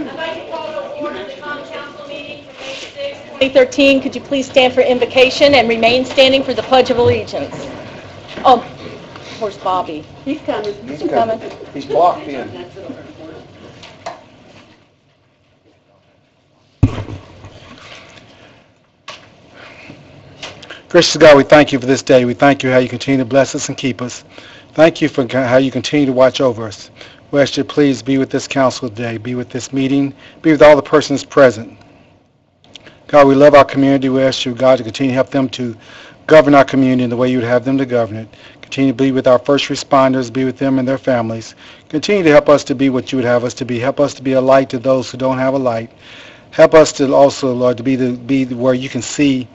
I'd like to call to order the common council meeting for May 6, 2013. Could you please stand for invocation and remain standing for the Pledge of Allegiance? Oh, where's Bobby? He's coming. He's coming. He's blocked in. Gracious God, we thank you for this day. We thank you how you continue to bless us and keep us. Thank you for how you continue to watch over us. We ask you to please be with this council today, be with this meeting, be with all the persons present. God, we love our community. We ask you, God, to continue to help them to govern our community in the way you would have them to govern it. Continue to be with our first responders, be with them and their families. Continue to help us to be what you would have us to be. Help us to be a light to those who don't have a light. Help us to also, Lord, to be where you can see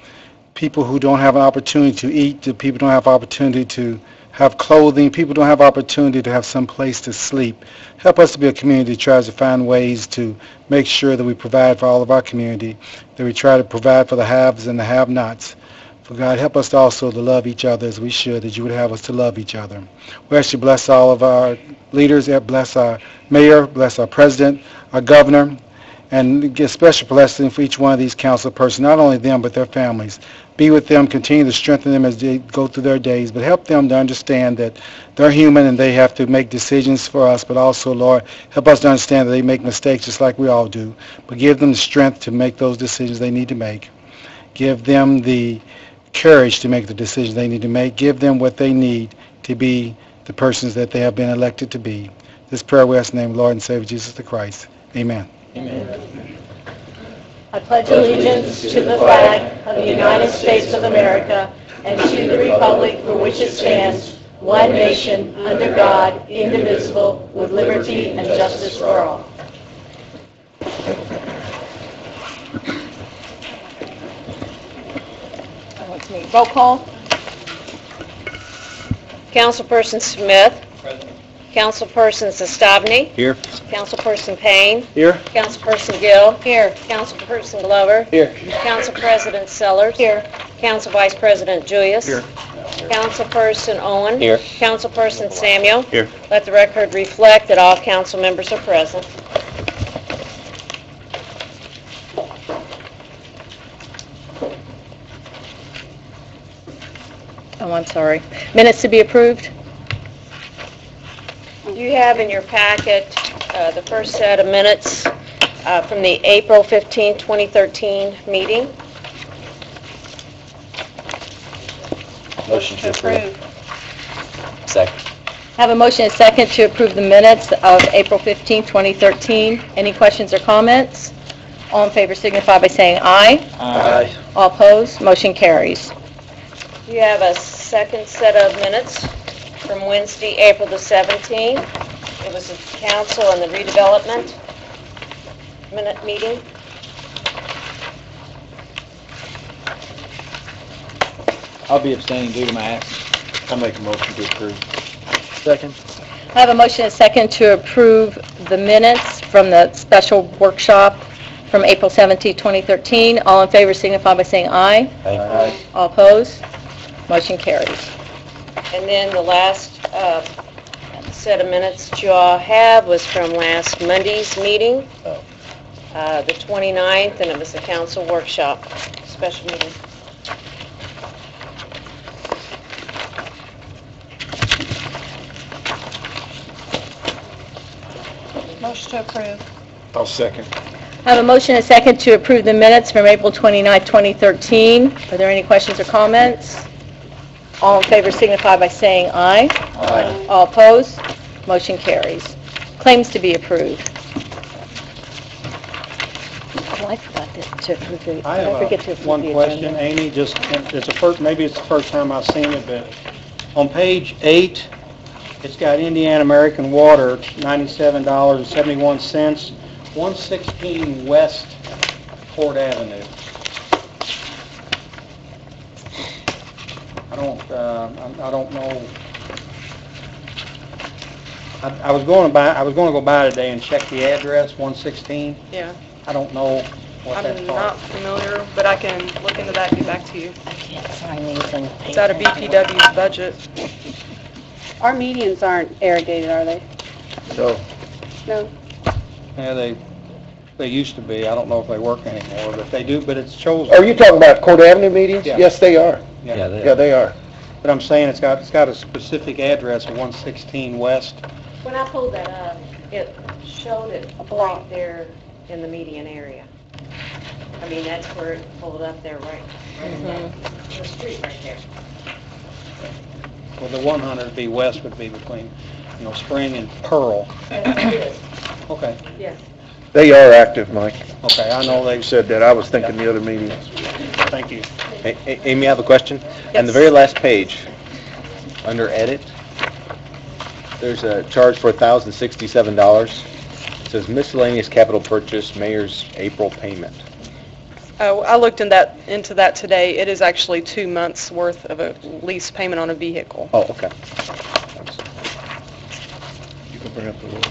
people who don't have an opportunity to eat, people don't have opportunity to have clothing, people don't have opportunity to have some place to sleep. Help us to be a community that tries to find ways to make sure that we provide for all of our community, that we try to provide for the haves and the have-nots. For God, help us to also to love each other as we should, as you would have us to love each other. We ask you to bless all of our leaders, bless our mayor, bless our president, our governor, and give special blessing for each one of these council persons, not only them, but their families. Be with them, continue to strengthen them as they go through their days, but help them to understand that they're human and they have to make decisions for us, but also, Lord, help us to understand that they make mistakes just like we all do, but give them the strength to make those decisions they need to make. Give them the courage to make the decisions they need to make. Give them what they need to be the persons that they have been elected to be. This prayer we ask in the name of Lord and Savior Jesus the Christ. Amen. Amen. I pledge allegiance to the flag of the United States of America and to the republic for which it stands, one nation, under God, indivisible, with liberty and justice for all. Roll call. Councilperson Smith. Present. Councilperson Sestabny. Here. Councilperson Payne. Here. Councilperson Gill. Here. Councilperson Glover. Here. Council President Sellers. Here. Council Vice President Julius. Here. Councilperson Owen. Here. Councilperson Samuel. Here. Let the record reflect that all council members are present. Oh, I'm sorry. Minutes to be approved? You have in your packet the first set of minutes from the April 15, 2013 meeting. Motion to approve. Second. Have a motion and a second to approve the minutes of April 15, 2013. Any questions or comments? All in favor signify by saying aye. Aye. All opposed, motion carries. You have a second set of minutes from Wednesday, April the 17th. It was the council and the redevelopment minute meeting. I'll be abstaining due to my absence. I'll make a motion to approve. Second. I have a motion and a second to approve the minutes from the special workshop from April 17, 2013. All in favor signify by saying aye. Aye. All opposed, motion carries. And then the last set of minutes that you all have was from last Monday's meeting, the 29th, and it was the council workshop, special meeting. Motion to approve. I'll second. I have a motion and a second to approve the minutes from April 29, 2013. Are there any questions or comments? All in favor signify by saying aye. Aye. All opposed, motion carries. Claims to be approved. Oh, I forgot to approve the, I have forget to approve one the question, agenda. Amy, just, maybe it's the first time I've seen it, but on page 8, it's got Indiana American Water, $97.71, 116 West Fort Avenue. I don't know. I was going to go by today and check the address, 116. Yeah, I don't know what that's I'm called. not familiar, but I can look into that and get back to you. I can't sign these and It's out of BPW's budget. Our medians aren't irrigated, are they? So, No. Yeah, They used to be. I don't know if they work anymore, but they do, but it shows. Are you talking about Court Avenue meetings? Yeah. Yes, they are. Yeah. Yeah, they are. But I'm saying it's got a specific address of 116 West. When I pulled that up, it showed it right there in the median area. I mean, that's where it pulled up there, right in the street right there. Well, the 100 west would be between, Spring and Pearl. That's what it is. Okay. Yes. They are active, Mike. Okay, I know they You said that. I was thinking the other meetings. Thank you. Amy, I have a question. On the very last page, under edit, there's a charge for $1,067. It says miscellaneous capital purchase, mayor's April payment. I looked into that today. It is actually 2 months' worth of a lease payment on a vehicle. Oh, okay. You can bring up the word.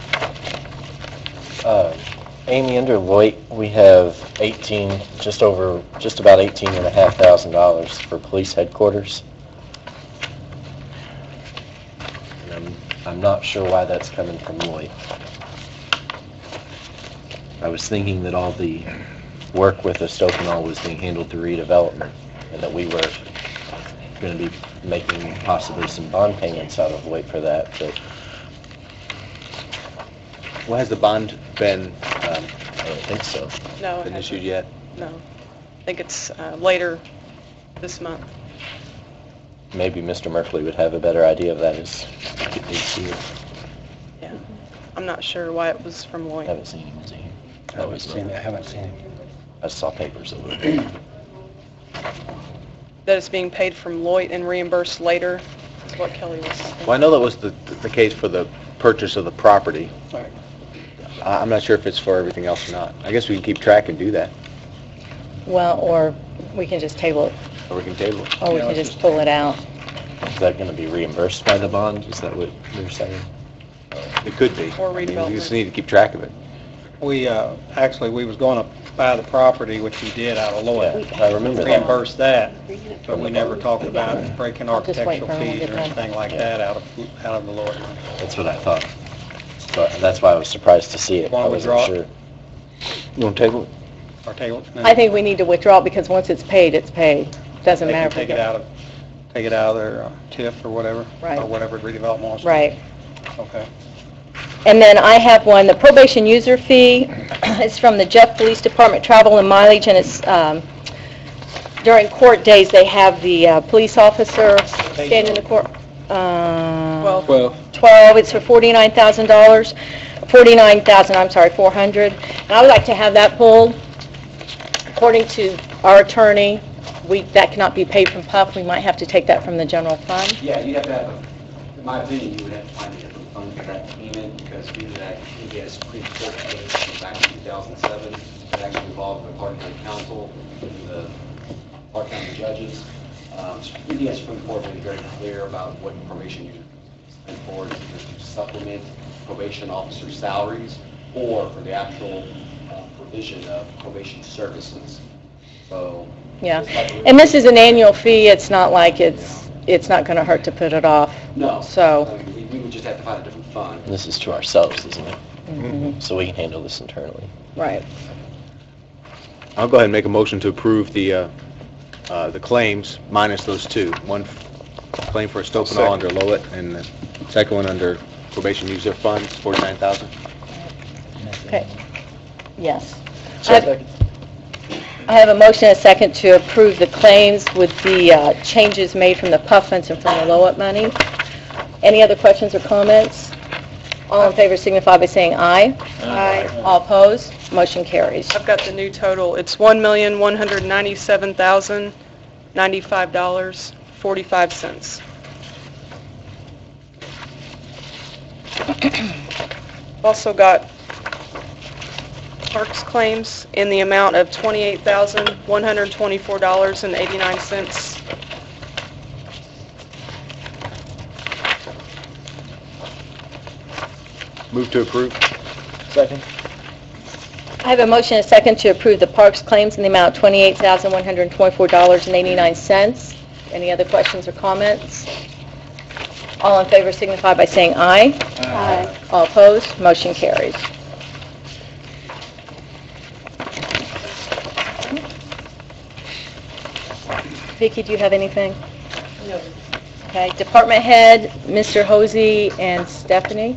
Amy, under Lloyd, we have just about $18,500 for police headquarters. And I'm not sure why that's coming from Lloyd. I was thinking that all the work with Ostopanol was being handled through redevelopment, and that we were going to be making possibly some bond payments out of Lloyd for that, but Well, has the bond been I don't think so. No, it been hasn't. issued yet? No. I think it's later this month. Maybe Mr. Merkley would have a better idea of that as he's here. Yeah. I'm not sure why it was from I Lloyd. haven't seen him, is he? I haven't seen him. I saw papers a little bit. That it's being paid from Lloyd and reimbursed later is what Kelly was saying. Well, I know that was the case for the purchase of the property. Right. I'm not sure if it's for everything else or not. I guess we can keep track and do that, Well, or we can just table it, or we can table it. or we can just pull it out. Is that going to be reimbursed by the bond? Is that what you're saying? It could be. Or I mean, we redevelopment. just need to keep track of it. We was going to buy the property, which we did out of Lloyd. Yeah, I remember that. Reimburse that, but we never talked about breaking I'll just wait architectural for him to fees get or done. anything like that out of the Lloyd. That's what I thought. But that's why I was surprised to see it. Want I to wasn't withdraw it? sure. You want to table it? Or table it? No. I think we need to withdraw it because once it's paid, it's paid. Doesn't They matter can if we take it get... out of their TIF or whatever. Right. Or whatever redevelopment wants. Right. Okay. And then I have one, the probation user fee. It's from the Jeff Police Department Travel and Mileage, and it's, during court days, they have the police officer stand in the court. 12. 12, it's for $49,000, $400. And I would like to have that pulled. According to our attorney, that cannot be paid from PUF. We might have to take that from the general fund. Yeah, you have to have, in my opinion, you would have to find a different fund for that payment, because due to that, we had a Supreme Court case back in 2007 that actually involved the Clark County Council and the Clark County judges. Indiana Supreme Court made it very clear about what probation users spend for, either to supplement probation officer salaries or for the actual provision of probation services. So Yeah. And this is an annual fee. It's not like it's not going to hurt to put it off. no, So, I mean, we would just have to find a different fund. This is to ourselves, isn't it? So we can handle this internally. right. I'll go ahead and make a motion to approve the claims minus those two. One claim for Estopanol under Lowett, and the second one under probation user funds, $49,000. Okay. Yes. I have a motion and a second to approve the claims with the changes made from the PUF funds and from the Lowett money. Any other questions or comments? All in favor signify by saying aye. Aye. All opposed? Motion carries. I've got the new total. It's $1,197,095.45. Also got Parks claims in the amount of $28,124.89. Move to approve. Second. I have a motion and a second to approve the Parks claims in the amount of $28,124.89. Any other questions or comments? All in favor signify by saying aye. Aye. All opposed? Motion carries. Vicki, do you have anything? No. Okay, department head, Mr. Hosey and Stephanie.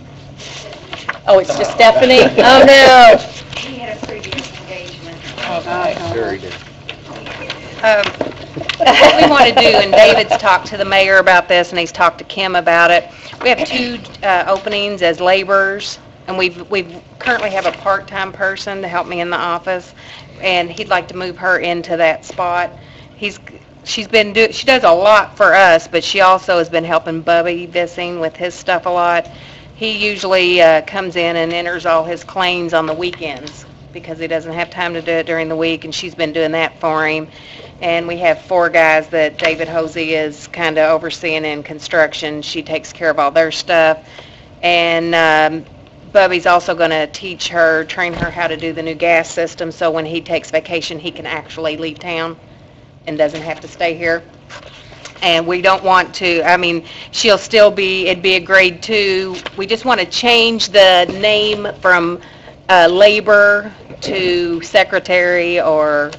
Oh, it's just Stephanie? Oh, no. He had a previous engagement. Very good. What we want to do, and David's talked to the mayor about this, and he's talked to Kim about it, we have 2 openings as laborers, and we currently have a part-time person to help me in the office, and he'd like to move her into that spot. She does a lot for us, but she also has been helping Bubby Vissing with his stuff a lot. He usually comes in and enters all his claims on the weekends because he doesn't have time to do it during the week, and she's been doing that for him. And we have 4 guys that David Hosey is kind of overseeing in construction. She takes care of all their stuff. And Bubby's also going to train her how to do the new gas system, so when he takes vacation, he can actually leave town and doesn't have to stay here. And we don't want to, she'll still it'd be a grade 2. We just want to change the name from labor to secretary or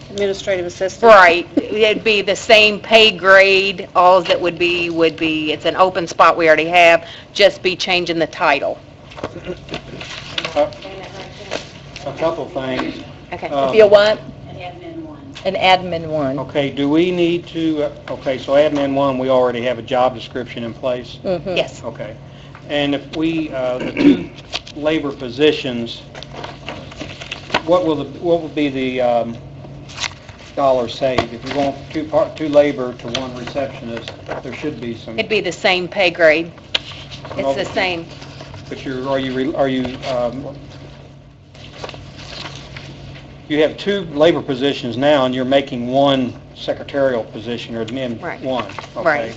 Administrative assistant. right. It'd be the same pay grade. All that would be, it's an open spot we already have, just be changing the title. A couple things. Okay. Be a what? An admin 1. An admin 1. Okay, do we need to, so admin 1, we already have a job description in place? Mhm. Yes. Okay. And if we, the 2 labor positions, what will be the dollar saved? If you're going from 2 labor to 1 receptionist, there should be some. It'd be the same pay grade. It's the same. But you have 2 labor positions now, and you're making 1 secretarial position or admin Right. 1. Okay. Right.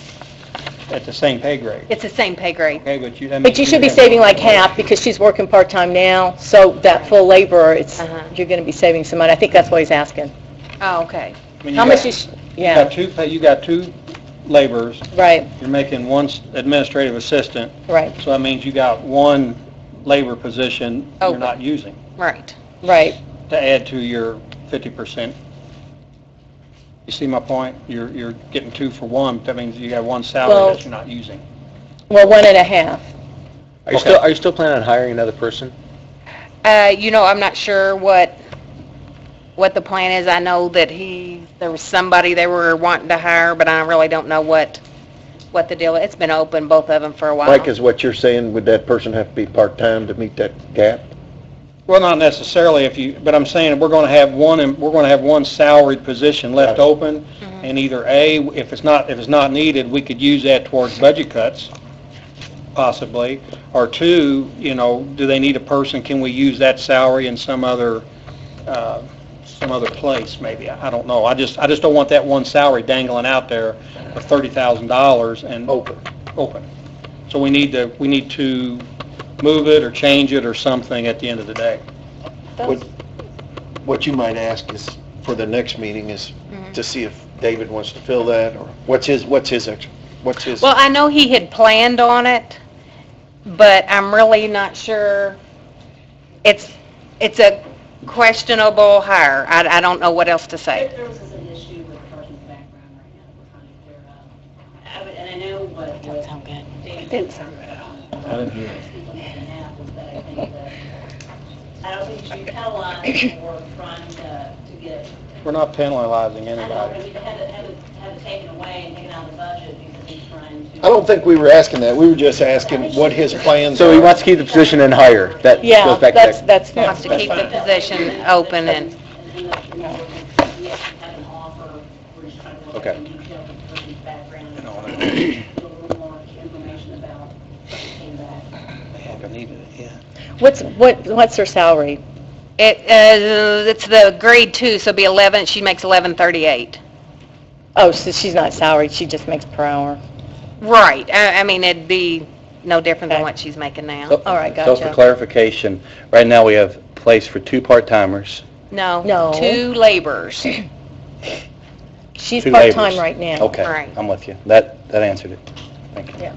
At the same pay grade. It's the same pay grade. Okay, but you. But you should be saving like half because she's working part-time now, so that full laborer, you're going to be saving some money. I think that's what he's asking. Oh, okay. How much is, You got 2 laborers. Right, You're making 1 administrative assistant. right, So that means you got 1 labor position you're Open. not using Right. right. to add to your 50%. You see my point? You're getting 2 for 1. That means you got 1 salary Well- that you're not using. Well, 1.5. Are you still planning on hiring another person? I'm not sure what the plan is. I know that there was somebody they were wanting to hire, but I really don't know what the deal is. It's been open, both of them, for a while. Mike, is what you're saying, would that person have to be part-time to meet that gap? Well, not necessarily but I'm saying we're going to have 1 salaried position left open, and either A, if it's not needed, we could use that towards budget cuts, possibly, or 2, do they need a person? Can we use that salary in some other place, maybe? I don't know. I just don't want that 1 salary dangling out there for $30,000 and open. So we need to move it or change it or something at the end of the day. What you might ask is, for the next meeting, is to see if David wants to fill that, or what's his? Well, I know he had planned on it, but I'm really not sure. It's a questionable hire. I don't know what else to say. There was an issue with the person's background right now that we're trying to clear up. And I know what That sound good. David Didn't sound good at all. I didn't hear it. I don't think you should penalize for trying to get. We're not penalizing I know, but I anybody. mean, to have it taken away and taken out of the budget because he's trying to. I don't think we were asking that. We were just asking what his plans So he are. wants to keep the position and hire. That Yeah, goes back to that. that's fine. Wants to keep the position open and, We actually have an offer, we're just trying to look Okay. at the details of the person's background. And a little more information about what came back. What's her salary? it's the grade 2, so it'll be 11, she makes 11.38. Oh, so she's not salaried, she just makes per hour. Right. I mean, it'd be no different than Okay. what she's making now. All right, So for gotcha. clarification, right now we have place for 2 part-timers. No. No. 2 laborers. She's 2 part-time laborers. right now. Okay, Right. I'm with you. That answered it. Thank you. Yeah.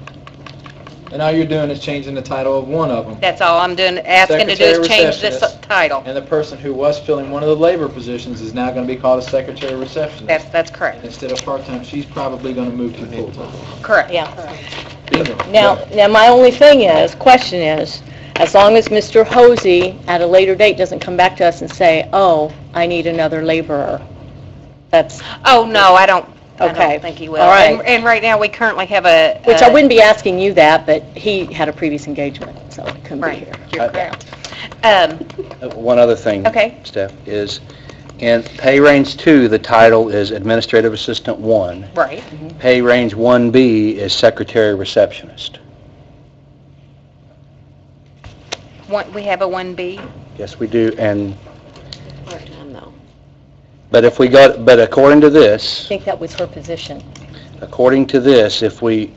And all you're doing is changing the title of one of them. That's all I'm doing, asking to do is change the Secretary title. And the person who was filling one of the labor positions is now going to be called a secretary receptionist. That's correct. Instead of part-time, she's probably going to move to full-time. Correct. Yeah. Bingo. Now, my only question is, as long as Mr. Hosey at a later date doesn't come back to us and say, oh, I need another laborer, that's, Oh, no, I don't Okay. think he will. All right. And right now, we currently have a... which I wouldn't be asking you that, but he had a previous engagement, so he couldn't be Right, here. you're correct. One other thing, Okay. Steph, is in pay range 2, the title is Administrative Assistant 1. Right. Pay range 1B is Secretary Receptionist. We have a 1B? Yes, we do, and, Part-time, though. but according to I this, think that was her position. if we,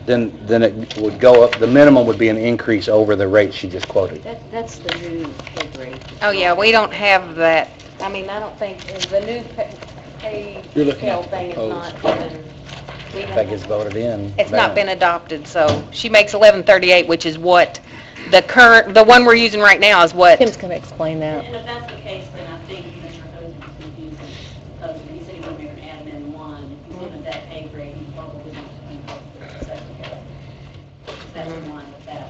then it would go up, the minimum would be an increase over the rate she just quoted. That's the new pay grade. Oh, yeah, we don't have that. I mean, I don't think, the new pay You're looking scale at thing is not proposed. even... If that gets voted in. It's not bam. been adopted, so she makes 1138, which is what the one we're using right now is what... Tim's going to explain that. And if that's the case, then I think Mr. Hosey was confusing. He said he wanted to make an admin 1. If he's given that pay grade, he probably wants to be posted as secretary. That's in line with that.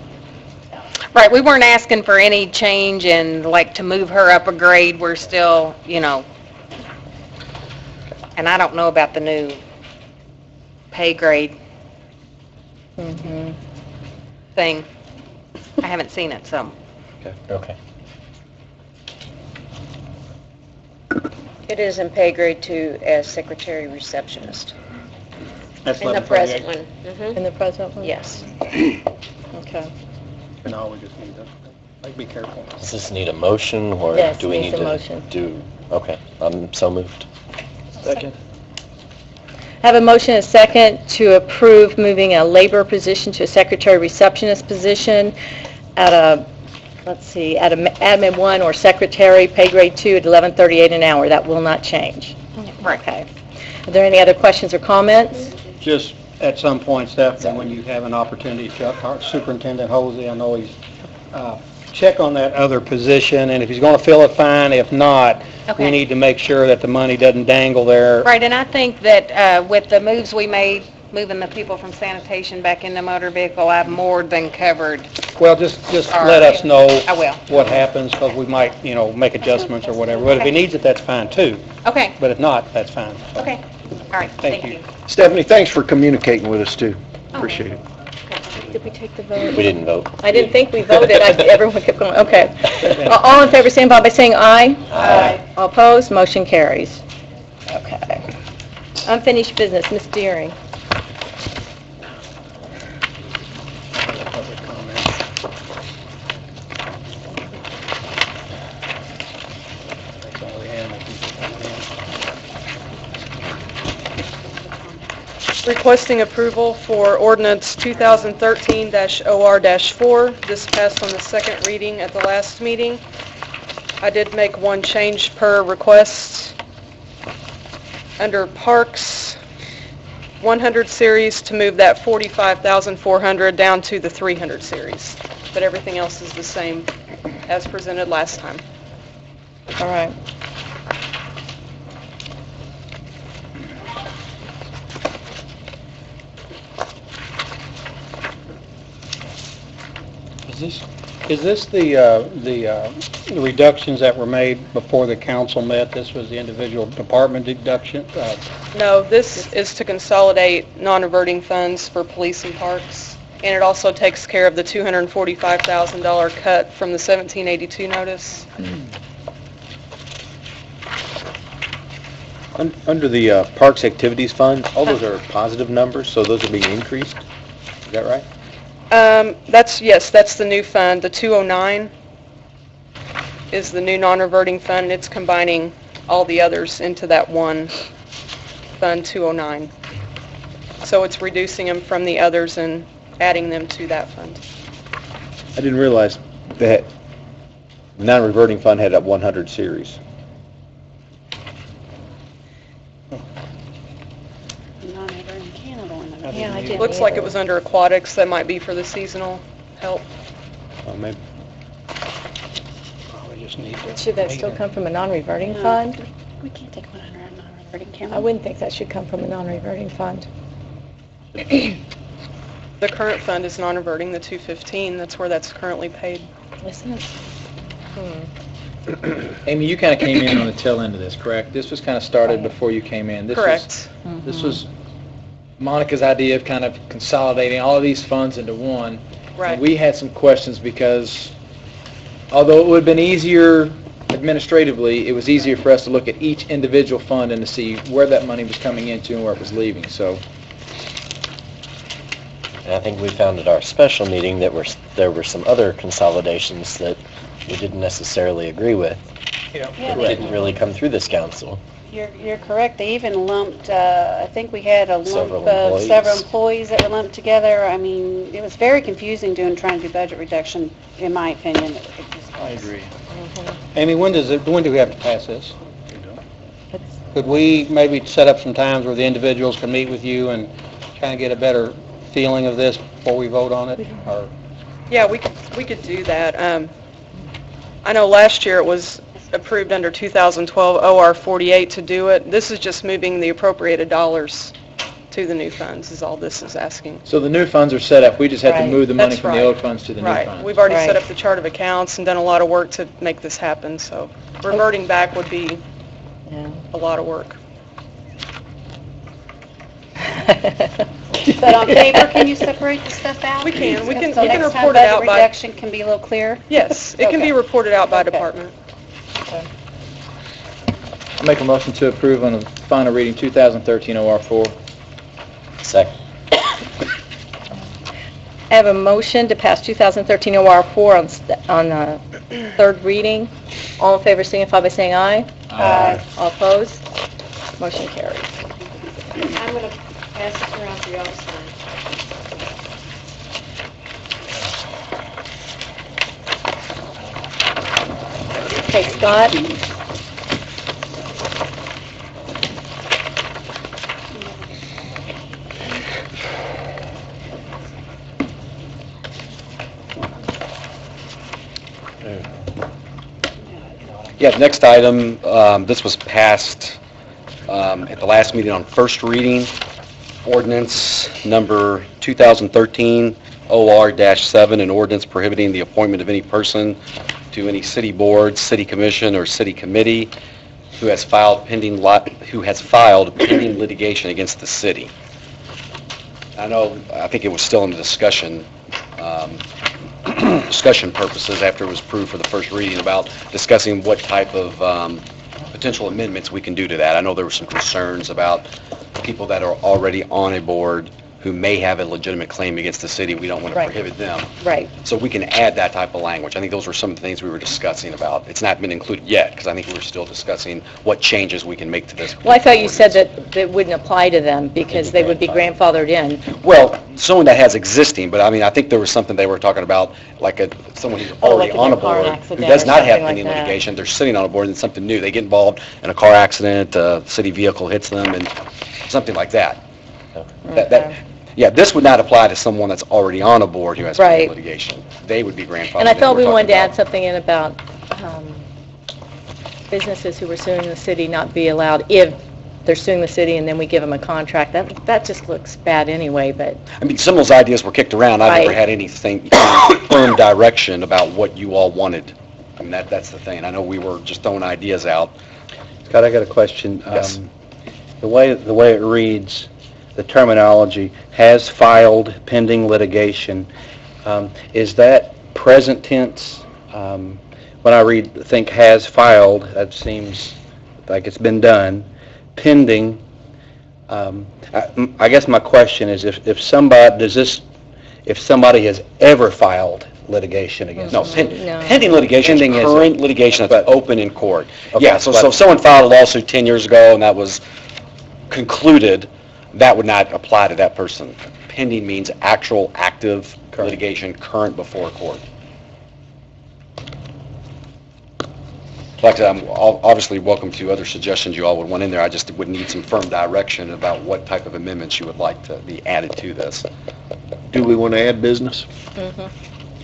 Right, we weren't asking for any change and like to move her up a grade. We're still, and I don't know about the new pay grade thing. I haven't seen it, so. Okay. It is in pay grade 2 as secretary receptionist. That's In the 1138. present one. Mhm. In the present one? Yes. Okay. No, we just need to, be careful. Does this need a motion, or Yes, do we needs need a to motion. do, okay, I'm so moved. Second. Have a motion and a second to approve moving a labor position to a secretary receptionist position at a admin 1 or secretary, pay grade 2 at $11.38 an hour. That will not change. Right. Okay. Are there any other questions or comments? Just at some point, Stephanie, when you have an opportunity, Chuck, our Superintendent Hosey, I know he's, check on that other position, and if he's going to fill it, fine. If not, Okay. we need to make sure that the money doesn't dangle there. Right, and I think that with the moves we made, moving the people from sanitation back into motor vehicle, I've more than covered. Well, just All let right. us know I will. what happens, because we might, make adjustments or whatever. But if he Okay. needs it, that's fine, too. Okay, But if not, that's fine. okay. All right, Thank thank you. you. Stephanie, thanks for communicating with us, too. Appreciate it. Did we take the vote? We didn't vote. I didn't think we voted. Everyone kept going, okay. All in favor, signify by saying aye. Aye. All opposed, motion carries. Okay. Unfinished business, Ms. Deering. Public comments. That's all we had. Requesting approval for ordinance 2013-OR-4. This passed on the second reading at the last meeting. I did make one change per request. Under Parks, 100 series to move that 45,400 down to the 300 series. But everything else is the same as presented last time. All right. Is this the reductions that were made before the council met? This was the individual department deduction? No, this is to consolidate non-reverting funds for police and parks, and it also takes care of the $245,000 cut from the 1782 notice. Under the Parks Activities Fund, all those are positive numbers, so those are being increased? Is that right? Yes, that's the new fund. The 209 is the new non-reverting fund, and it's combining all the others into that one fund 209. So it's reducing them from the others and adding them to that fund. I didn't realize that non-reverting fund had a 100 series. Yeah, I didn't Looks like either. it was under aquatics, that might be for the seasonal help. Maybe. Probably just need to Should that still come from a non-reverting fund? We can't take one under a non-reverting, can we? I wouldn't think that should come from a non-reverting fund. The current fund is non-reverting, the 215, that's where that's currently paid. Isn't it? Amy, you kind of came in on the tail end of this, correct? This was kind of started before you came in. This was- Correct. This was Monica's idea of kind of consolidating all of these funds into one. Right. And we had some questions because although it would have been easier administratively, it was easier for us to look at each individual fund and to see where that money was coming into and where it was leaving, so. And I think we found at our special meeting that there were some other consolidations that we didn't necessarily agree with. Yeah, That didn't really come through this council. You're correct. They even lumped, I think we had a lump Several of employees. several employees that were lumped together. I mean, it was very confusing trying to do budget reduction, in my opinion. It just I was. agree. Amy, when do we have to pass this? Could we maybe set up some times where the individuals can meet with you and kind of get a better feeling of this before we vote on it? Or Yeah, we could do that. I know last year it was approved under 2012 OR 48 to do it. This is just moving the appropriated dollars to the new funds, is all this is asking. So the new funds are set up, we just have to Right. move the money That's from the right. old funds to the new Right. funds. We've already set Right. up the chart of accounts and done a lot of work to make this happen, so reverting back would be Yeah. a lot of work. But on paper, can you separate the stuff out? We can. We can- So we can next time report it out budget by- reduction can be a little clearer? Yes, it can be Okay. reported out by Okay. department. I'll make a motion to approve on the final reading 2013 OR4. Second. I have a motion to pass 2013 OR4 on third reading. All in favor signify by saying aye. Aye. All opposed? Motion carries. I'm going to pass this around for y'all to sign. Okay, Scott? Yeah, the next item, this was passed at the last meeting on first reading, ordinance number 2013 OR-7, an ordinance prohibiting the appointment of any person to any city board, city commission, or city committee who has filed pending litigation against the city. I think it was still in the discussion purposes after it was approved for the first reading about discussing what type of potential amendments we can do to that. I know there were some concerns about people that are already on a board who may have a legitimate claim against the city. We don't want to Right. prohibit them. Right. So we can add that type of language. I think those were some of the things we were discussing about. It's not been included yet, because I think we were still discussing what changes we can make to this. Well, I thought you said that it wouldn't apply to them because they would be grandfathered in. Well, someone that has existing, but I mean, I think there was something they were talking about, like someone who's already like on a in a car board, who accident does or not have something like pending that. litigation, they're sitting on a board and it's something new. They get involved in a car accident, a city vehicle hits them, and something like that. Yeah, this would not apply to someone that's already on a board who has pending Right. litigation. They would be grandfathered. And I thought we We're wanted to talking add something in about businesses who were suing the city not be allowed, if they're suing the city and then we give them a contract. That just looks bad anyway, but, I mean, some of those ideas were kicked around. I've never Right. had anything firm direction about what you all wanted. I mean, that's the thing. I know we were just throwing ideas out. Scott, I got a question. Yes. The way it reads, the terminology, has filed pending litigation, is that present tense? When I think has filed, that seems like it's been done. Pending, I guess my question is if somebody has ever filed litigation against No, the city. pending litigation Pending is is current litigation that's open in court. Okay, Yeah, so but- if someone filed a lawsuit 10 years ago and that was concluded, that would not apply to that person. Pending means actual, active litigation current before court. Like I said, I'm obviously welcome to other suggestions you all would want in there. I just would need some firm direction about what type of amendments you would like to be added to this. Do we want to add business?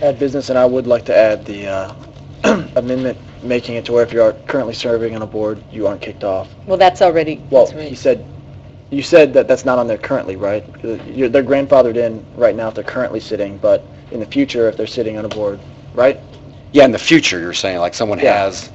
Add business, and I would like to add the amendment making it to where if you are currently serving on a board, you aren't kicked off. Well, that's already, Well, you said that that's not on there currently, right? They're grandfathered in right now if they're currently sitting, but in the future if they're sitting on a board, right? Yeah, in the future, you're saying, like someone Yeah. has,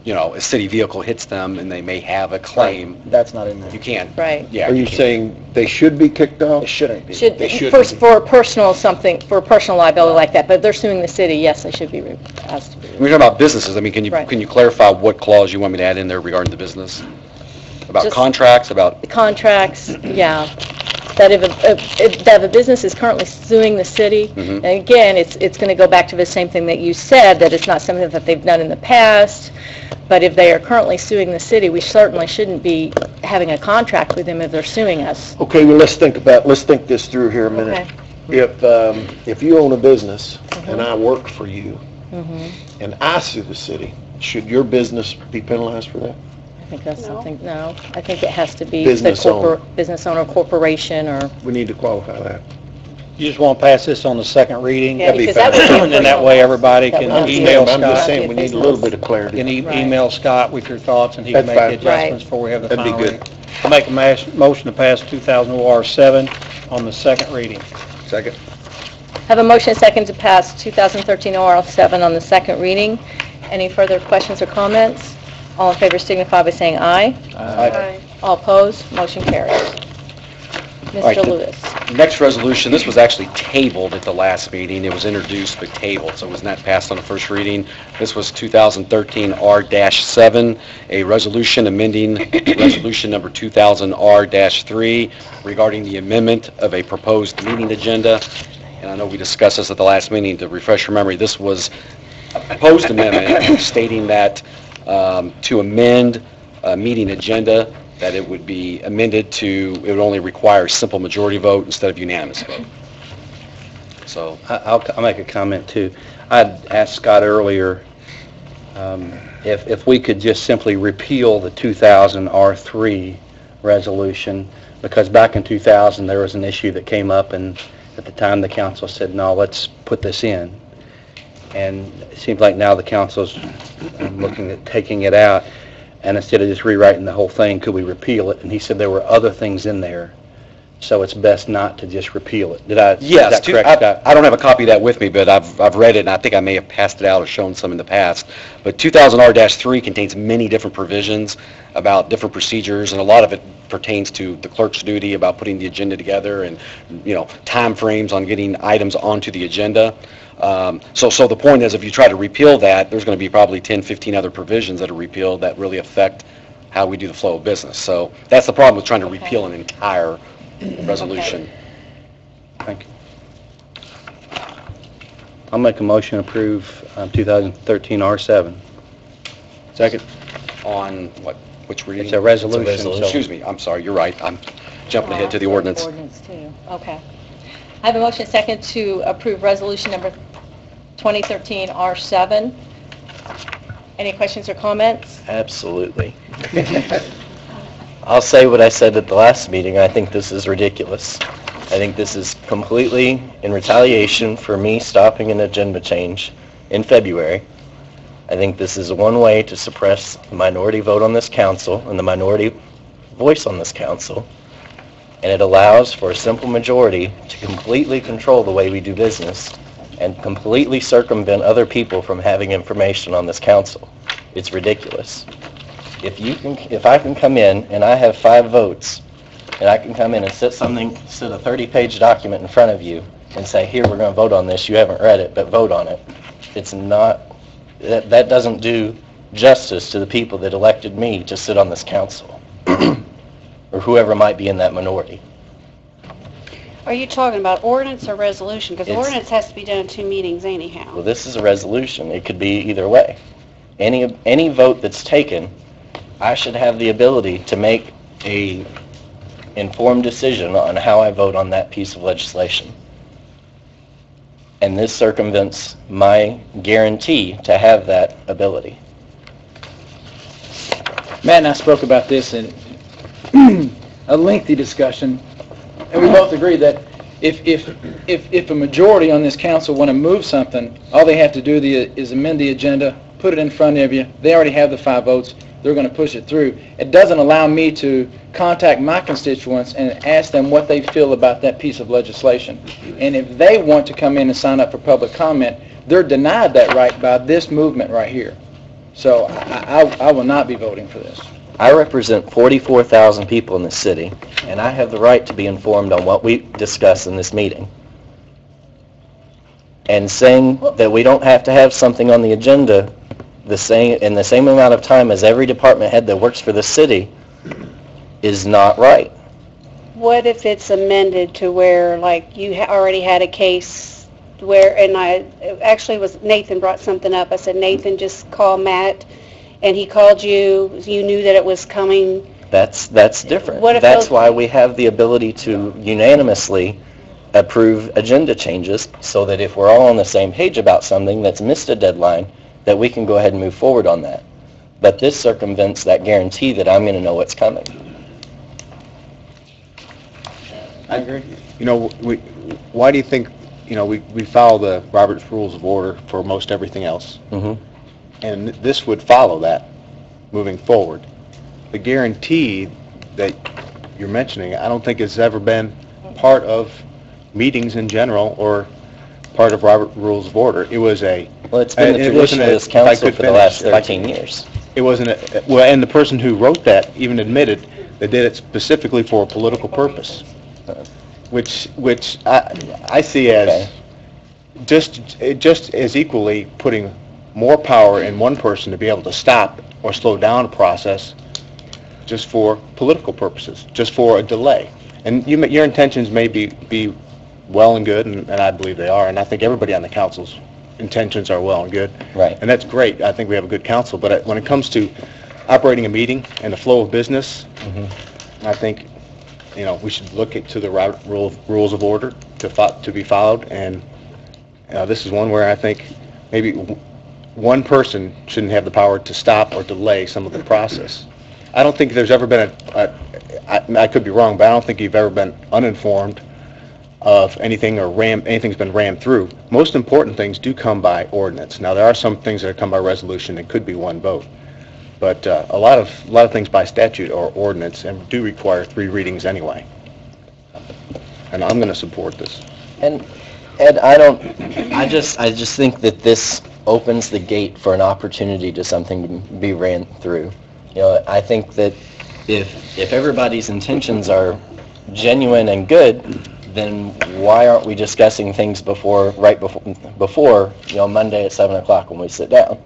a city vehicle hits them and they may have a claim. That's not in there. You can't. right. Yeah. Are you saying they should be kicked It off? shouldn't be. Should, They should for personal something, for personal liability like that, but if they're suing the city, yes, they should be asked to be. We're talking about businesses. I mean, can you Right. clarify what clause you want me to add in there regarding the business? About Just- contracts, about, The contracts, yeah, that if a business is currently suing the city, Mhm. and again, it's going to go back to the same thing that you said, that it's not something that they've done in the past, but if they are currently suing the city, we certainly shouldn't be having a contract with them if they're suing us. Okay, well, let's think this through here a minute. If you own a business and I work for you and I sue the city, should your business be penalized for that? I think that's something, no, I think it has to be Business owner. business owner, corporation, or, We need to qualify that. You just want to pass this on the second reading? yeah, because that would be a And then that way everybody That can would be- email I'm just Scott, saying, we need a little bit of clarity. can Right. email Scott with your thoughts, and he can That's make the fine. adjustments before we have the That'd be final good. reading. I'll make a motion to pass 2000 OR 7 on the second reading. Second. Have a motion and second to pass 2013 OR 7 on the second reading. Any further questions or comments? All in favor signify by saying aye. Aye. All opposed, motion carries. right, Mr. the- Lewis. next resolution, this was actually tabled at the last meeting. It was introduced but tabled, so it was not passed on the first reading. This was 2013 R-7, a resolution amending resolution number 2000 R-3 regarding the amendment of a proposed meeting agenda. And I know we discussed this at the last meeting. To refresh your memory, this was a proposed amendment stating that to amend a meeting agenda, that it would be amended to, it would only require a simple majority vote instead of unanimous vote. So, I'll make a comment too. I'd asked Scott earlier if we could just simply repeal the 2000 R3 resolution, because back in 2000 there was an issue that came up, and at the time the council said, no, let's put this in. And it seems like now the council's looking at taking it out, and instead of just rewriting the whole thing, could we repeal it? And he said there were other things in there, so it's best not to just repeal it. Is yes, that correct, Scott? I don't have a copy of that with me, but I've read it, and I think I may have passed it out or shown some in the past. But 2000 R-3 contains many different provisions about different procedures, and a lot of it pertains to the clerk's duty about putting the agenda together and, time frames on getting items onto the agenda. So the point is, if you try to repeal that, there's going to be probably 10, 15 other provisions that are repealed that really affect how we do the flow of business. So that's the problem with trying to repeal an entire resolution. Thank you. I'll make a motion to approve 2013 R7. Second. On which reading? It's a resolution. so- Excuse me, I'm sorry, you're right. I'm jumping ahead to the ordinance. Ordinance too, okay. I have a motion and second to approve resolution number 2013 R7. Any questions or comments? Absolutely. I'll say what I said at the last meeting. I think this is ridiculous. I think this is completely in retaliation for me stopping an agenda change in February. I think this is one way to suppress the minority vote on this council and the minority voice on this council. And it allows for a simple majority to completely control the way we do business and completely circumvent other people from having information on this council. It's ridiculous. If I can come in and I have 5 votes, and I can come in and sit a 30-page document in front of you and say, here, we're going to vote on this, you haven't read it, but vote on it. It's not, that doesn't do justice to the people that elected me to sit on this council, or whoever might be in that minority. Are you talking about ordinance or resolution? Because It's- ordinance has to be done in 2 meetings anyhow. Well, this is a resolution. It could be either way. Any vote that's taken, I should have the ability to make a informed decision on how I vote on that piece of legislation. And this circumvents my guarantee to have that ability. Matt and I spoke about this in a lengthy discussion, and we both agree that if a majority on this council want to move something, all they have to do is amend the agenda, put it in front of you. They already have the 5 votes. They're going to push it through. It doesn't allow me to contact my constituents and ask them what they feel about that piece of legislation. And if they want to come in and sign up for public comment, they're denied that right by this movement right here. So I will not be voting for this. I represent 44,000 people in this city, and I have the right to be informed on what we discuss in this meeting. And saying that we don't have to have something on the agenda in the same amount of time as every department head that works for the city is not right. What if it's amended to where, like, you already had a case where, and actually was Nathan brought something up. I said, Nathan, just call Matt, and he called you, you knew that it was coming. That's different. What if That's those- why we have the ability to unanimously approve agenda changes, so that if we're all on the same page about something that's missed a deadline, that we can go ahead and move forward on that. But this circumvents that guarantee that I'm going to know what's coming. I agree. You know, why do you think, you know, we follow the Robert's Rules of Order for most everything else? Mm-hmm. And this would follow that moving forward. The guarantee that you're mentioning, I don't think has ever been part of meetings in general or part of Robert's Rules of Order. It was a... Well, it's been the tradition of this council for the last 13 years. It wasn't a... Well, and the person who wrote that even admitted they did it specifically for a political purpose, which I see as just as equally putting more power in one person to be able to stop or slow down a process just for political purposes, just for a delay. And your intentions may be well and good, and I believe they are, and I think everybody on the council's intentions are well and good. Right. And that's great. I think we have a good council. But when it comes to operating a meeting and the flow of business, I think, you know, we should look to the rules of order to be followed. And this is one where I think maybe one person shouldn't have the power to stop or delay some of the process. I don't think there's ever been I could be wrong, but I don't think you've ever been uninformed of anything or anything's been rammed through. Most important things do come by ordinance. Now, there are some things that come by resolution that could be one vote, but a lot of things by statute or ordinance and do require 3 readings anyway. And I'm going to support this. And Ed, I just think that this opens the gate for an opportunity to something to be ran through. You know, I think that if everybody's intentions are genuine and good, then why aren't we discussing things before you know, Monday at 7 o'clock when we sit down?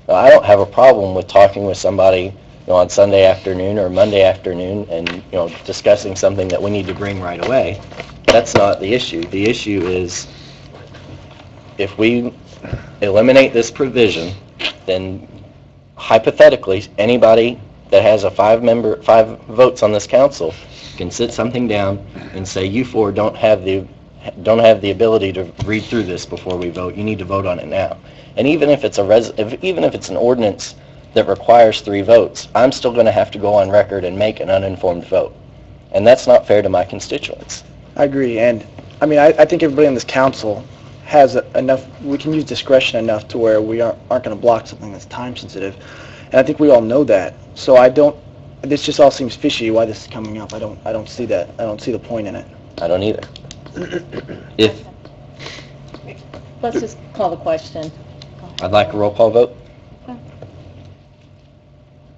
Now, I don't have a problem with talking with somebody, you know, on Sunday afternoon or Monday afternoon and, you know, discussing something that we need to bring right away. That's not the issue. The issue is if we eliminate this provision, then hypothetically anybody that has 5 votes on this council can sit something down and say, you 4 don't have the ability to read through this before we vote. You need to vote on it now. And even if it's an ordinance that requires 3 votes, I'm still going to have to go on record and make an uninformed vote. And that's not fair to my constituents. I agree, and I mean, I think everybody on this council has enough, we can use discretion enough to where we aren't going to block something that's time sensitive. And I think we all know that. So this just all seems fishy why this is coming up. I don't see that. I don't see the point in it. I don't either. Let's just call the question. I'd like a roll call vote.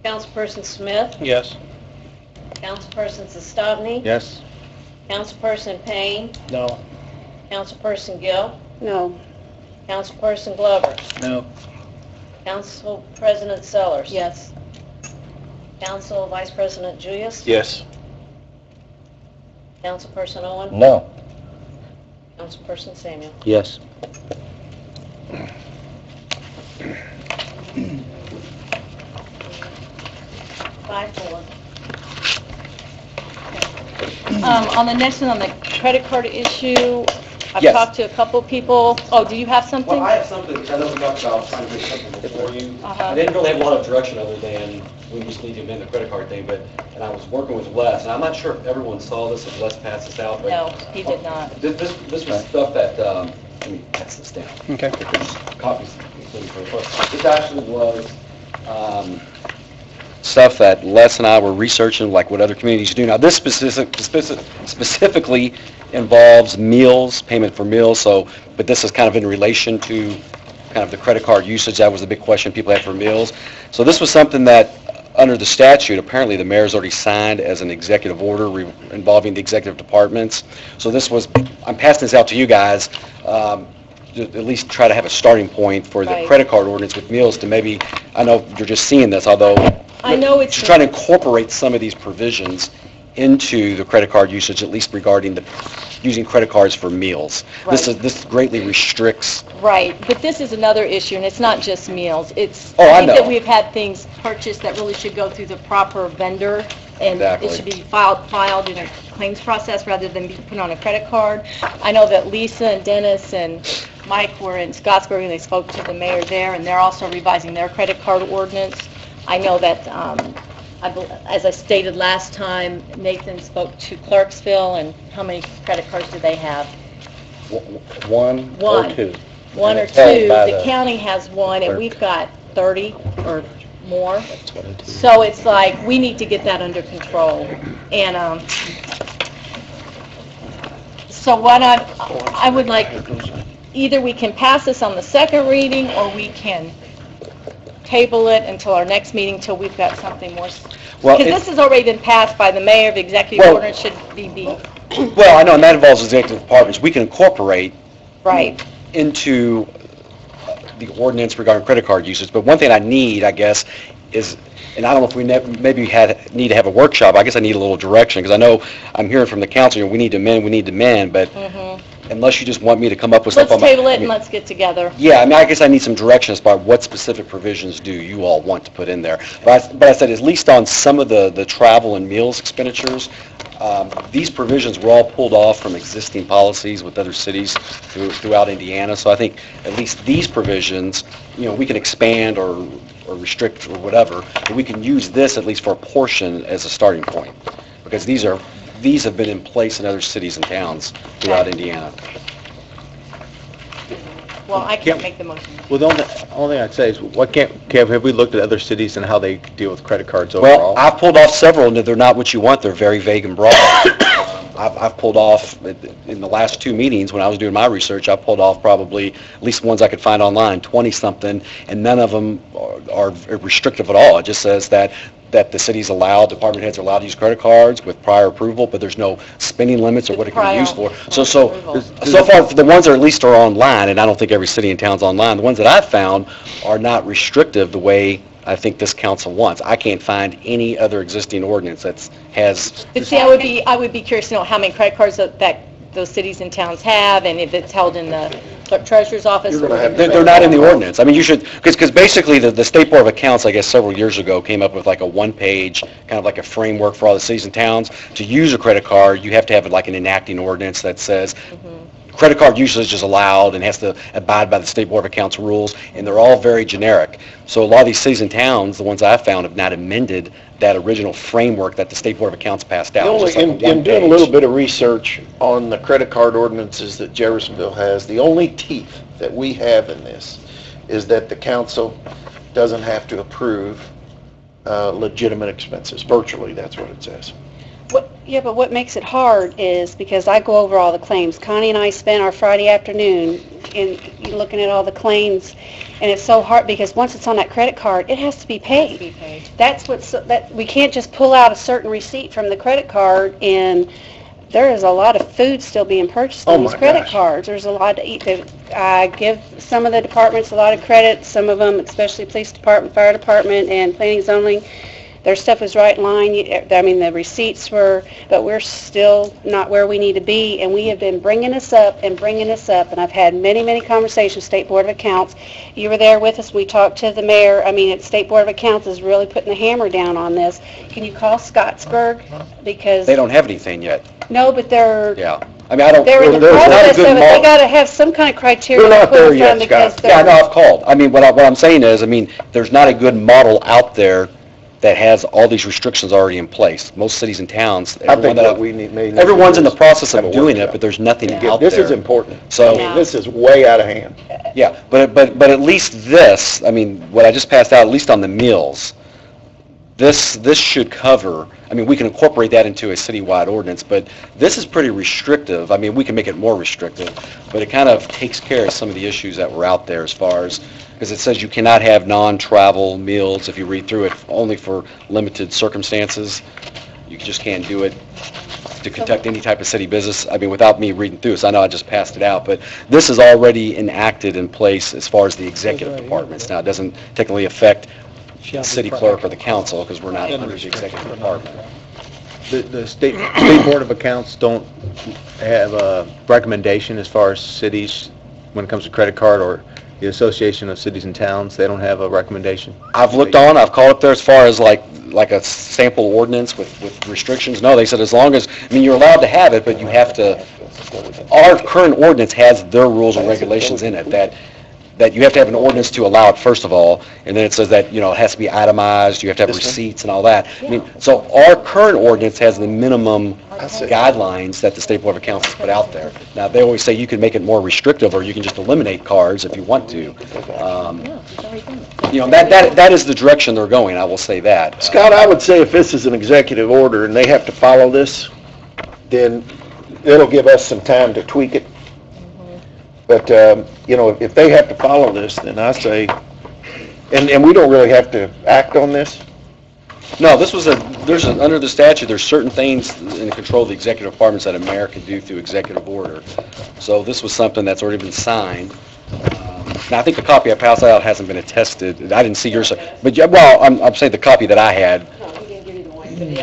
Councilperson Smith? Yes. Councilperson Sestobny? Yes? Councilperson Payne? No. Councilperson Gill? No. Councilperson Glover? No. Council President Sellers? Yes. Council Vice President Julius? Yes. Councilperson Owen? No. Councilperson Samuel? Yes. Five, four. On the next one, on the credit card issue, I've Yes. talked to a couple people. Oh, do you have something? Well, I have something, because I know we talked about trying to do something before you. Uh-huh. I didn't really have a lot of direction other than we just need to amend the credit card thing, and I was working with Wes, and I'm not sure if everyone saw this, if Wes passed this out, but... No, he did not. This was stuff that, let me pass this down. Okay. There's copies included for the first. This actually was, Stuff that Les and I were researching, like what other communities do. Now, this specifically involves meals, payment for meals, but this is kind of in relation to kind of the credit card usage. That was the big question people had for meals. So this was something that, under the statute, apparently the mayor's already signed as an executive order involving the executive departments. So this was, I'm passing this out to you guys, to at least try to have a starting point for the Right. credit card ordinance with meals to maybe, I know you're just seeing this, although I know it's... just trying to incorporate some of these provisions into the credit card usage, at least regarding the using credit cards for meals. Right. This greatly restricts. Right, but this is another issue, and it's not just meals. It's, Oh, I think that know. we've had things purchased that really should go through the proper vendor, and Exactly. it should be filed in a claims process rather than be put on a credit card. I know that Lisa and Dennis and Mike were in Scottsburg, and they spoke to the mayor there, and they're also revising their credit card ordinance. I know that, as I stated last time, Nathan spoke to Clarksville, and how many credit cards do they have? One One. or two? One or It's held two. by The the county has one, and clerk. we've got 30 or more. 22. So it's like, we need to get that under control. And, so what I would like, either we can pass this on the second reading, or we can table it until our next meeting, till we've got something more. Well, Because this has already been passed by the mayor, the executive Well- order should be, Well, I know, and that involves executive departments. We can incorporate right. into the ordinance regarding credit card usage. But one thing I need, I guess, is, and I don't know if we maybe need to have a workshop. I guess I need a little direction, because I know I'm hearing from the council, we need to amend, but unless you just want me to come up with stuff Let's on my... table I it and mean, let's get together. Yeah, I mean, I guess I need some direction as far as what specific provisions do you all want to put in there. But I said, at least on some of the travel and meals expenditures, these provisions were all pulled off from existing policies with other cities throughout Indiana. So I think at least these provisions, we can expand or restrict or whatever, but we can use this at least for a portion as a starting point. Because these have been in place in other cities and towns throughout Indiana. Well, I can't make the motion. Well, the only thing I'd say is, have we looked at other cities and how they deal with credit cards overall? Well, I've pulled off several, and they're not what you want. They're very vague and broad. I've pulled off, in the last two meetings, when I was doing my research, I pulled off probably, at least ones I could find online, 20-something, and none of them are restrictive at all. It just says that the city's allowed, department heads are allowed to use credit cards with prior approval, but there's no spending limits or what it can be used for. So far, the ones that at least are online, and I don't think every city and town's online, the ones that I've found are not restrictive the way I think this council wants. I can't find any other existing ordinance that has... But see, I would be curious to know how many credit cards that those cities and towns have, and if it's held in the treasurer's office. You're gonna have They're not in the ordinance. I mean, you should, because basically the State Board of Accounts, I guess several years ago, came up with like a one-page, kind of like a framework for all the cities and towns. To use a credit card, you have to have like an enacting ordinance that says credit card usage is allowed and has to abide by the State Board of Accounts rules, and they're all very generic. So a lot of these cities and towns, the ones I've found, have not amended that original framework that the State Board of Accounts passed out. Just like a In doing a one-page. little bit of research on the credit card ordinances that Jeffersonville has, the only teeth that we have in this is that the council doesn't have to approve legitimate expenses. Virtually, that's what it says. Yeah, but what makes it hard is because I go over all the claims. Connie and I spent our Friday afternoon looking at all the claims, and it's so hard because once it's on that credit card, it has to be paid. That's that we can't just pull out a certain receipt from the credit card, and there is a lot of food still being purchased on these credit cards. There's a lot to eat. I give some of the departments a lot of credit. Some of them, especially police department, fire department, and planning and zoning, their stuff was right in line. I mean, the receipts were, but we're still not where we need to be, and we have been bringing us up, and I've had many, many conversations, State Board of Accounts. You were there with us. We talked to the mayor. I mean, State Board of Accounts is really putting the hammer down on this. Can you call Scottsburg? Because... They don't have anything yet. No, but they're... Yeah. I mean, I don't, They're in the there's not a process of good it. They model. gotta have some kind of criteria. They're not to put in there yet, front because Scott. Yeah, I know, they're- I've called. I mean, what I'm saying is, I mean, there's not a good model out there that has all these restrictions already in place. Most cities and towns, I think what we need, may need to everyone's in do the is process have of a doing it, workshop. but there's nothing out This there. is important. So- I mean, this is way out of hand. Yeah, but at least this, I mean, what I just passed out, at least on the meals, this should cover, I mean, we can incorporate that into a citywide ordinance, but this is pretty restrictive. I mean, we can make it more restrictive, but it kind of takes care of some of the issues that were out there as far as, because it says you cannot have non-travel meals, if you read through it, only for limited circumstances. You just can't do it to conduct any type of city business, I mean, without me reading through this. I know I just passed it out, but this is already enacted in place as far as the executive departments. Now, it doesn't technically affect the city clerk or the council, because we're not under the executive department. The State Board of Accounts don't have a recommendation as far as cities, when it comes to credit card, or the Association of Cities and Towns, they don't have a recommendation? I've looked on, I've called up there as far as like a sample ordinance with restrictions. No, they said as long as, I mean, you're allowed to have it, but you have to, our current ordinance has their rules and regulations in it that you have to have an ordinance to allow it, first of all, and then it says that, you know, it has to be itemized, you have to have receipts and all that. I mean, so our current ordinance has the minimum guidelines that the State Board of Accounts has put out there. Now, they always say you can make it more restrictive, or you can just eliminate cards if you want to. You know, that is the direction they're going, I will say that. Scott, I would say if this is an executive order and they have to follow this, then it'll give us some time to tweak it. But, you know, if they have to follow this, then I say, and we don't really have to act on this? No, this was under the statute, there's certain things in control of the executive departments that a mayor can do through executive order. So this was something that's already been signed. Now, I think the copy I passed out hasn't been attested. I didn't see yours, but yeah, well, I'm saying the copy that I had.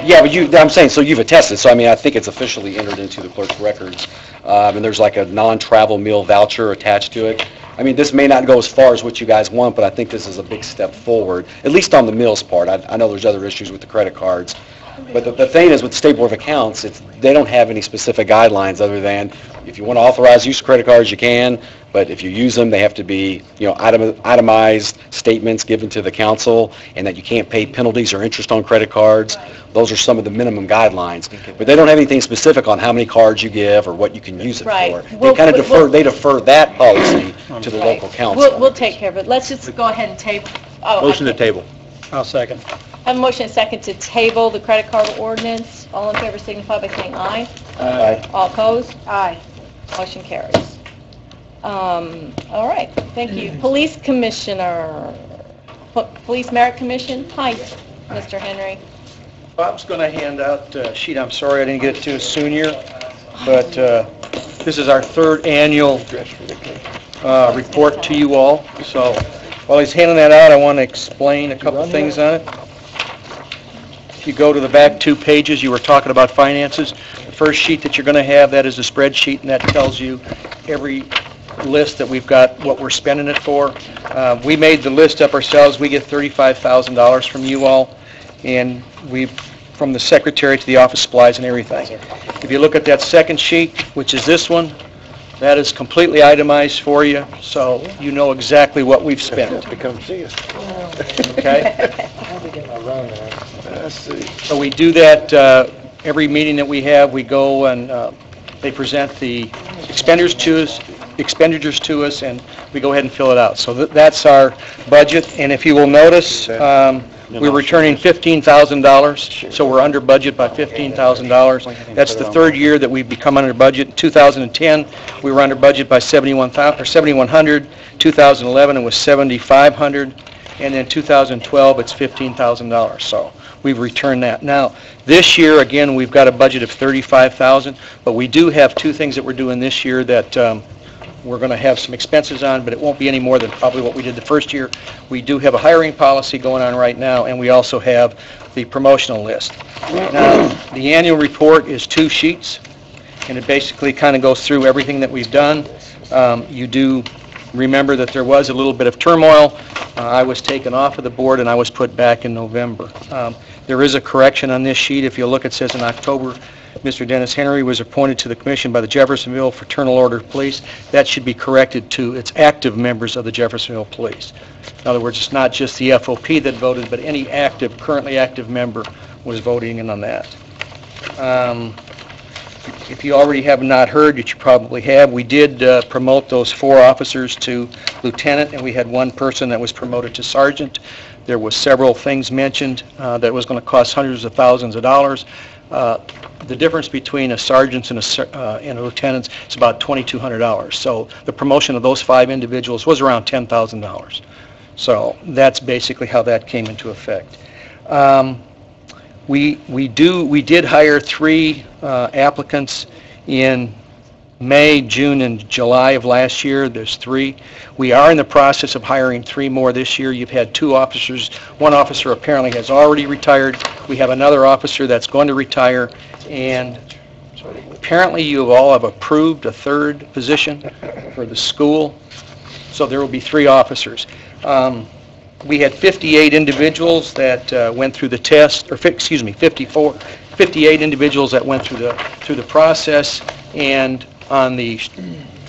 Yeah, but I'm saying, so you've attested, so I mean, I think it's officially entered into the clerk's records. And there's like a non-travel meal voucher attached to it. I mean, this may not go as far as what you guys want, but I think this is a big step forward, at least on the meals part. I know there's other issues with the credit cards. But the thing is, with the State Board of Accounts, they don't have any specific guidelines other than if you want to authorize use of credit cards, you can, but if you use them, they have to be, you know, itemized statements given to the council, and that you can't pay penalties or interest on credit cards. Those are some of the minimum guidelines. But they don't have anything specific on how many cards you give or what you can use it Right. for. We'll- They kind of we'll- defer that policy to the local council. We'll take care of it. Let's just go ahead and table. Motion to table. I'll second. I have a motion and second to table the credit card ordinance. All in favor signify by saying aye. Aye. All opposed? Aye. Motion carries. All right, thank you. Police Commissioner, Police Merit Commission, hi, Mr. Henry. Bob's going to hand out a sheet. I'm sorry I didn't get it to you sooner, but this is our third annual report to you all. So while he's handing that out, I want to explain a couple things on it. If you go to the back 2 pages, you were talking about finances. The first sheet that you're going to have, that is a spreadsheet, and that tells you every list that we've got, what we're spending it for. We made the list up ourselves. We get $35,000 from you all, and from the secretary to the office supplies and everything. If you look at that second sheet, which is this one, that is completely itemized for you, so you know exactly what we've spent. Come see us. Okay? Let's see. So we do that every meeting that we have. We go and they present the expenditures to us, and we go ahead and fill it out. So that's our budget, and if you will notice, we're returning $15,000, so we're under budget by $15,000. That's the third year that we've become under budget. In 2010, we were under budget by $7,100. 2011, it was $7,500, and then 2012, it's $15,000. So we've returned that. Now, this year, again, we've got a budget of $35,000, but we do have 2 things that we're doing this year that we're going to have some expenses on, but it won't be any more than probably what we did the first year. We do have a hiring policy going on right now, and we also have the promotional list. Now, the annual report is 2 sheets, and it basically kind of goes through everything that we've done. You do remember that there was a little bit of turmoil. I was taken off of the board, and I was put back in November. There is a correction on this sheet. If you look, it says in October Mr. Dennis Henry was appointed to the commission by the Jeffersonville Fraternal Order of Police. That should be corrected to its active members of the Jeffersonville Police. In other words, it's not just the FOP that voted, but any active, currently active member was voting in on that. If you already have not heard, which you probably have, we did promote those 4 officers to lieutenant, and we had 1 person that was promoted to sergeant. There was several things mentioned that was going to cost hundreds of thousands of dollars. The difference between a sergeant and a lieutenant is about $2,200. So the promotion of those 5 individuals was around $10,000. So that's basically how that came into effect. We did hire 3 applicants in May, June, and July of last year. There's 3. We are in the process of hiring 3 more this year. You've had 2 officers. 1 officer apparently has already retired. We have another officer that's going to retire, and apparently you all have approved a 3rd position for the school. So there will be 3 officers. We had 58 individuals that went through the test, or 58 individuals that went through the process, and on the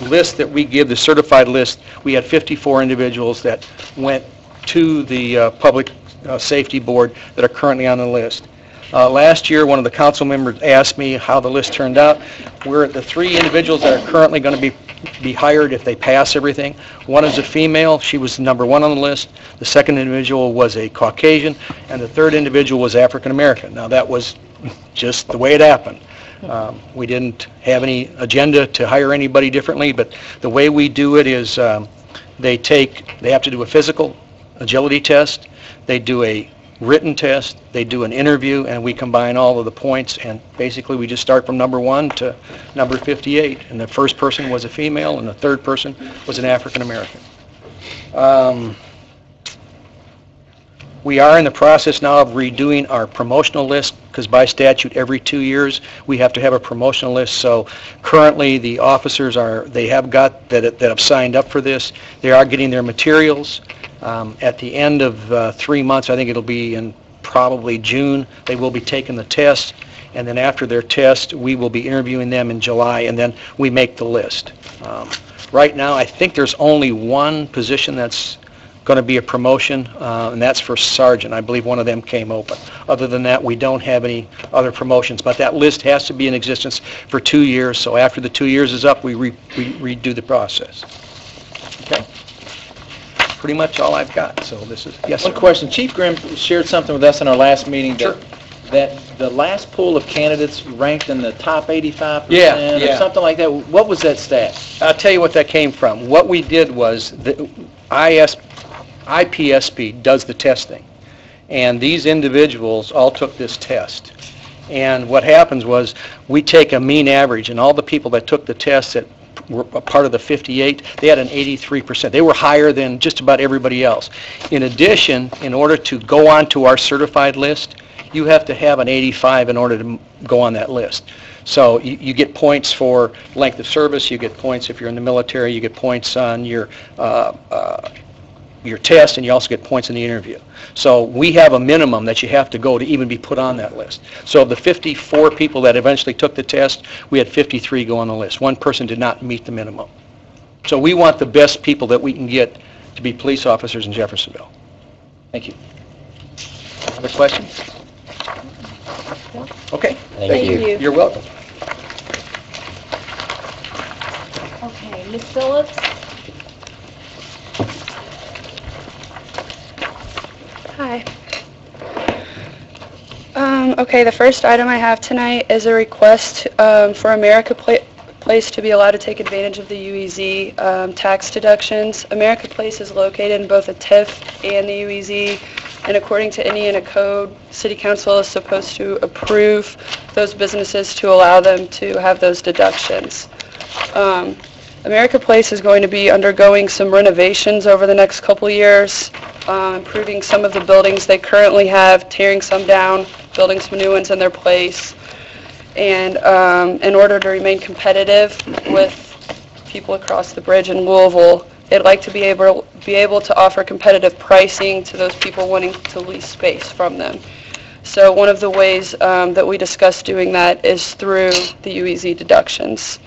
list that we give, the certified list, we had 54 individuals that went to the Public Safety Board that are currently on the list. Last year, one of the council members asked me how the list turned out. We're the 3 individuals that are currently going to be hired if they pass everything. 1 is a female. She was number 1 on the list. The 2nd individual was a Caucasian, and the 3rd individual was African American. Now, that was just the way it happened. We didn't have any agenda to hire anybody differently, but the way we do it is they have to do a physical agility test, they do a written test, they do an interview, and we combine all of the points, and basically we just start from number 1 to number 58, and the first person was a female, and the 3rd person was an African American. We are in the process now of redoing our promotional list, because by statute, every 2 years, we have to have a promotional list. So currently, the officers that have signed up for this, they are getting their materials. At the end of 3 months, I think it'll be in probably June, they will be taking the test, and then after their test, we will be interviewing them in July, and then we make the list. Right now, I think there's only 1 position that's going to be a promotion, and that's for sergeant. I believe one of them came open. Other than that, we don't have any other promotions, but that list has to be in existence for 2 years, so after the 2 years is up, we redo the process. Okay? Pretty much all I've got, so this is, yes, sir. One question. Chief Grimm shared something with us in our last meeting that the last pool of candidates ranked in the top 85% or something like that. What was that stat? I'll tell you what that came from. What we did was the IPSP does the testing, and these individuals all took this test. And what happens was we take a mean average, and all the people that took the test that were a part of the 58, they had an 83%. They were higher than just about everybody else. In addition, in order to go on to our certified list, you have to have an 85 in order to go on that list. So you get points for length of service, you get points if you're in the military, you get points on your test, and you also get points in the interview. So we have a minimum that you have to go to even be put on that list. So of the 54 people that eventually took the test, we had 53 go on the list. 1 person did not meet the minimum. So we want the best people that we can get to be police officers in Jeffersonville. Thank you. Other questions? Okay. Thank you. You're welcome. Okay, Ms. Phillips? Hi. Okay, the first item I have tonight is a request for America Place to be allowed to take advantage of the UEZ tax deductions. America Place is located in both the TIF and the UEZ, and according to Indiana Code, City Council is supposed to approve those businesses to allow them to have those deductions. America Place is going to be undergoing some renovations over the next couple of years, improving some of the buildings they currently have, tearing some down, building some new ones in their place. And in order to remain competitive with people across the bridge in Louisville, they'd like to be able to offer competitive pricing to those people wanting to lease space from them. So one of the ways that we discussed doing that is through the UEZ deductions,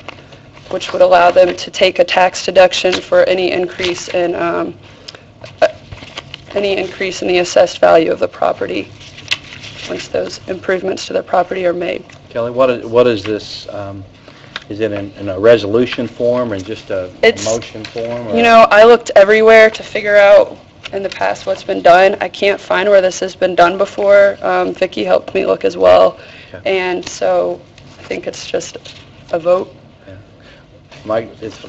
which would allow them to take a tax deduction for any increase in the assessed value of the property once those improvements to their property are made. Kelly, what is this, is it in a resolution form or just a motion form? Or? You know, I looked everywhere to figure out in the past what's been done. I can't find where this has been done before. Vicki helped me look as well. Okay. And so I think it's just a vote. Mike Smith,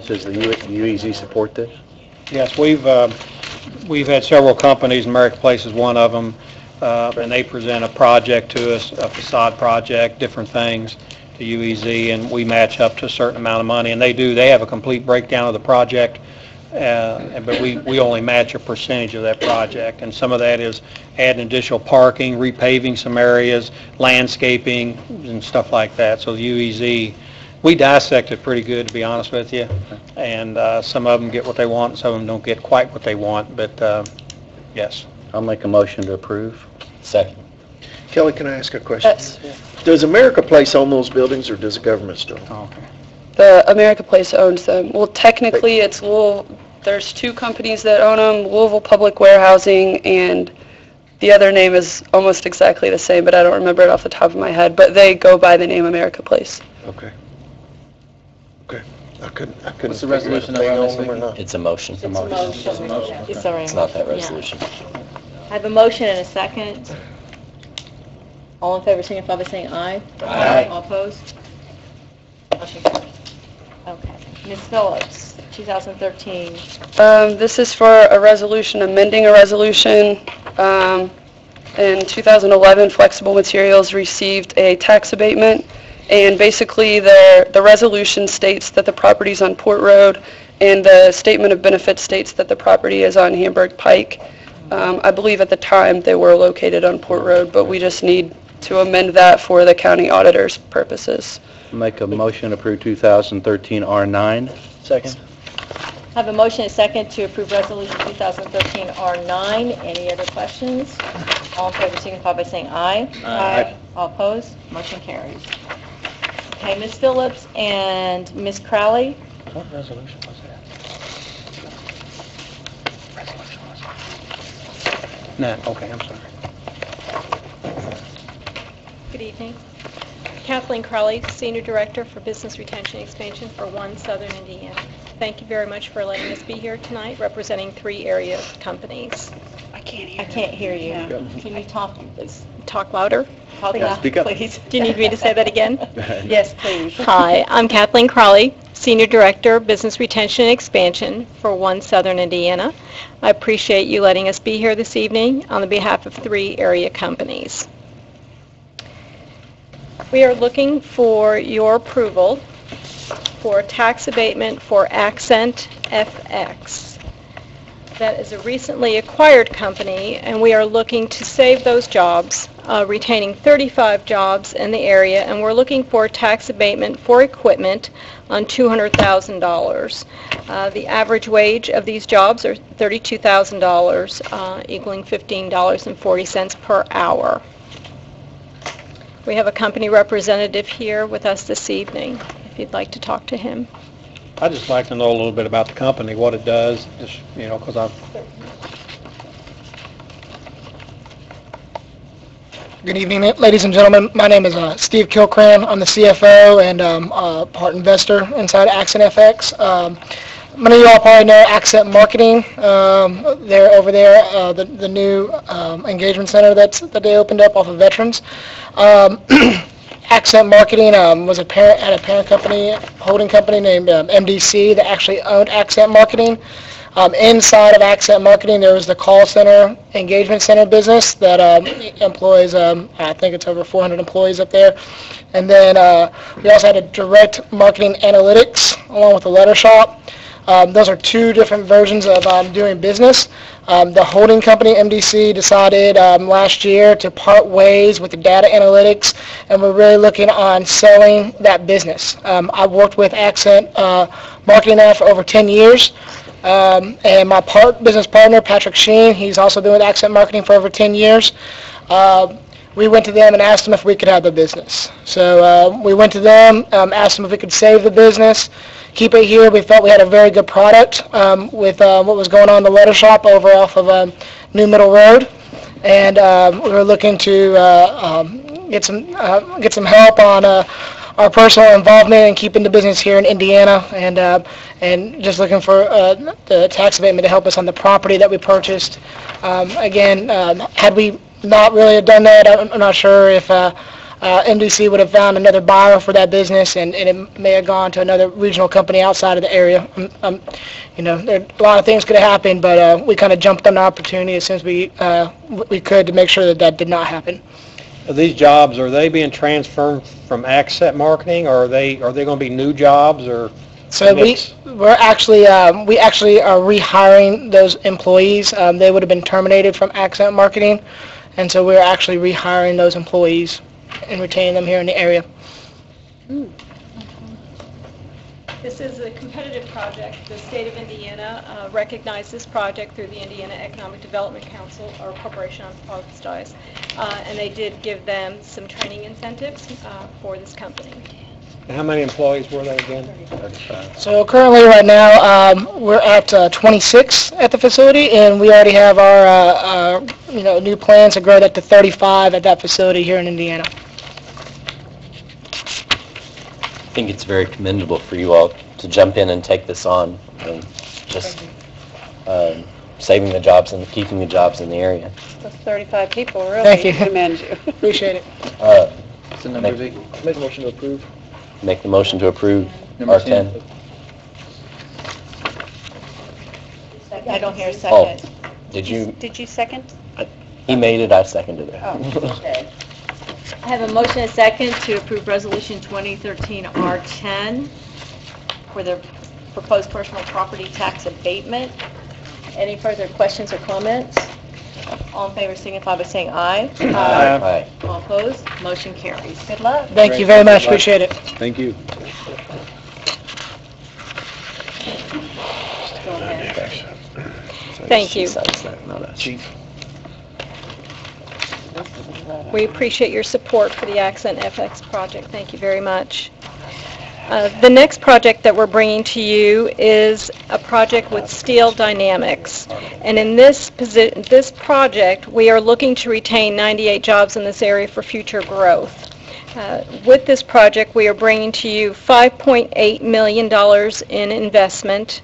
does the UEZ support this? Yes, we've had several companies, American Place is one of them, and they present a project to us, a facade project, different things to UEZ, and we match up to a certain amount of money, and they have a complete breakdown of the project, but we only match a percentage of that project, and some of that is adding additional parking, repaving some areas, landscaping, and stuff like that. So the UEZ, we dissect it pretty good, to be honest with you, and some of them get what they want, and some of them don't get quite what they want, but yes. I'll make a motion to approve. Second. Kelly, can I ask a question? Yes. Does America Place own those buildings, or does the government still? Oh, okay. The America Place owns them. Well, technically, it's there's two companies that own them, Louisville Public Warehousing, and the other name is almost exactly the same, but I don't remember it off the top of my head, but they go by the name America Place. Okay. Okay. I couldn't What's the figure out resolution if they number on own this, them or Vicki? not. It's a motion. It's a motion. It's all right. It's not that Yeah. resolution. I have a motion and a second. All in favor, signify by saying aye. Aye. All opposed? Motion carries. Okay. Ms. Phillips, 2013. This is for a resolution, amending a resolution. In 2011, Flexible Materials received a tax abatement, and basically the resolution states that the property's on Port Road, and the statement of benefits states that the property is on Hamburg Pike. I believe at the time they were located on Port Road, but we just need to amend that for the county auditor's purposes. Make a motion to approve 2013 R9. Second. I have a motion and a second to approve Resolution 2013 R9. Any other questions? All in favor, signify by saying aye. Aye. All opposed? Motion carries. Okay, Ms. Phillips and Ms. Crowley. What resolution was that? No, okay, I'm sorry. Good evening. Kathleen Crowley, Senior Director for Business Retention Expansion for One Southern Indiana. Thank you very much for letting us be here tonight representing 3 area companies. I can't hear you. Can you talk, please? Talk louder? Talk Yeah, loud, speak up. please. Do you need me to say that again? Yes, please. Hi, I'm Kathleen Crowley, Senior Director, Business Retention and Expansion for One Southern Indiana. I appreciate you letting us be here this evening on the behalf of 3 area companies. We are looking for your approval for tax abatement for Accent FX. That is a recently acquired company, and we are looking to save those jobs, retaining 35 jobs in the area, and we're looking for tax abatement for equipment on $200,000. The average wage of these jobs are $32,000, equaling $15.40 per hour. We have a company representative here with us this evening, if you'd like to talk to him. I'd just like to know a little bit about the company, what it does, just, you know, because Good evening, ladies and gentlemen. My name is Steve Kilcran. I'm the CFO and part investor inside Accent FX. Many of you all probably know Accent Marketing. They're over there, the new engagement center that they opened up off of Veterans. Accent Marketing was had a parent company, holding company named MDC that actually owned Accent Marketing. Inside of Accent Marketing, there was the call center, engagement center business that employs, I think it's over 400 employees up there. And then we also had a direct marketing analytics along with a letter shop. Those are 2 different versions of doing business. The holding company, MDC, decided last year to part ways with the data analytics, and we're really looking on selling that business. I've worked with Accent Marketing now for over 10 years. And my business partner, Patrick Sheen, he's also been with Accent Marketing for over 10 years. We went to them and asked them if we could have the business. So we went to them, asked them if we could save the business, keep it here. We felt we had a very good product with what was going on in the letter shop over off of New Middle Road. And we were looking to get some help on our personal involvement in keeping the business here in Indiana, and just looking for the tax abatement to help us on the property that we purchased. Again, had we not really have done that, I'm not sure if MDC would have found another buyer for that business, and it may have gone to another regional company outside of the area. You know, a lot of things could have happened, but we kind of jumped on the opportunity as soon as we could to make sure that that did not happen. These jobs, are they being transferred from Accent Marketing, or are they going to be new jobs, or? So we actually are rehiring those employees. They would have been terminated from Accent Marketing, and so we're actually rehiring those employees and retaining them here in the area. This is a competitive project. The state of Indiana recognized this project through the Indiana Economic Development Council, or Corporation, I apologize, and they did give them some training incentives for this company. How many employees were they again? So currently, right now, we're at 26 at the facility, and we already have our new plans to grow that to 35 at that facility here in Indiana. I think it's very commendable for you all to jump in and take this on, and just saving the jobs and keeping the jobs in the area. Those 35 people really Thank you. commend you. Appreciate it. Make a motion to approve. Make the motion to approve Number R10. 10. I don't hear a Oh, second. Did you second? he made it, I seconded it. Okay. I have a motion and a second to approve Resolution 2013 R10 for the proposed personal property tax abatement. Any further questions or comments? All in favor signify by saying aye. Aye. All opposed? Motion carries. Good luck. Thank you very much. Appreciate it. Thank you. Go ahead. Thank you. Chief. We appreciate your support for the Accent FX project. Thank you very much. The next project that we're bringing to you is a project with Steel Dynamics. And in this project, we are looking to retain 98 jobs in this area for future growth. With this project, we are bringing to you $5.8 million in investment,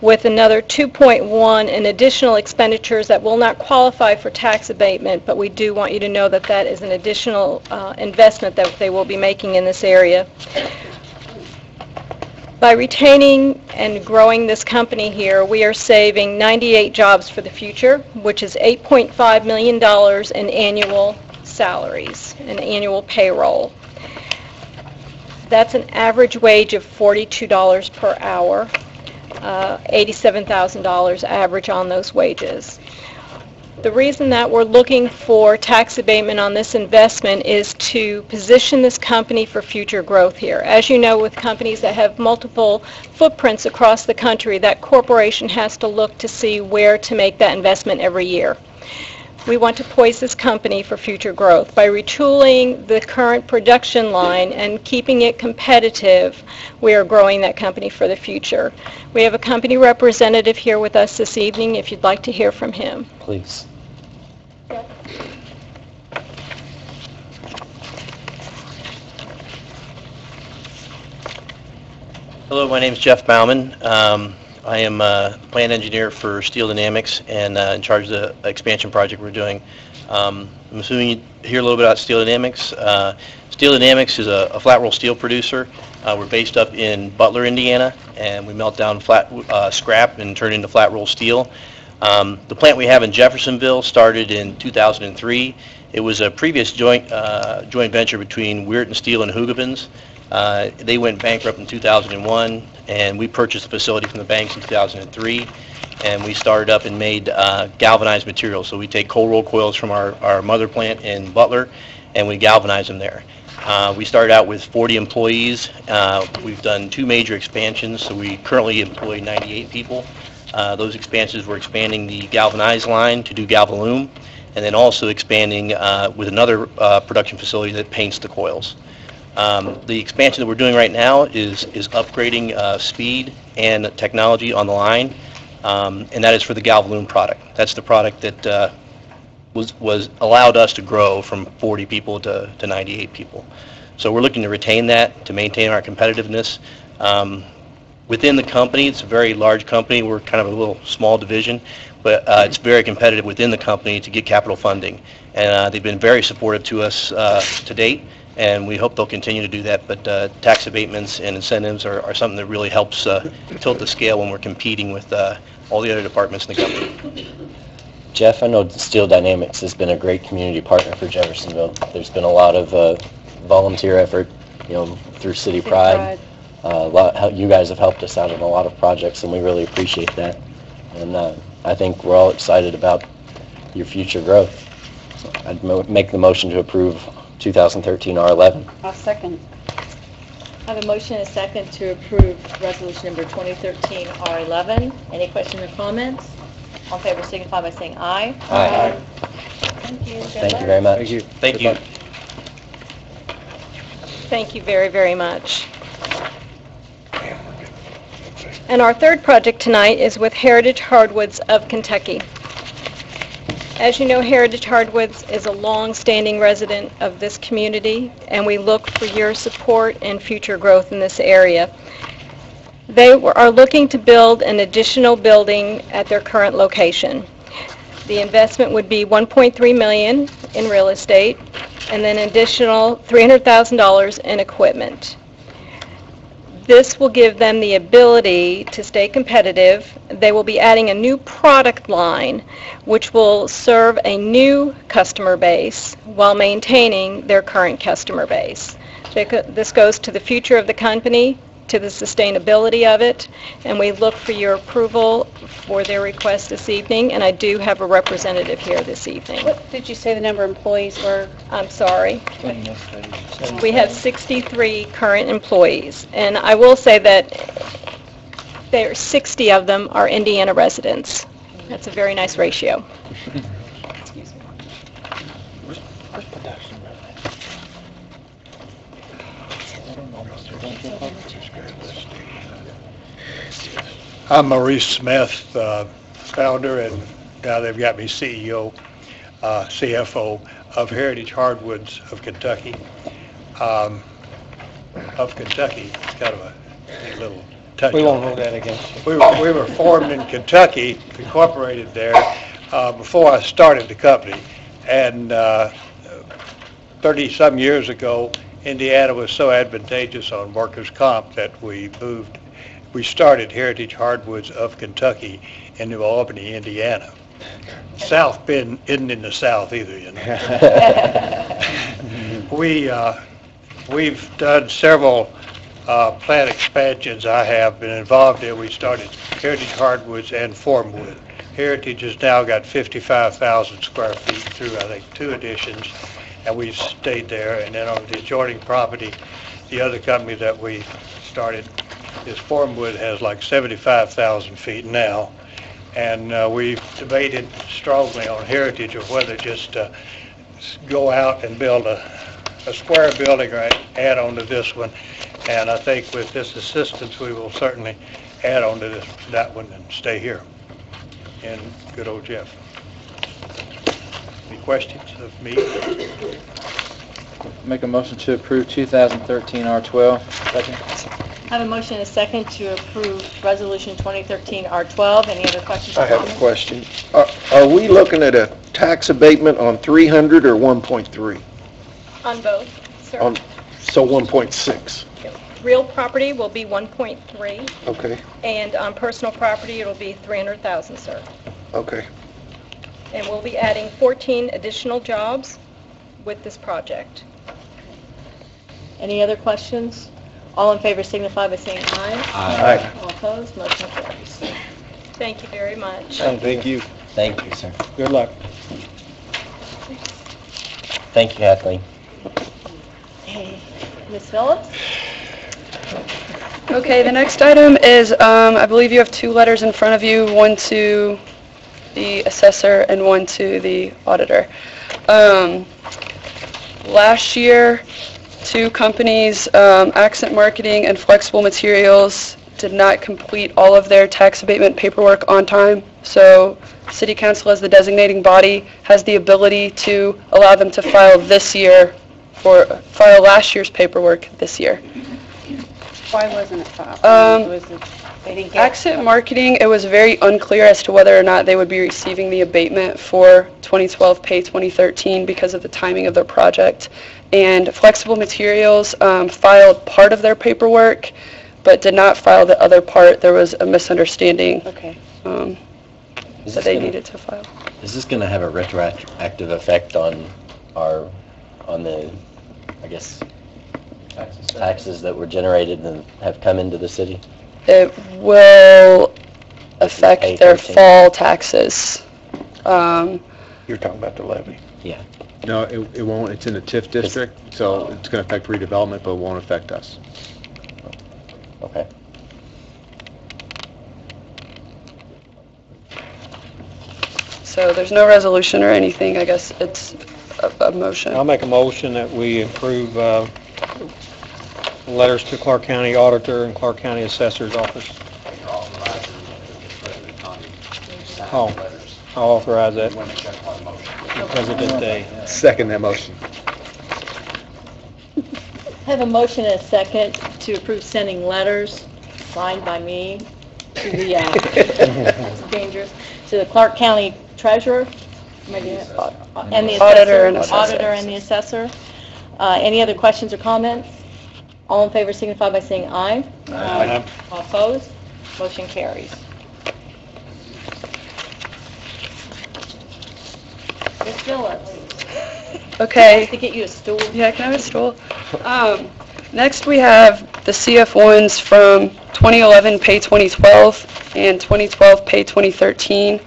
with another 2.1 in additional expenditures that will not qualify for tax abatement, but we do want you to know that that is an additional investment that they will be making in this area. By retaining and growing this company here, we are saving 98 jobs for the future, which is $8.5 million in annual salaries and annual payroll. That's an average wage of $42 per hour. $87,000 average on those wages. The reason that we're looking for tax abatement on this investment is to position this company for future growth here. As you know, with companies that have multiple footprints across the country, that corporation has to look to see where to make that investment every year. We want to poise this company for future growth. By retooling the current production line and keeping it competitive, we are growing that company for the future. We have a company representative here with us this evening if you'd like to hear from him. Please. Hello, my name is Jeff Bauman. I am a plant engineer for Steel Dynamics and in charge of the expansion project we're doing. I'm assuming you hear a little bit about Steel Dynamics. Steel Dynamics is a flat roll steel producer. We're based up in Butler, Indiana, and we melt down flat scrap and turn it into flat roll steel. The plant we have in Jeffersonville started in 2003. It was a previous joint venture between Weirton Steel and Hugavens. They went bankrupt in 2001, and we purchased the facility from the banks in 2003, and we started up and made galvanized materials. So we take cold roll coils from our mother plant in Butler, and we galvanize them there. We started out with 40 employees. We've done 2 major expansions, so we currently employ 98 people. Those expansions were expanding the galvanized line to do Galvalume, and then also expanding with another production facility that paints the coils. The expansion that we're doing right now is upgrading speed and technology on the line, and that is for the Galvalume product. That's the product that was allowed us to grow from 40 people to 98 people. So we're looking to retain that, to maintain our competitiveness. Within the company, it's a very large company. We're kind of a little small division, but it's very competitive within the company to get capital funding. And they've been very supportive to us to date, and we hope they'll continue to do that. But tax abatements and incentives are something that really helps tilt the scale when we're competing with all the other departments in the company. Jeff, I know Steel Dynamics has been a great community partner for Jeffersonville. There's been a lot of volunteer effort, through City Pride. You guys have helped us out in a lot of projects, and we really appreciate that. And I think we're all excited about your future growth. So I'd make the motion to approve 2013 R11. I'll second. I have a motion and a second to approve resolution number 2013 R11. Any questions or comments? All in favor signify by saying aye. Aye. Thank you. Thank you very much. Thank you. Thank you. Thank you very, very much. And our third project tonight is with Heritage Hardwoods of Kentucky. As you know, Heritage Hardwoods is a long-standing resident of this community, and we look for your support and future growth in this area. They are looking to build an additional building at their current location. The investment would be $1.3 million in real estate, and then an additional $300,000 in equipment. This will give them the ability to stay competitive. They will be adding a new product line, which will serve a new customer base while maintaining their current customer base. This goes to the future of the company, to the sustainability of it, and we look for your approval for their request this evening, and I do have a representative here this evening. What did you say the number of employees were? I'm sorry. We have 63 current employees, and I will say that 60 of them are Indiana residents. That's a very nice ratio. I'm Maurice Smith, founder, and now they've got me CEO, CFO of Heritage Hardwoods of Kentucky. It's kind of a little touch. We won't hold that against you. We were formed in Kentucky, incorporated there, before I started the company. And 30-some years ago, Indiana was so advantageous on workers' comp that we started Heritage Hardwoods of Kentucky in New Albany, Indiana. South Bend isn't in the South either, We've done several plant expansions I have been involved in. We started Heritage Hardwoods and Formwood. Heritage has now got 55,000 square feet through, I think, 2 additions, and we've stayed there. And then on the adjoining property, the other company that we started is Formwood, has like 75,000 feet now. And we've debated strongly on Heritage of whether just to go out and build a square building or add on to this one. And I think with this assistance, we will certainly add on to that one and stay here. And good old Jeff. Any questions of me? Make a motion to approve 2013 R12. Second. I have a motion and a second to approve resolution 2013 R12. Any other questions or I have comments? a question. Are we looking at a tax abatement on 300 or 1.3? On both, sir. So 1.6. Real property will be 1.3, Okay, and on personal property, it'll be 300,000, sir. okay. And we'll be adding 14 additional jobs with this project. Any other questions? All in favor signify by saying aye. Aye. All opposed, motion carries. Thank you very much. Thank you. Thank you, sir. Good luck. Thank you, Kathleen. Ms. Phillips? Okay, the next item is, I believe you have two letters in front of you, one to the assessor and one to the auditor. Last year, two companies, Accent Marketing and Flexible Materials, did not complete all of their tax abatement paperwork on time. So City Council, as the designating body, has the ability to allow them to file last year's paperwork this year. Why wasn't it filed? They didn't get Accent Marketing, it was very unclear as to whether or not they would be receiving the abatement for 2012 pay 2013 because of the timing of their project. And Flexible Materials filed part of their paperwork, but did not file the other part. There was a misunderstanding that they needed to file. Is this going to have a retroactive effect on the, I guess, taxes that were generated and have come into the city? It will affect their fall taxes. You're talking about the levy? Yeah. No, it won't. It's in the TIF district, so it's going to affect redevelopment, but it won't affect us. Okay. So there's no resolution or anything. I guess it's a motion. I'll make a motion that we approve letters to Clark County Auditor and Clark County Assessor's Office. Oh, I'll authorize that. President Day. Second that motion. I have a motion and a second to approve sending letters signed by me to the, it's dangerous, to the Clark County Treasurer, and the Auditor and assessor. assessor. Auditor and the assessor. Any other questions or comments? All in favor signify by saying aye. Aye. All opposed? Motion carries. Ms. Phillips. Okay. To get you a stool. Yeah, can I have a stool? Next we have the CF1s from 2011 pay 2012 and 2012 pay 2013.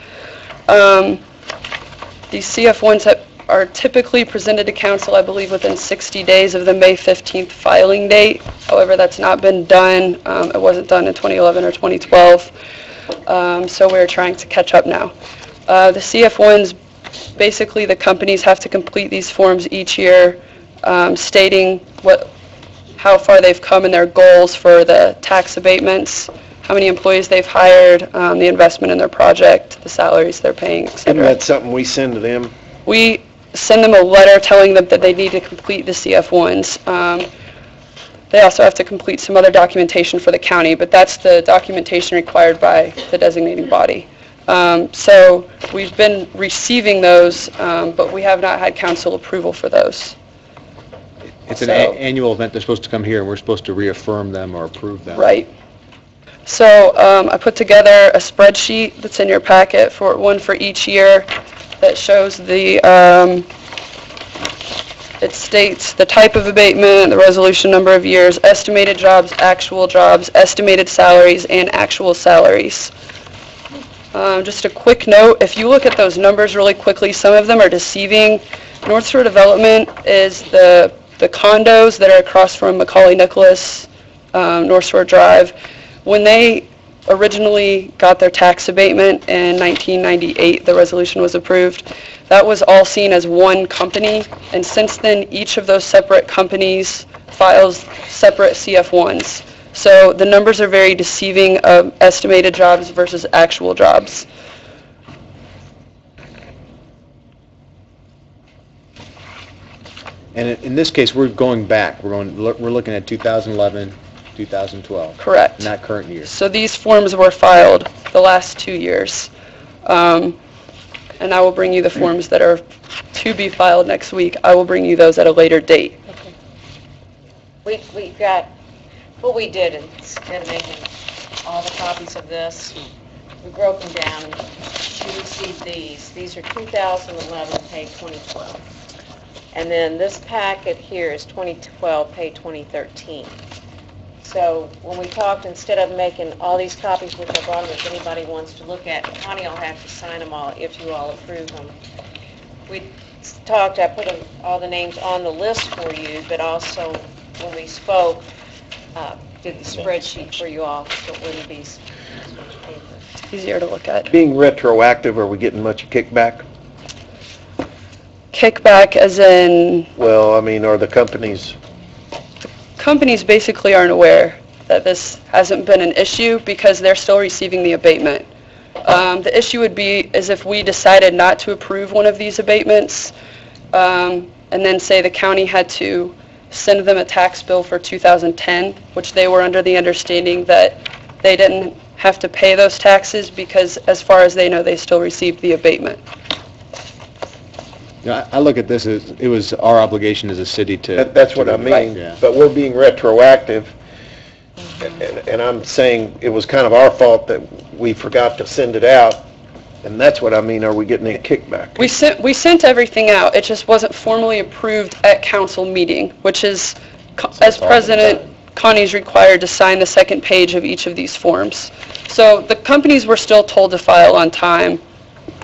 These CF1s are typically presented to council, I believe, within 60 days of the May 15th filing date. However, that's not been done. It wasn't done in 2011 or 2012. So we're trying to catch up now. The CF1s, basically the companies have to complete these forms each year, stating how far they've come in their goals for the tax abatements, how many employees they've hired, the investment in their project, the salaries they're paying, Isn't etc. that something we send to them? We send them a letter telling them that they need to complete the CF1s. They also have to complete some other documentation for the county, but that's the documentation required by the designating body. So we've been receiving those, but we have not had council approval for those. It's an annual event. They're supposed to come here, and we're supposed to reaffirm them or approve them. Right. So I put together a spreadsheet that's in your packet, for one for each year, that shows the, it states the type of abatement, the resolution number of years, estimated jobs, estimated salaries, and actual salaries. Just a quick note, if you look at those numbers really quickly, some of them are deceiving. North Shore Development is the condos that are across from Macaulay Nicholas, North Shore Drive. When they originally got their tax abatement in 1998, the resolution was approved, that was all seen as one company, and since then each of those separate companies files separate CF1s. So the numbers are very deceiving of estimated jobs versus actual jobs. And in this case, we're going back. We're looking at 2011, 2012. Correct. Not current year. So these forms were filed the last 2 years. And I will bring you the forms that are to be filed next week. I will bring you those at a later date. Okay. We got, what we did, instead of making all the copies of this, we broke them down. You received these. These are 2011, pay 2012. And then this packet here is 2012, pay 2013. So when we talked, instead of making all these copies, which I brought them, if anybody wants to look at, Connie will have to sign them all if you all approve them. We talked, I put all the names on the list for you, but also when we spoke, did the spreadsheet for you all, so it wouldn't be so much paper. Easier to look at. Being retroactive, are we getting much kickback? Kickback as in, Well, I mean, are the companies, companies basically aren't aware that this hasn't been an issue because they're still receiving the abatement. The issue would be is if we decided not to approve one of these abatements, and then say the county had to send them a tax bill for 2010, which they were under the understanding that they didn't have to pay those taxes because as far as they know, they still received the abatement. You know, I look at this as, it was our obligation as a city to... that's what I mean, Yeah. but we're being retroactive, and I'm saying it was kind of our fault that we forgot to send it out, and that's what I mean, are we getting any kickback? We sent everything out. It just wasn't formally approved at council meeting, which is, as president, Connie's required to sign the second page of each of these forms. So the companies were still told to file on time.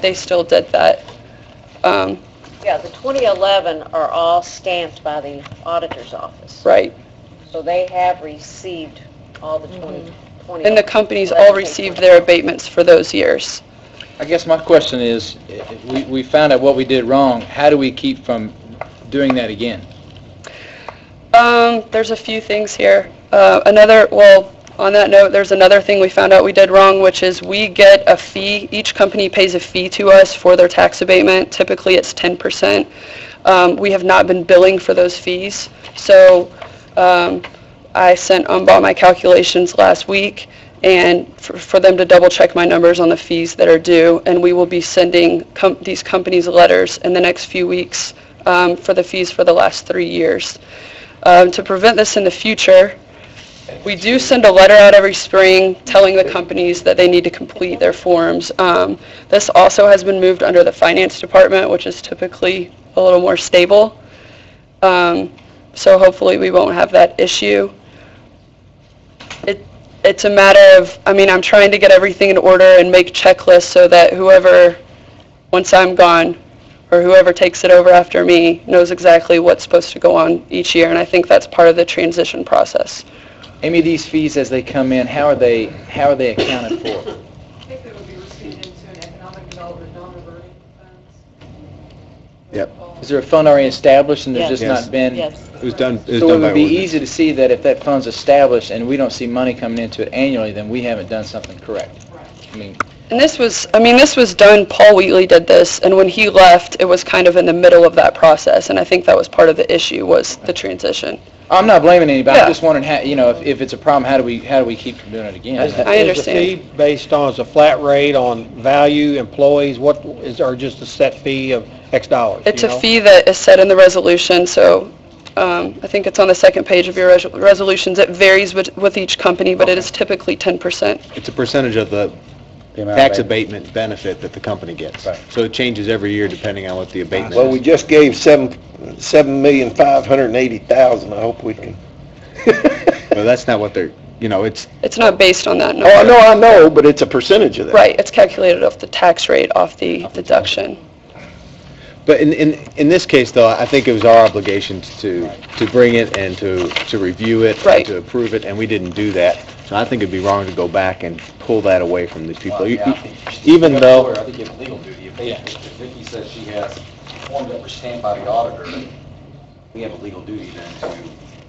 They still did that. Yeah, the 2011 are all stamped by the auditor's office. Right. So they have received all the 2020. And the companies all received their abatements for those years. I guess my question is, we found out what we did wrong. How do we keep from doing that again? There's a few things here. On that note, there's another thing we found out we did wrong, which is we get a fee. Each company pays a fee to us for their tax abatement. Typically, it's 10%. We have not been billing for those fees. So I sent Umball my calculations last week, and for them to double check my numbers on the fees that are due, and we will be sending these companies letters in the next few weeks for the fees for the last 3 years. To prevent this in the future, we do send a letter out every spring telling the companies that they need to complete their forms. This also has been moved under the finance department, which is typically a little more stable. So hopefully we won't have that issue. It's a matter of, I'm trying to get everything in order and make checklists so that whoever, once I'm gone, or whoever takes it over after me, knows exactly what's supposed to go on each year, and I think that's part of the transition process. Amy, these fees as they come in, how are they accounted for? I think they would be received into an economic development non-reverting funds. Yep. Is there a fund already established and there's Yes. just not been? Yes. It was done by So it would be ordinance. easy to see that if that fund's established and we don't see money coming into it annually, then we haven't done something correct. I mean, And this was done, Paul Wheatley did this, and when he left, it was kind of in the middle of that process, and I think that was part of the issue, was the transition. I'm not blaming anybody. Yeah. I'm just wondering how, if it's a problem, how do we keep from doing it again? I understand. Is the fee based on, is a flat rate on value, employees, or just a set fee of X dollars? It's a fee that is set in the resolution, so I think it's on the second page of your resolutions. It varies with each company, but it is typically 10%. It's a percentage of the tax abatement benefit that the company gets. So it changes every year depending on what the abatement Well, we is. just gave $7,580,000, I hope we can. Well, that's not what they're, it's... It's not based on that number. Oh, I know, but it's a percentage of that. Right, it's calculated off the tax rate, off the deduction. But in this case, though, I think it was our obligation to bring it and to review it, and Right. to approve it, and we didn't do that. So I think it'd be wrong to go back and pull that away from these people. Even though... I think you have legal duty. If Vicki says she has forms that were stamped by the auditor, we have a legal duty then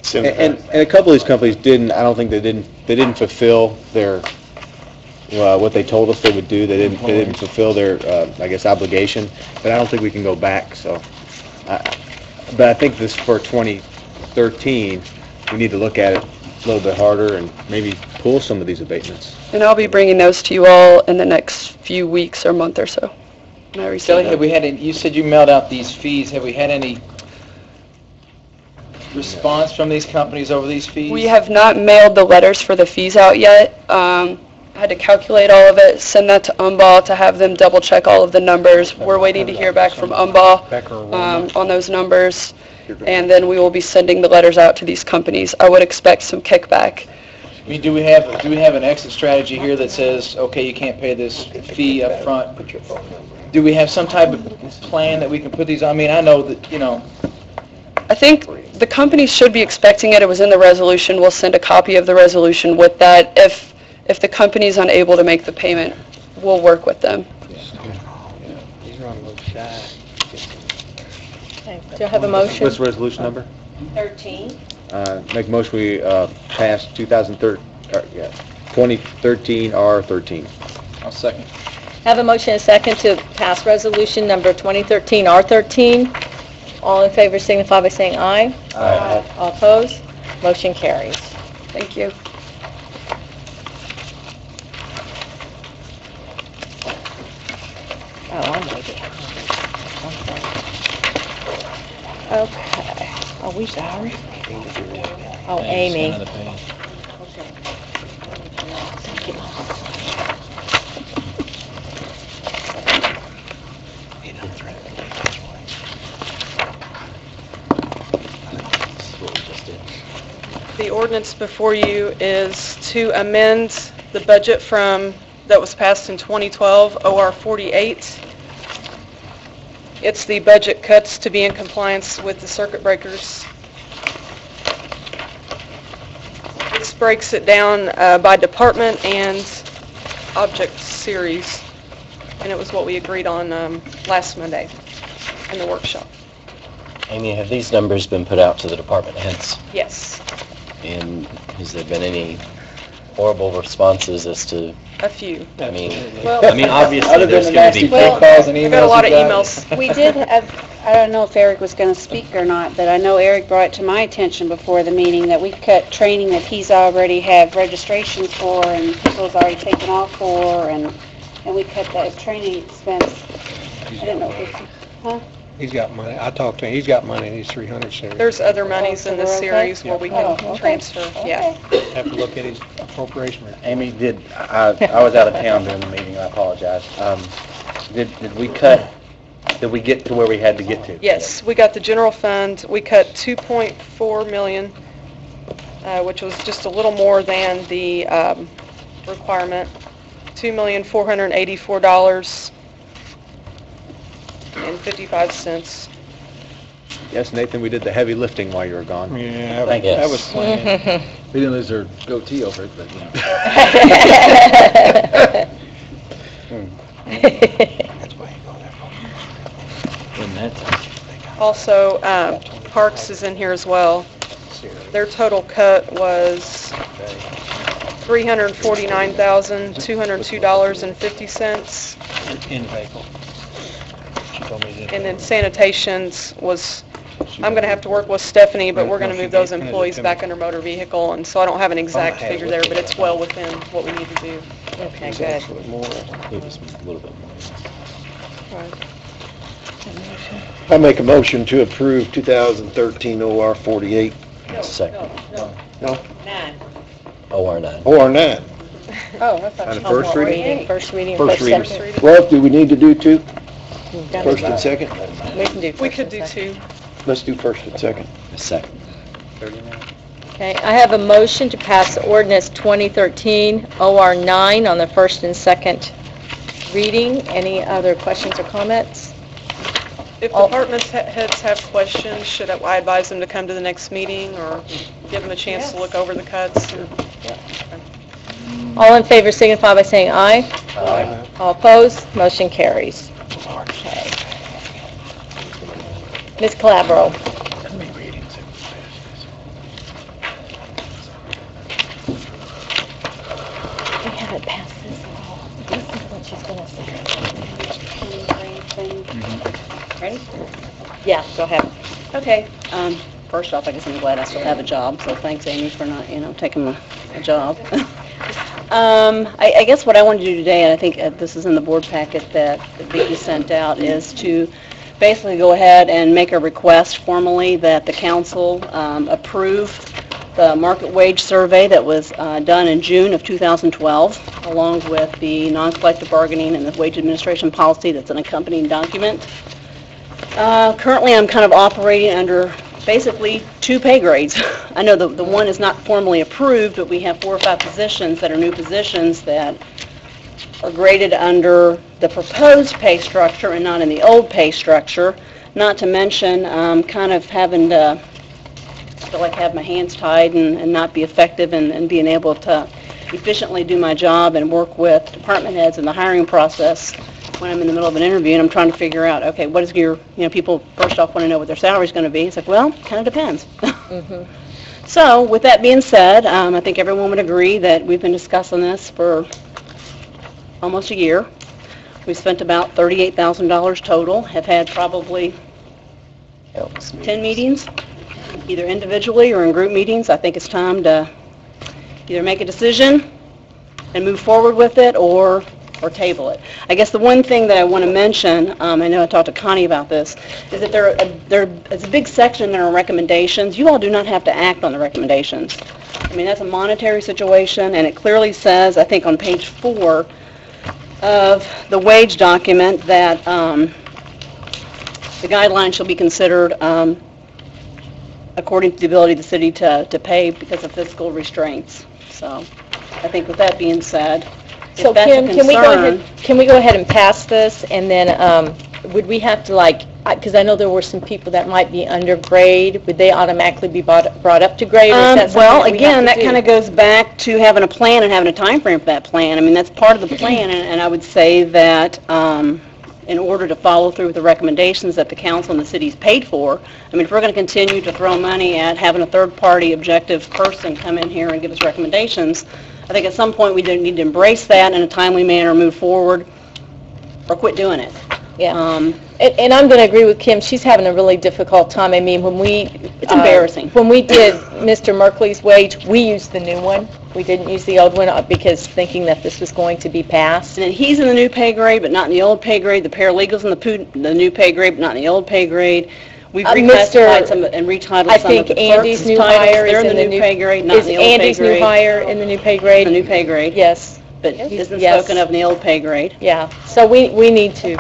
to... And a couple of these companies didn't, I don't think they didn't fulfill their, what they told us they would do. They didn't fulfill their, I guess, obligation. But I don't think we can go back, so. But I think this, for 2013, we need to look at it a little bit harder and maybe pull some of these abatements. And I'll be bringing those to you all in the next few weeks or month or so. when I receive Kelly, them. have we had any, you said you mailed out these fees. Have we had any response from these companies over these fees? We have not mailed the letters for the fees out yet. I had to calculate all of it, send that to Umball to have them double check all of the numbers. We're waiting to hear back from Umball on those numbers, and then we will be sending the letters out to these companies. I would expect some kickback. I mean, do we have an exit strategy here that says, okay, you can't pay this fee up front? Do we have some type of plan that we can put these on? I mean, I know that, I think the company should be expecting it. It was in the resolution. We'll send a copy of the resolution with that. If the company's unable to make the payment, we'll work with them. Do I have a motion? What's the resolution number? 13. Make a motion we pass 2013 R13. I'll second. Have a motion and a second to pass resolution number 2013 R13. All in favor signify by saying aye. Aye. All opposed? Motion carries. Thank you. Oh, I'm way behind. Okay. Are we sorry? Oh, Amy. The ordinance before you is to amend the budget that was passed in 2012, OR 48. It's the budget cuts to be in compliance with the circuit breakers. This breaks it down by department and object series, and it was what we agreed on last Monday in the workshop. Amy, have these numbers been put out to the department heads? Yes, And has there been any horrible responses as to, a few. I mean, Well- obviously there's going to be... phone calls and I got a lot of emails. We did have, I don't know if Eric was going to speak or not, but I know Eric brought it to my attention before the meeting that we cut training that he's already have registrations for and people's already taken off for, and we cut that training expense. I didn't know if it's, huh? He's got money. I talked to him. He's got money in these 300 series. There's other monies in this we're okay? series where we can Oh, okay. transfer, yeah. Have to look at his appropriation report. Amy, I was out of town during the meeting, I apologize. Did we get to where we had to get to? Yes, we got the general fund, we cut 2.4 million, which was just a little more than the requirement, $2,484.55. Yes, Nathan, we did the heavy lifting while you were gone. Yeah, Thank that you. was planned. We didn't lose our goatee over it, but, you know. Also, Parks is in here as well. Their total cut was $349,202.50. In vehicle. She told me that. And then sanitation's was, I'm going to have to work with Stephanie, but we're going to move those employees back under motor vehicle, and so I don't have an exact figure there, but it's well within what we need to do. Okay, good. It was a little bit more. I make a motion to approve 2013 OR 48. Second. No? 9. OR9. OR 9. Oh, I thought On you the first reading? First reading. First second reading. Well, do we need to do two? Got First it. and second? We can do We first could and do second. 2. Let's do first and second. Second. Okay, I have a motion to pass ordinance 2013 OR 9 on the first and second reading. Any other questions or comments? If department heads have questions, should I advise them to come to the next meeting or give them a chance to look over the cuts? All in favor signify by saying aye. Aye. All opposed, motion carries. Okay. Ms. Calabro. We haven't passed this at all. This is what she's going to say. Ready? Yeah, go ahead. Okay. First off, I guess I'm glad I still have a job, so thanks, Amy, for not, taking a job. I guess what I want to do today, and I think this is in the board packet that Vicki sent out, is to basically go ahead and make a request formally that the council approve the market wage survey that was done in June of 2012, along with the non-collective bargaining and the wage administration policy that's an accompanying document. Currently, I'm kind of operating under basically 2 pay grades. I know the one is not formally approved, but we have 4 or 5 positions that are new positions that are graded under the proposed pay structure and not in the old pay structure. Not to mention, kind of having to feel like I have my hands tied and not be effective and being able to efficiently do my job and work with department heads in the hiring process when I'm in the middle of an interview and I'm trying to figure out, okay, what is your, people first off want to know what their salary is going to be. It's like, well, kind of depends. So with that being said, I think everyone would agree that we've been discussing this for almost a year. We've spent about $38,000 total, have had probably 10 meetings, either individually or in group meetings. I think it's time to either make a decision and move forward with it or table it. I guess the one thing that I want to mention, I know I talked to Connie about this, is that there's a big section there on recommendations. You all do not have to act on the recommendations. I mean, that's a monetary situation, and it clearly says, I think on page 4 of the wage document, that the guidelines shall be considered according to the ability of the city to pay because of fiscal restraints. So I think with that being said, So if that's Kim, a can we go ahead and pass this, and then would we have to because I know there were some people that might be under grade, would they automatically be brought up to grade? Or is that something well, that we again, have that to do? kind of goes back to having a plan and having a time frame for that plan. I mean, that's part of the plan, and I would say that in order to follow through with the recommendations that the council and the city's paid for, I mean, if we're going to continue to throw money at having a third-party objective person come in here and give us recommendations, I think at some point we do need to embrace that in a timely manner, move forward, or quit doing it. Yeah. And I'm going to agree with Kim. She's having a really difficult time. I mean, when we... It's embarrassing. When we did Mr. Merkley's wage, we used the new one. We didn't use the old one because thinking that this was going to be passed. And then he's in the new pay grade, but not in the old pay grade. The paralegals in the new pay grade, but not in the old pay grade. We've reclassified some and retitled I some of think the Andy's clerks' new titles. hire They're is in the new pay grade, not in Is the old pay Andy's new grade. hire in the new pay grade? The new pay grade. Yes. But isn't Yes. spoken of in the old pay grade. Yeah. So we need to...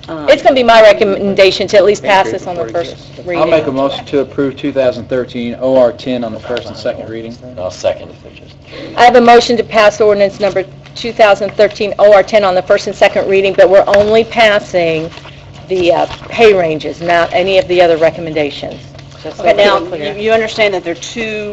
It's going to be my recommendation to at least pass this on the first reading. I'll make a motion to approve 2013 OR 10 on the first and second reading. I'll second if it's just... I have a motion to pass ordinance number 2013 OR 10 on the first and second reading, but we're only passing the pay ranges, not any of the other recommendations. Just so Okay, now, we're clear. you understand that there are two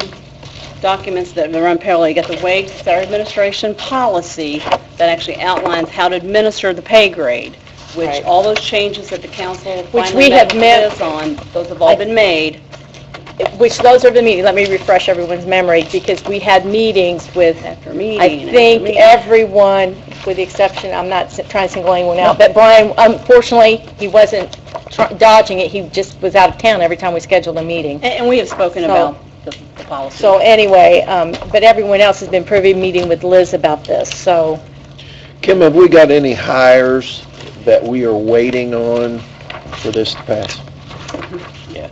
documents that run parallel. You got the Wage Salary Administration policy that actually outlines how to administer the pay grade, which Right. all those changes that the council Which finally we have met met- with on, those have all been made. Which those are the meetings, let me refresh everyone's memory, because we had meetings with, After meeting. I after think meeting. everyone, with the exception, I'm not trying to single anyone out, but Brian, unfortunately, he wasn't dodging it, he just was out of town every time we scheduled a meeting. And we have spoken So- about the policy. So anyway, but everyone else has been privy meeting with Liz about this, so. Kim, have we got any hires that we are waiting on for this to pass?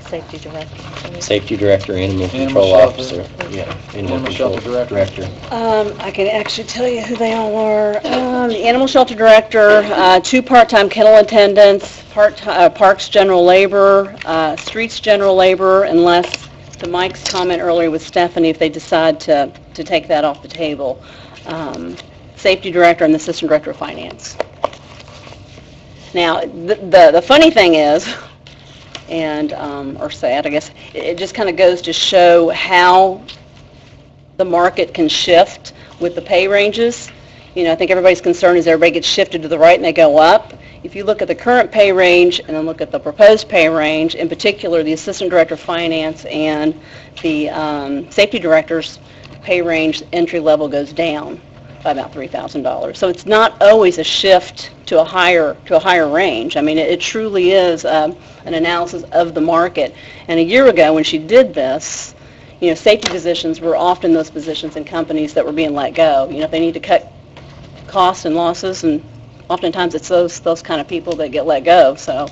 Safety director. Safety director, animal Animal control shelter. officer. Yeah. Animal shelter director. I can actually tell you who they all are. The animal shelter director, 2 part-time kennel attendants, parks general labor, streets general labor, unless, to Mike's comment earlier with Stephanie, if they decide to take that off the table. Safety director and the assistant director of finance. Now, the funny thing is, and or sad, I guess, it just kind of goes to show how the market can shift with the pay ranges. I think everybody's concern is everybody gets shifted to the right and they go up. If you look at the current pay range and then look at the proposed pay range, in particular the assistant director of finance and the safety director's pay range entry level goes down by about $3,000. So it's not always a shift to a higher range. I mean, it truly is an analysis of the market. And a year ago when she did this, safety positions were often those positions in companies that were being let go. If they need to cut costs and losses, and oftentimes it's those kind of people that get let go. So,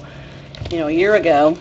a year ago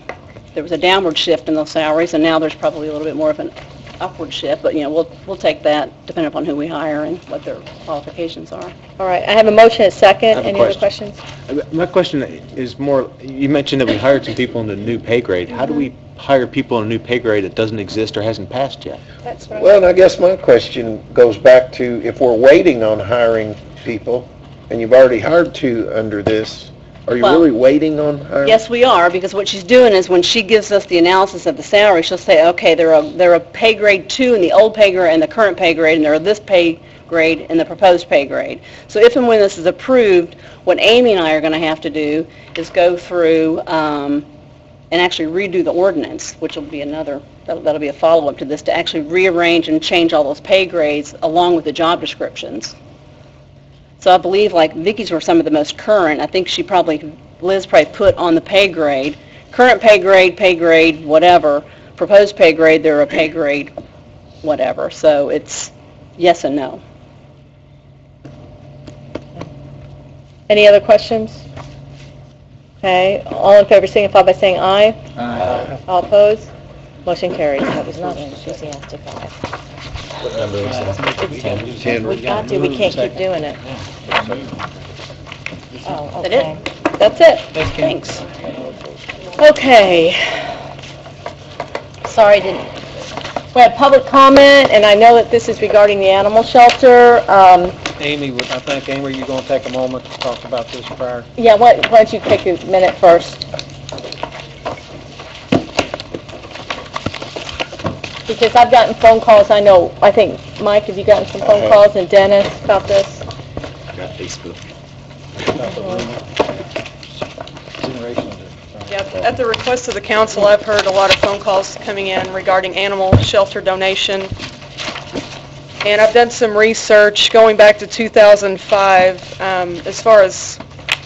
there was a downward shift in those salaries, and now there's probably a little bit more of an upward shift, but we'll take that depending upon who we hire and what their qualifications are. All right, I have a motion and a second. I have a Any other question. questions? My question is more, you mentioned that we hired some people in the new pay grade. How do we hire people in a new pay grade that doesn't exist or hasn't passed yet? That's right. Well, and I guess my question goes back to, if we're waiting on hiring people, and you've already hired 2 under this. Are you Well, really waiting on hiring? Yes, we are, because what she's doing is when she gives us the analysis of the salary, she'll say, okay, they're a pay grade 2 in the old pay grade and the current pay grade, and they're this pay grade and the proposed pay grade. So if and when this is approved, what Amy and I are going to have to do is go through and actually redo the ordinance, which will be that'll be a follow-up to this, to actually rearrange and change all those pay grades along with the job descriptions. So I believe like Vicky's were some of the most current. I think Liz probably put on the pay grade, current pay grade, whatever, proposed pay grade, they're a pay grade, whatever. So it's yes and no. Any other questions? Okay, all in favor signify by saying aye. Aye. All opposed? Motion carries. That was not enthusiastic aye. What number is that? 10. We've got to, we can't keep doing it. Oh, Is that okay. That's it. Thanks. Okay. Sorry, we had public comment, and I know that this is regarding the animal shelter. Amy, I think, Amy, you're going to take a moment to talk about this prior. Yeah, why don't you take a minute first? Because I've gotten phone calls, I think, Mike, have you gotten some phone calls, and Dennis, about this? Got Facebook. Yeah, at the request of the council, I've heard a lot of phone calls coming in regarding animal shelter donation. And I've done some research going back to 2005 as far as,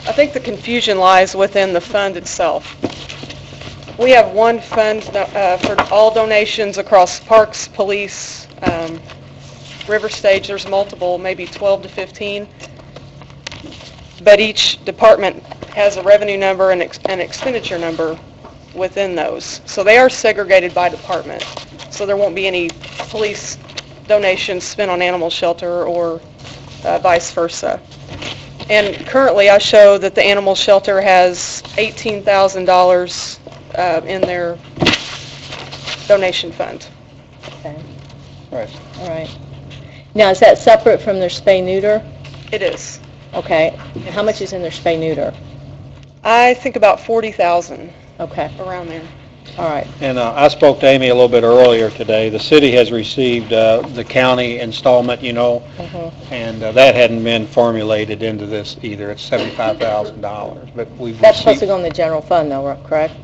I think the confusion lies within the fund itself. We have one fund for all donations across parks, police, River Stage. There's multiple, maybe 12 to 15. But each department has a revenue number and an expenditure number within those. So they are segregated by department. So there won't be any police donations spent on animal shelter or vice versa. And currently I show that the animal shelter has $18,000 in their donation fund. Okay. Right. All right. Now, is that separate from their spay-neuter? It is. Okay. And how much is in their spay-neuter? I think about 40,000. Okay. Around there. All right. And I spoke to Amy a little bit earlier today. The city has received the county installment, and that hadn't been formulated into this either. It's $75,000, but we've That's supposed to received, go in the general fund, though, correct?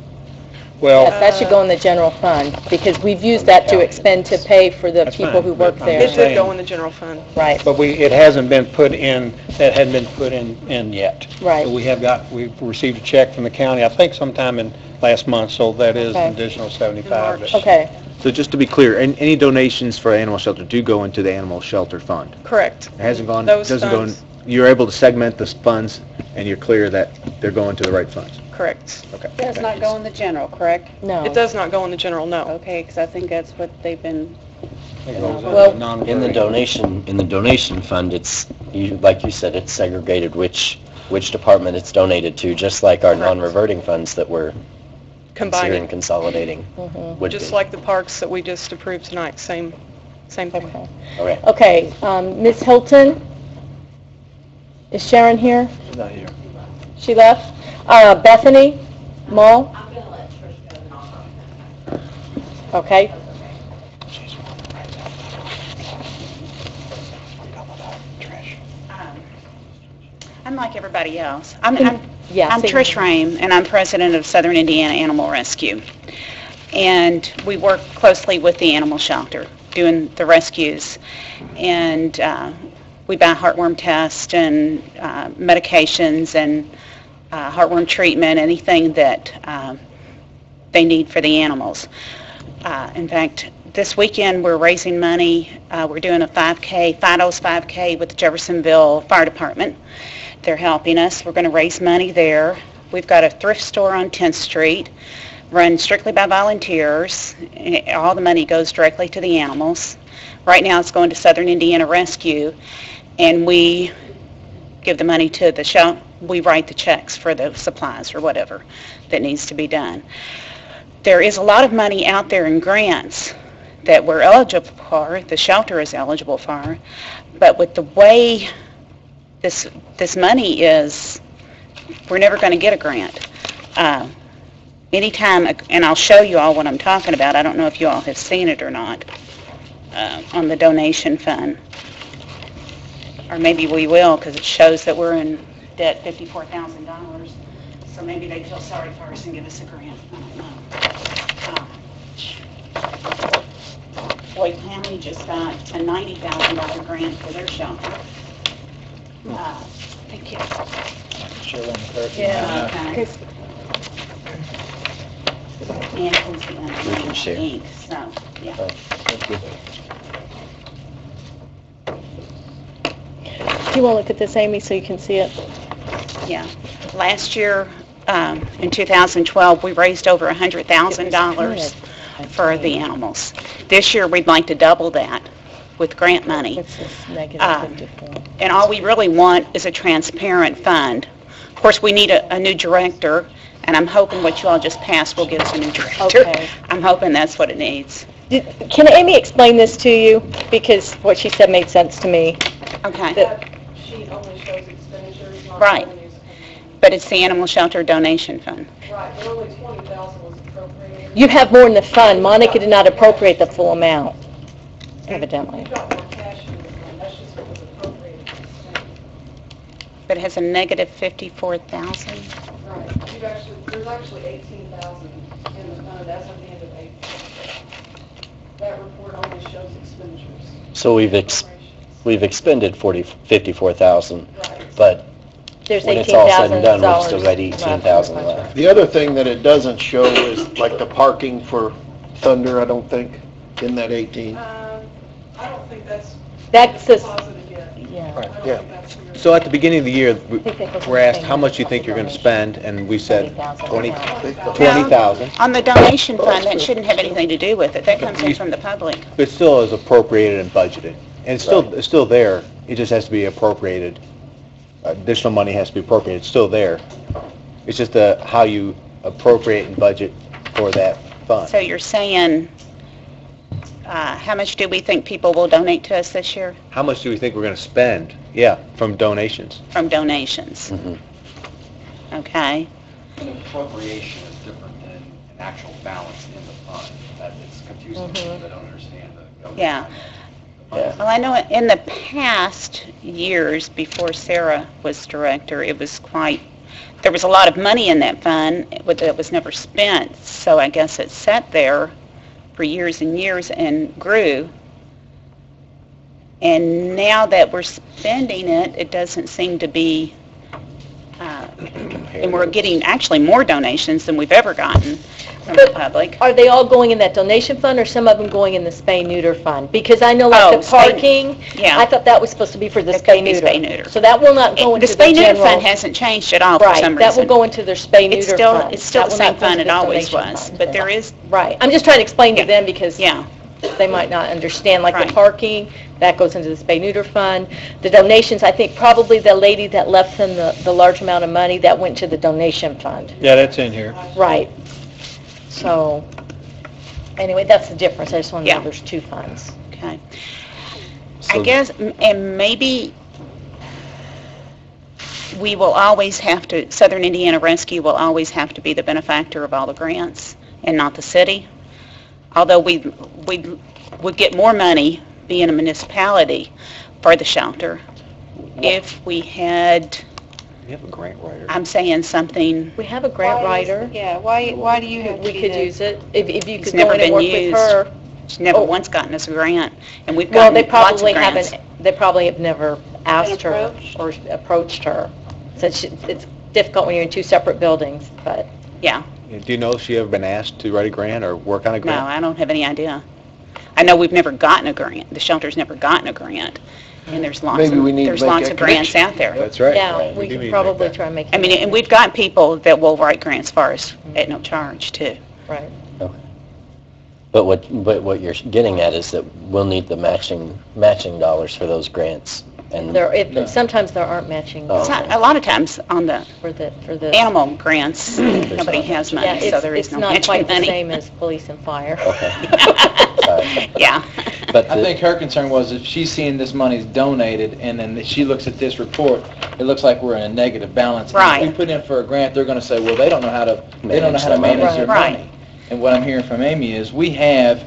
well, Yes, that should go in the general fund, because we've used that to expend to pay for the That's people fine, who work but I'm there. It did go in the general fund. Right. but it hasn't been put in, that hadn't been put in yet. Right. So we've received a check from the county, I think sometime in last month, so that is an Okay. additional 75. that- Okay. So just to be clear, any donations for animal shelter do go into the animal shelter fund? Correct. It hasn't gone, Those doesn't go in, funds. you're able to segment the funds, and you're clear that they're going to the right funds? Correct. Okay. Does not go in the general, correct? No. It does not go in the general, no. Okay, because I think that's what they've been, It goes in Well, the non- In the donation fund, like you said, it's segregated which department it's donated to, just like our non-reverting funds that we're considering Combining, consolidating would just be. like the parks that we just approved tonight, same thing. Okay. Okay. Okay, Ms. Hilton? Is Sharon here? She's not here. She left? Bethany Mull? Okay. I'm like everybody else. Yeah, I'm say- Trish Rame, and I'm president of Southern Indiana Animal Rescue. And we work closely with the animal shelter, doing the rescues. And we buy heartworm tests and medications and heartworm treatment, anything that they need for the animals. In fact, this weekend we're raising money. We're doing a 5K, Fido's 5K with the Jeffersonville Fire Department. They're helping us. We're going to raise money there. We've got a thrift store on 10th Street, run strictly by volunteers. All the money goes directly to the animals. Right now it's going to Southern Indiana Rescue, and we give the money to the shelter. We write the checks for the supplies or whatever that needs to be done. There is a lot of money out there in grants that we're eligible for, the shelter is eligible for, but with the way this money is, we're never going to get a grant. Anytime, and I'll show you all what I'm talking about. I don't know if you all have seen it or not, on the donation fund. Or maybe we will, because it shows that we're in debt $54,000. So maybe they feel sorry for us and give us a grant. I don't know. Floyd County just got a $90,000 grant for their shelter. Thank you. Yeah. Okay. And who's the We can share. Inc., so, yeah. Thank you. Do you want to look at this, Amy, so you can see it? Yeah. Last year, in 2012, we raised over $100,000 for the animals. This year, we'd like to double that with grant money. What's this negative 54? And all we really want is a transparent fund. Of course, we need a new director, and I'm hoping what you all just passed will give us a new director. Okay. I'm hoping that's what it needs. Can Amy explain this to you? Because what she said made sense to me. Okay. That- Sheet only shows expenditures, not Right. revenues. But it's the Animal Shelter Donation Fund. Right, but only 20,000 was appropriated. You have more in the fund. Monica did not appropriate the full amount, evidently. You've got more cash in the fund, that's just what was appropriated. But it has a negative 54,000. Right, there's actually 18,000 in the fund as of the end of April. That report only shows expenditures. So we've expended 54,000, but There's when it's all said and done, we've $18,000 still got 18,000 left. The other thing that it doesn't show is like the parking for Thunder, I don't think, in that 18. I don't think that's That's the, positive yet. yeah. Right. I don't Yeah. think that's where you're- So at the beginning of the year, think that goes we're in the asked, same how much you as think the you're going to donation. spend? And we said 20 $20,000. 20,000. On the donation fund, that shouldn't have anything to do with it. That comes in from the public. But it still is appropriated and budgeted. And it's still there. It just has to be appropriated. Additional money has to be appropriated. It's still there. It's just how you appropriate and budget for that fund. So you're saying, how much do we think people will donate to us this year How much do we think we're going to spend? Yeah, from donations. from donations? Okay. An appropriation is different than an actual balance in the fund. That it's confusing to people that don't understand the government. Yeah. Well, I know in the past years, before Sarah was director, it was there was a lot of money in that fund that was never spent, so I guess it sat there for years and years and grew. And now that we're spending it, it doesn't seem to be, and we're getting actually more donations than we've ever gotten from the public. Are they all going in that donation fund, or some of them going in the spay-neuter fund? Because I know like the parking, Yeah. I thought that was supposed to be for the It could be spay-neuter. spay-neuter. So that will not go The into the spay-neuter general. fund hasn't changed at all for some Right, that will reason. go into their spay-neuter It's still, fund. it's still That the will same not go fund into it the always donation was, fund. but there is, Right, I'm just trying to explain to Yeah. them because yeah. they might not understand, like the Right. parking, that goes into the spay-neuter fund. The donations, I think probably the lady that left them the large amount of money, that went to the donation fund. Yeah, that's in here. Right. So, anyway, that's the difference. I just want to know Yeah. there's two funds. Okay. I guess, and maybe we will always have to, Southern Indiana Rescue will always have to be the benefactor of all the grants and not the city. Although we would get more money being a municipality for the shelter if we had, You have a grant writer. I'm saying something, We have a grant writer. Yeah, why do you have to We be could the- use it. If you It's could go never in and been work with used. her. she's never Oh. once gotten us a grant, and we've Well, gotten they lots of probably grants. haven't, they probably have never asked her approached? or approached her. Since it's difficult when you're in two separate buildings, but Yeah, Do you know if she ever been asked to write a grant or work on a no, grant? I don't have any idea. I know we've never gotten a grant, the shelter's never gotten a grant, and there's lots Maybe we need to there's make lots that of grants connection. out there. That's right. yeah, Right. we do can need to probably make that. try and make. I mean, and we've got people that will write grants for us at no charge, too. Right. But what you're getting at is that we'll need the matching dollars for those grants. And Sometimes there aren't matching Oh. It's not- A lot of times on the for the. animal grants, nobody has money, Yeah, so there is no it's not matching quite the money. same as police and fire. Okay. Sorry. Yeah. But I think her concern was if she's seeing this money's donated and then she looks at this report, it looks like we're in a negative balance. And Right. If we put in for a grant, they're going to say, well, they don't know how to manage their Right. money. And what I'm hearing from Amy is we have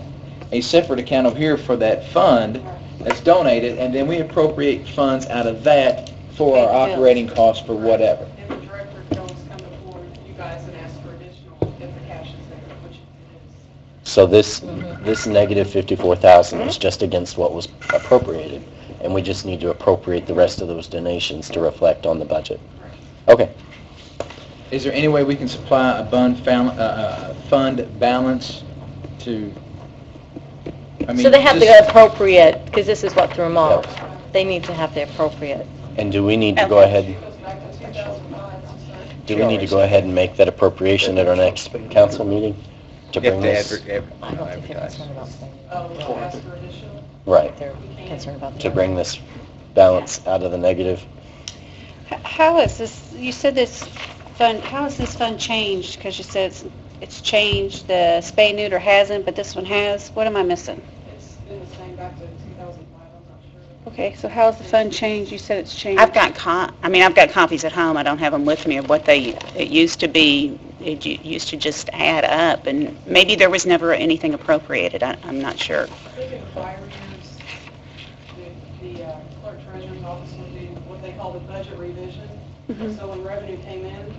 a separate account over here for that fund that's donated, and then we appropriate funds out of that for our operating costs for whatever. And the director can always come before you guys and ask for additional if the cash is there, which it is. So this negative 54,000 is just against what was appropriated, and we just need to appropriate the rest of those donations to reflect on the budget. Okay. Is there any way we can supply a fund balance to, I mean... So they have just- to appropriate, because this is what threw them off. They need to have the appropriate. And do we need to go ahead, do we need to go ahead and make that appropriation at our next council meeting to bring this? I don't think they're concerned about that. Right, They're concerned about to bring this balance out of the negative. How is this, you said this fund, how is this fund changed? Because you said it's changed, the spay neuter hasn't, but this one has. What am I missing? It's been the same back to 2005, I'm not sure. Okay, so how's the fund changed? You said it's changed. I've got copies at home. I don't have them with me of what it used to be. It used to just add up, and maybe there was never anything appropriated. I'm not sure. I think in prior years, the clerk treasurer's office would do what they call the budget revision. Mhm. So when revenue came in,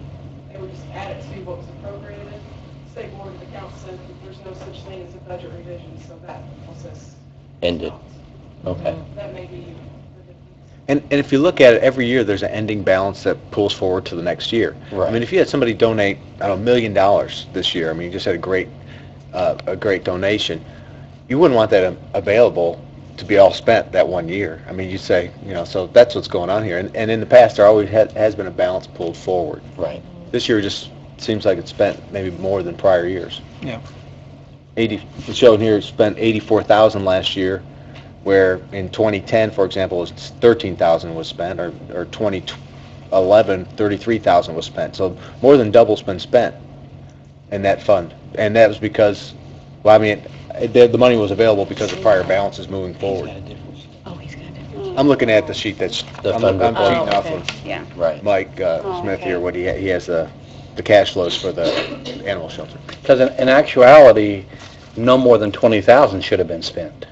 they would just add it to what was appropriated. State Board of Accounts said that there's no such thing as a budget revision, so that process Ended. Okay. that may be And if you look at it, every year, there's an ending balance that pulls forward to the next year. Right. I mean, if you had somebody donate, I don't know, $1 million this year, I mean, you just had a great donation, you wouldn't want that available to be all spent that one year. I mean, you'd say, so that's what's going on here. And in the past, there always has been a balance pulled forward. Right. This year just seems like it's spent maybe more than prior years. Yeah. It's shown here, it spent 84,000 last year, where in 2010, for example, it was 13,000 was spent, or 2011, 33,000 was spent. So more than double's been spent in that fund. And that was because, well, I mean, the money was available because of prior balances moving forward. Oh, he's got a different. I'm looking at the sheet that's, The I'm fund cheating report. off okay. of Yeah. Right. Mike Smith here, what he has the cash flows for the animal shelter. Because in actuality, no more than 20,000 should have been spent.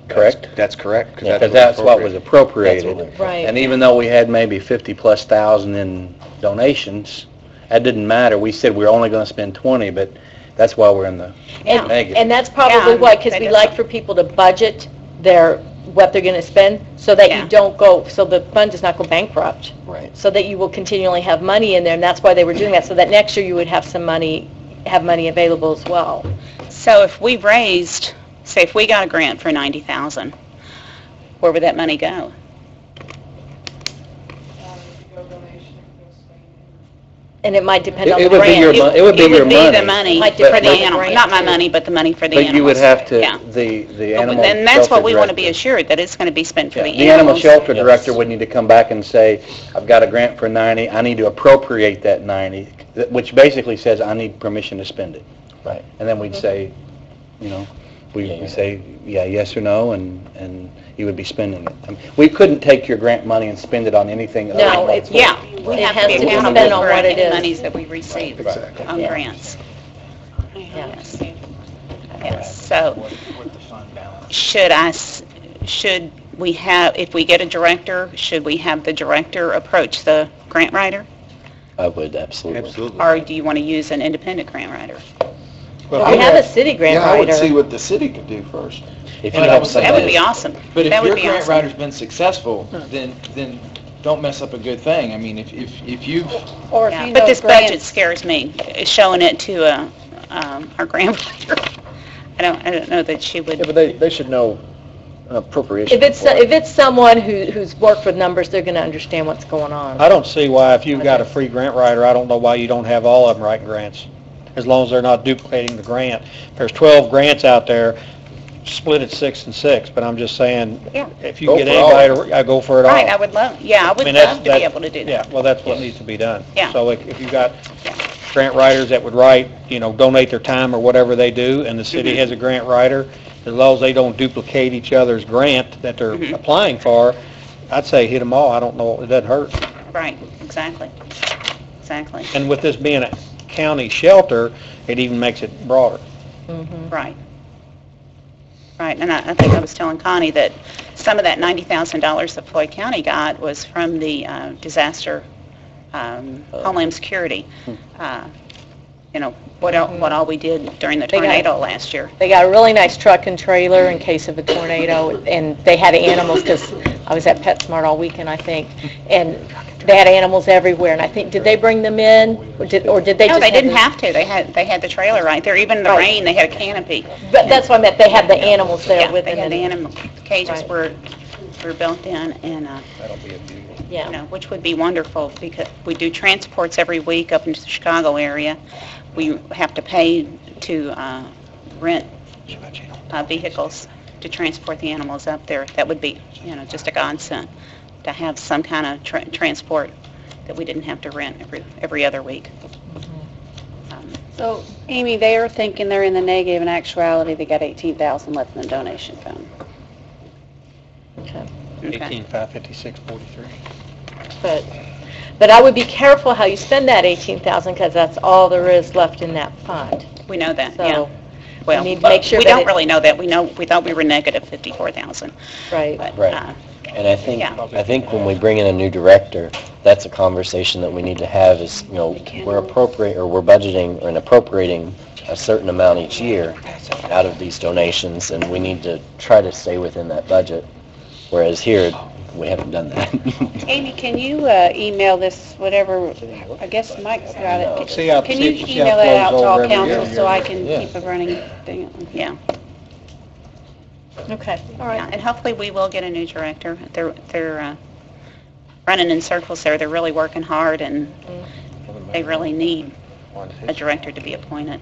Correct? That's correct. Because that's what was appropriated. Right. And even though we had maybe 50-plus thousand in donations, that didn't matter. We said we were only going to spend 20, but that's why we're in the negative. And that's probably why, because we like for people to budget what they're going to spend, so that you don't go, so the fund does not go bankrupt. Right. So that you will continually have money in there, and that's why they were doing that, so that next year you would have money available as well. So if we raised, say if we got a grant for $90,000, where would that money go? And it might depend on the It would be grant. it would be your It would be the It money might for depend the on the animal, grant, not my too. money, but the money for the But animals. you would have to, Yeah. the But animal then that's what shelter we want to be director- assured, that it's going to be spent for the The animal animals. shelter director would need to come back and say, I've got a grant for 90, I need to appropriate that 90, which basically says I need permission to spend it. Right. And then we'd say, we say, yes or no, and you would be spending it. I mean, we couldn't take your grant money and spend it on anything other No, than it's, Yeah, we it have has to be to be accountable spent on for what it any is. monies that we receive Exactly. on Yeah. grants. Yeah. Yes, so should we have, if we get a director, should we have the director approach the grant writer? I would, absolutely. Absolutely. Or do you want to use an independent grant writer? Well, we have a city grant Yeah, I would see writer. what the city could do first. If you And I have would say That would somebody, be awesome. But if That would your be grant awesome. writer's been successful, then don't mess up a good thing. I mean, if you've... Or if Yeah, you but know this budget grants- scares me, showing it to our grant writer. I don't know that she would. Yeah, but they should know appropriation. If it's someone who's worked with numbers, they're going to understand what's going on. I don't see why, if you've got a free grant writer, I don't know why you don't have all of them writing grants, as long as they're not duplicating the grant. There's 12 grants out there, split it 6 and 6, but I'm just saying, Yeah. if you Go get for all. anybody, I go for it all. Right, I would love, I would mean, love to be able to do that. Yeah, well, that's what needs to be done. Yeah. So if you've got grant writers that would write, donate their time or whatever they do, and the city has a grant writer, as long as they don't duplicate each other's grant that they're applying for, I'd say hit them all. I don't know, it doesn't hurt. Right, exactly. Exactly. And with this being a county shelter, it even makes it broader. Right. Right, and I think I was telling Connie that some of that $90,000 that Floyd County got was from the disaster Homeland Security. You know, what all we did during the tornado last year. They got a really nice truck and trailer in case of a tornado, and they had animals, because I was at PetSmart all weekend, I think, and they had animals everywhere, and I think, did they bring them in, or did they just... No, they didn't have to. They had the trailer right there. Even in the rain, they had a canopy. But that's what I meant, they had the animals there with them. them. They had animal cages were built in, and, That'll be a beauty. you know, which would be wonderful, because we do transports every week up into the Chicago area. We have to pay to rent vehicles to transport the animals up there. That would be, you know, just a godsend to have some kind of transport that we didn't have to rent every other week. So, Amy, they are thinking they're in the negative. In actuality, they got $18,000 left in the donation fund. Okay. 18,556.43. But I would be careful how you spend that $18,000, because that's all there is left in that fund. We know that, So, yeah. Well, need to make sure we that don't it- really know that. We thought we were negative 54,000. Right. But, Right. And I think when we bring in a new director, that's a conversation that we need to have is, you know, we're budgeting and appropriating a certain amount each year out of these donations, and we need to try to stay within that budget. Whereas here, we haven't done that. Amy, can you email this, whatever, I guess Mike's got it. Can you email that out to all council so I can keep a running thing? Yeah. Okay, all right. Yeah, and hopefully we will get a new director. They're running in circles there. They're really working hard, and they really need a director to be appointed.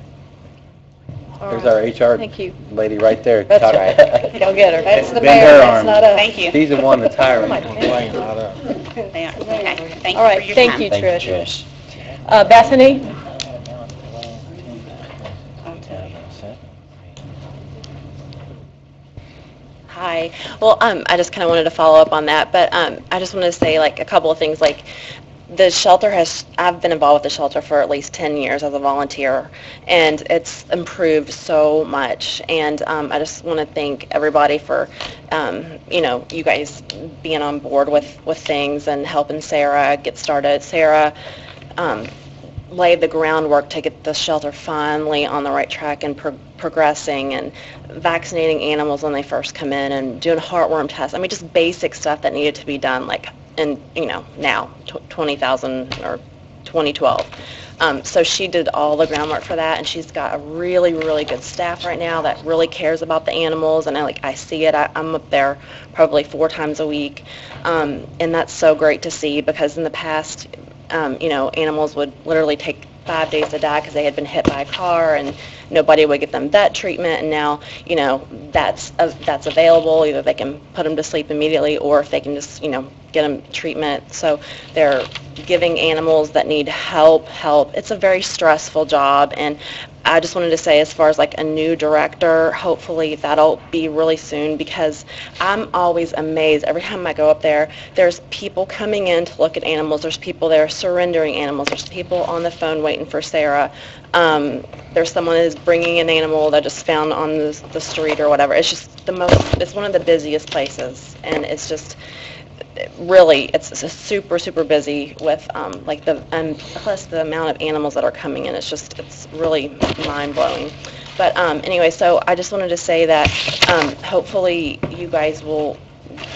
There's our HR Thank you. lady right there. That's right. Go get her. That's the Bend mayor, her that's arm. not us. Thank you. She's the one that's hiring. They are. Okay. Thank All you right, for your thank time. you, Thank you, Trish. Trish. Bethany? Hi. Well, I just kind of wanted to follow up on that, but I just wanted to say like a couple of things. Like the shelter I've been involved with the shelter for at least 10 years as a volunteer, and it's improved so much. And I just want to thank everybody for, you know, you guys being on board with things and helping Sarah get started. Sarah laid the groundwork to get the shelter finally on the right track and progressing, and vaccinating animals when they first come in, and doing heartworm tests. I mean, just basic stuff that needed to be done, like in, you know, now, 20,000 or 2012. So she did all the groundwork for that, and she's got a really, really good staff right now that really cares about the animals, and I see it. I'm up there probably 4 times a week, and that's so great to see, because in the past, you know, animals would literally take 5 days to die because they had been hit by a car, and nobody would get them vet treatment. And now, you know, that's available. Either they can put them to sleep immediately, or if they can just, you know, get them treatment. So they're giving animals that need help. It's a very stressful job, and I just wanted to say, as far as like a new director, hopefully that'll be really soon, because I'm always amazed every time I go up there. There's people coming in to look at animals. There's people there surrendering animals. There's people on the phone waiting for Sarah. There's someone who's bringing an animal that just found on the street or whatever. It's just it's one of the busiest places, and it's just really, it's super, super busy with like plus the amount of animals that are coming in. It's really mind-blowing. But anyway, so I just wanted to say that hopefully you guys will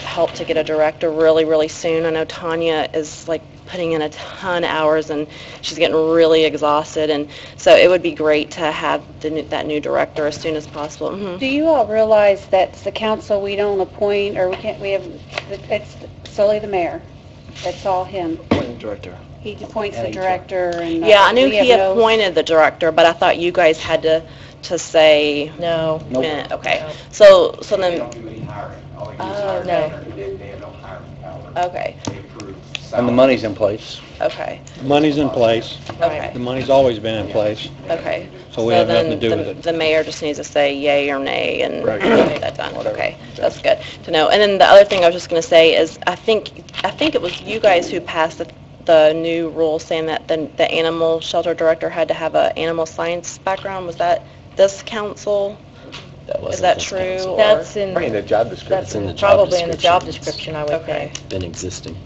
help to get a director really, really soon. I know Tanya is like putting in a ton of hours, and she's getting really exhausted, and so it would be great to have that new director as soon as possible. Mm-hmm. Do you all realize that the council, we don't appoint, or it's solely the mayor? That's all him. Director. He appoints the director, and... Yeah, I knew we have he no- appointed the director, but I thought you guys had to say... No. Nope. Okay. So then... They don't do any hiring. All they do is hire no. director. They have no hiring power. Okay. They approve And the money's in place. Okay. The money's in place. Okay. The money's always been in place. Okay. So so we have nothing to do with it. The mayor just needs to say yay or nay and Right. get that done. Okay, that's good to know. And then the other thing I was just going to say is I think it was you guys who passed the new rule saying that the animal shelter director had to have an animal science background. Was that this council? Is that true? That's in, Right in the job description. That's in the job probably in the job description. description, I would Okay. think. Been existing.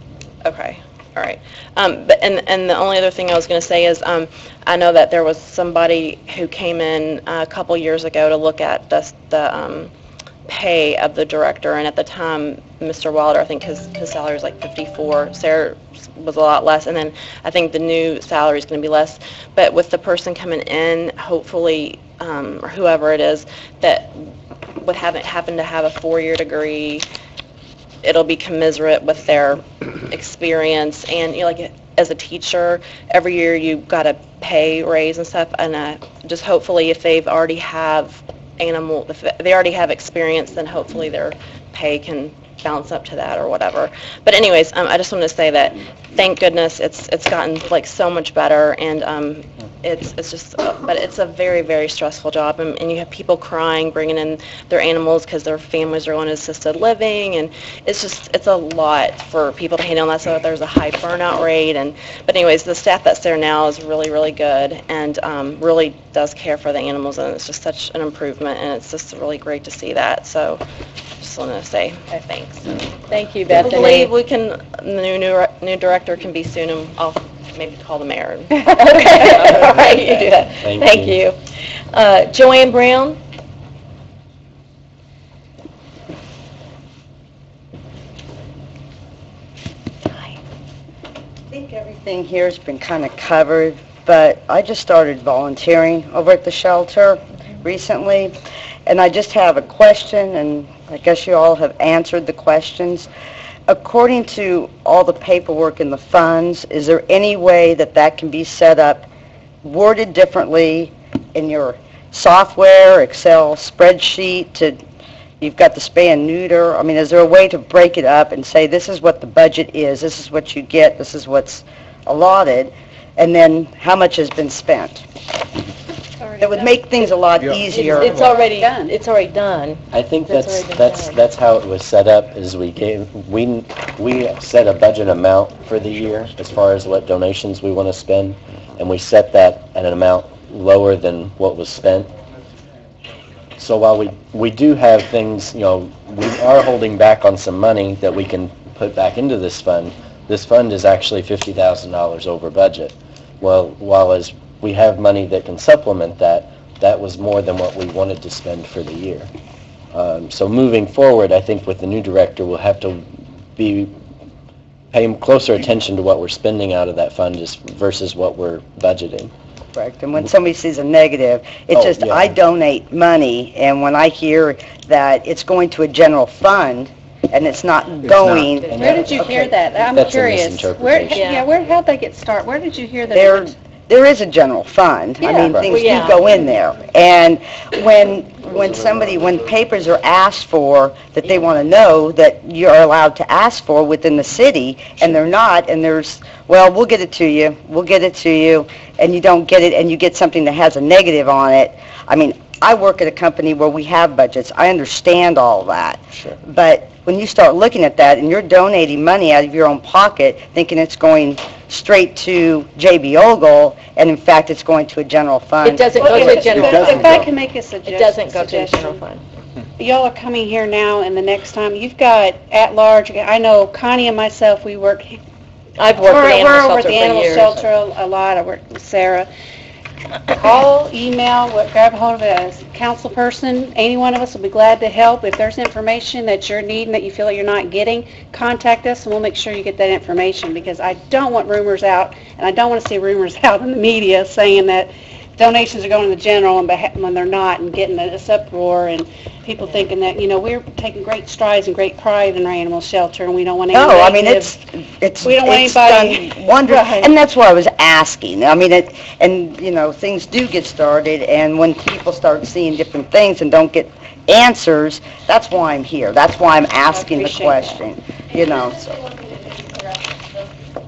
Okay, all right. But and the only other thing I was going to say is I know that there was somebody who came in a couple years ago to look at the pay of the director, and at the time, Mr. Wilder, I think his salary was like 54. Sarah was a lot less, and then I think the new salary is going to be less. But with the person coming in, hopefully, or whoever it is that would happen to have a 4-year degree, it'll be commensurate with their experience. And like as a teacher, every year you got a pay raise and stuff. And just hopefully, if they already have experience, then hopefully their pay can bounce up to that or whatever. But anyways, I just wanted to say that thank goodness it's gotten like so much better, and it's just but it's a very, very stressful job, and you have people crying, bringing in their animals because their families are on assisted living, and it's a lot for people to handle. And that's there's a high burnout rate, but anyways, the staff that's there now is really, really good, and really does care for the animals, and it's just such an improvement, and it's just really great to see that. So just wanted to say thanks. Thank you, I Bethany. believe the new director can be soon, and I'll maybe call the mayor. Okay, all right, you do that. Thank you. Joanne Brown? I think everything here has been kind of covered, but I just started volunteering over at the shelter recently, and I just have a question, and I guess you all have answered the questions. According to all the paperwork in the funds, is there any way that can be set up, worded differently in your software, Excel spreadsheet, you've got the spay and neuter? I mean, is there a way to break it up and say this is what the budget is, this is what you get, this is what's allotted, and then how much has been spent? It would make things a lot easier. It's already done. It's already done. I think That's already been done. that's how it was set up, is we set a budget amount for the year as far as what donations we want to spend, and we set that at an amount lower than what was spent. So while we do have things, we are holding back on some money that we can put back into this fund is actually $50,000 over budget. Well, while as we have money that can supplement that was more than what we wanted to spend for the year. So moving forward, I think with the new director, we'll have to pay closer attention to what we're spending out of that fund versus what we're budgeting. Correct. And when somebody sees a negative, I donate money, and when I hear that it's going to a general fund and it's not going... Where did you hear that? I'm That's curious. a misinterpretation. How'd that get started? Where did you hear that? There is a general fund. I mean, things do go in there. And when papers are asked for that they want to know that you're allowed to ask for within the city, and they're not, and we'll get it to you, and you don't get it, and you get something that has a negative on it. I mean, I work at a company where we have budgets. I understand all that. Sure. But when you start looking at that and you're donating money out of your own pocket, thinking it's going straight to J.B. Ogle, and in fact it's going to a general fund. It doesn't go to a general fund. If I can make a suggestion. It doesn't go to a general fund. Y'all are coming here now, and the next time, you've got at-large, I know Connie and myself, I've worked with the animal shelter for years. We're over at the animal shelter a lot. I work with Sarah. Call, email, grab a hold of a council person. Any one of us will be glad to help. If there's information that you're needing that you feel like you're not getting, contact us and we'll make sure you get that information, because I don't want rumors out, and I don't want to see rumors out in the media saying that donations are going to the general and when they're not, and getting this uproar and people thinking that, we're taking great strides and great pride in our animal shelter, and we don't want any No, I mean, we don't want anybody done wonderful, and that's why I was asking. I mean, things do get started, and when people start seeing different things and don't get answers, that's why I'm here. That's why I'm asking the question, so.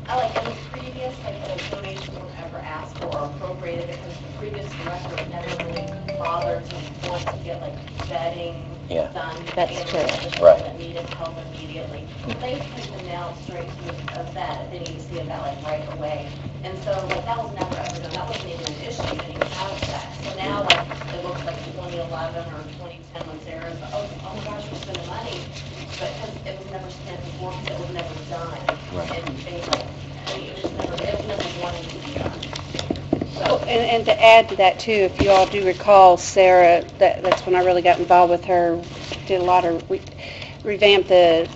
I like any previous, those donations were ever asked for or appropriated, because the previous director never bother to want to get like vetting Yeah. done. That's and true. the Right. That needed help immediately. They sent them now straight to a vet. They need to see a vet like right away. And so like that was never ever done. That wasn't even an issue. They didn't even have that. So now like it looks like 2011 or 2010 when Sarah's oh my gosh, we're spending money, but because it was never spent before because it was never done. Right. And things like it was never wanted to be done. Oh, and to add to that too, if you all do recall, Sarah, that's when I really got involved with her, did a lot of, revamped the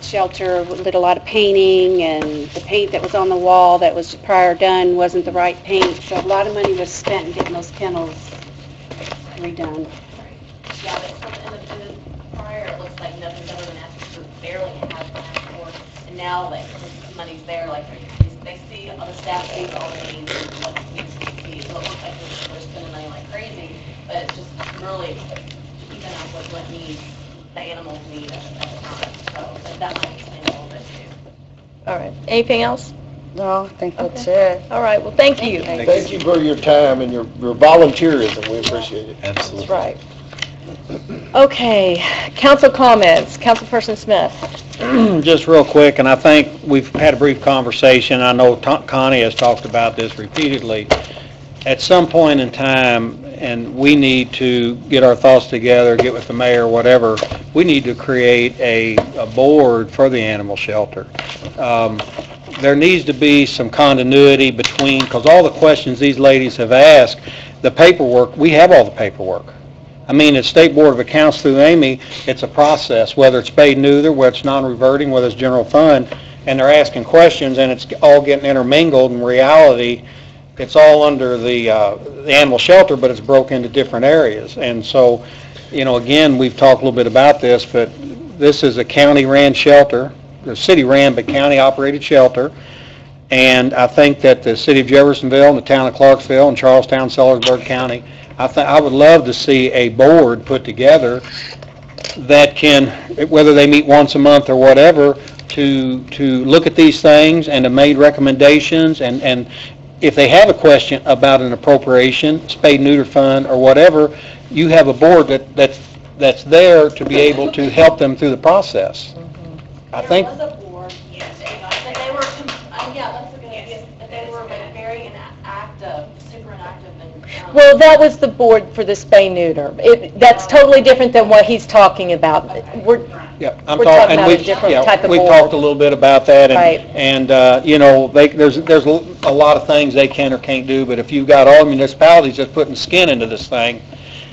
shelter, did a lot of painting, and the paint that was on the wall that was prior done wasn't the right paint, so a lot of money was spent in getting those kennels redone. Yeah, but in the prior, it looks like nothing's ever been asked for, barely has been asked for, and now like the money's there, like they see, the staff sees all the needs, what needs to see, so it looks like they're spending money like crazy, but it's just really keeping up with what needs the animals need at the time, so that might explain a little bit too. All right. Anything else? No, I think that's it. All right, well, thank you. Thank you for your time and your volunteerism. We appreciate it. Absolutely. That's right. Okay, council comments. Councilperson Smith. Just real quick, and I think we've had a brief conversation. I know Connie has talked about this repeatedly. At some point in time, and we need to get our thoughts together, get with the mayor, whatever, we need to create a board for the animal shelter. There needs to be some continuity between, because all the questions these ladies have asked, the paperwork, we have all the paperwork. I mean, at State Board of Accounts through Amy, it's a process, whether it's spayed neuter, whether it's non-reverting, whether it's general fund, and they're asking questions, and it's all getting intermingled. In reality, it's all under the animal shelter, but it's broken into different areas. And so, you know, again, we've talked a little bit about this, but this is a county-ran shelter, the city-ran but county-operated shelter. And I think that the city of Jeffersonville and the town of Clarksville and Charlestown, Sellersburg County, I would love to see a board put together that can, whether they meet once a month or whatever, to look at these things and to make recommendations, and if they have a question about an appropriation, spade neuter fund or whatever, you have a board that's there to be able to help them through the process. I think. There was a board, yes, but they were, that's a good idea, but they were like very inactive, super inactive. Well, that was the board for the spay neuter. That's totally different than what he's talking about. We're talking about a different type of board. We talked a little bit about that, and, right. And you know, there's a lot of things they can or can't do, but if you've got all municipalities just putting skin into this thing,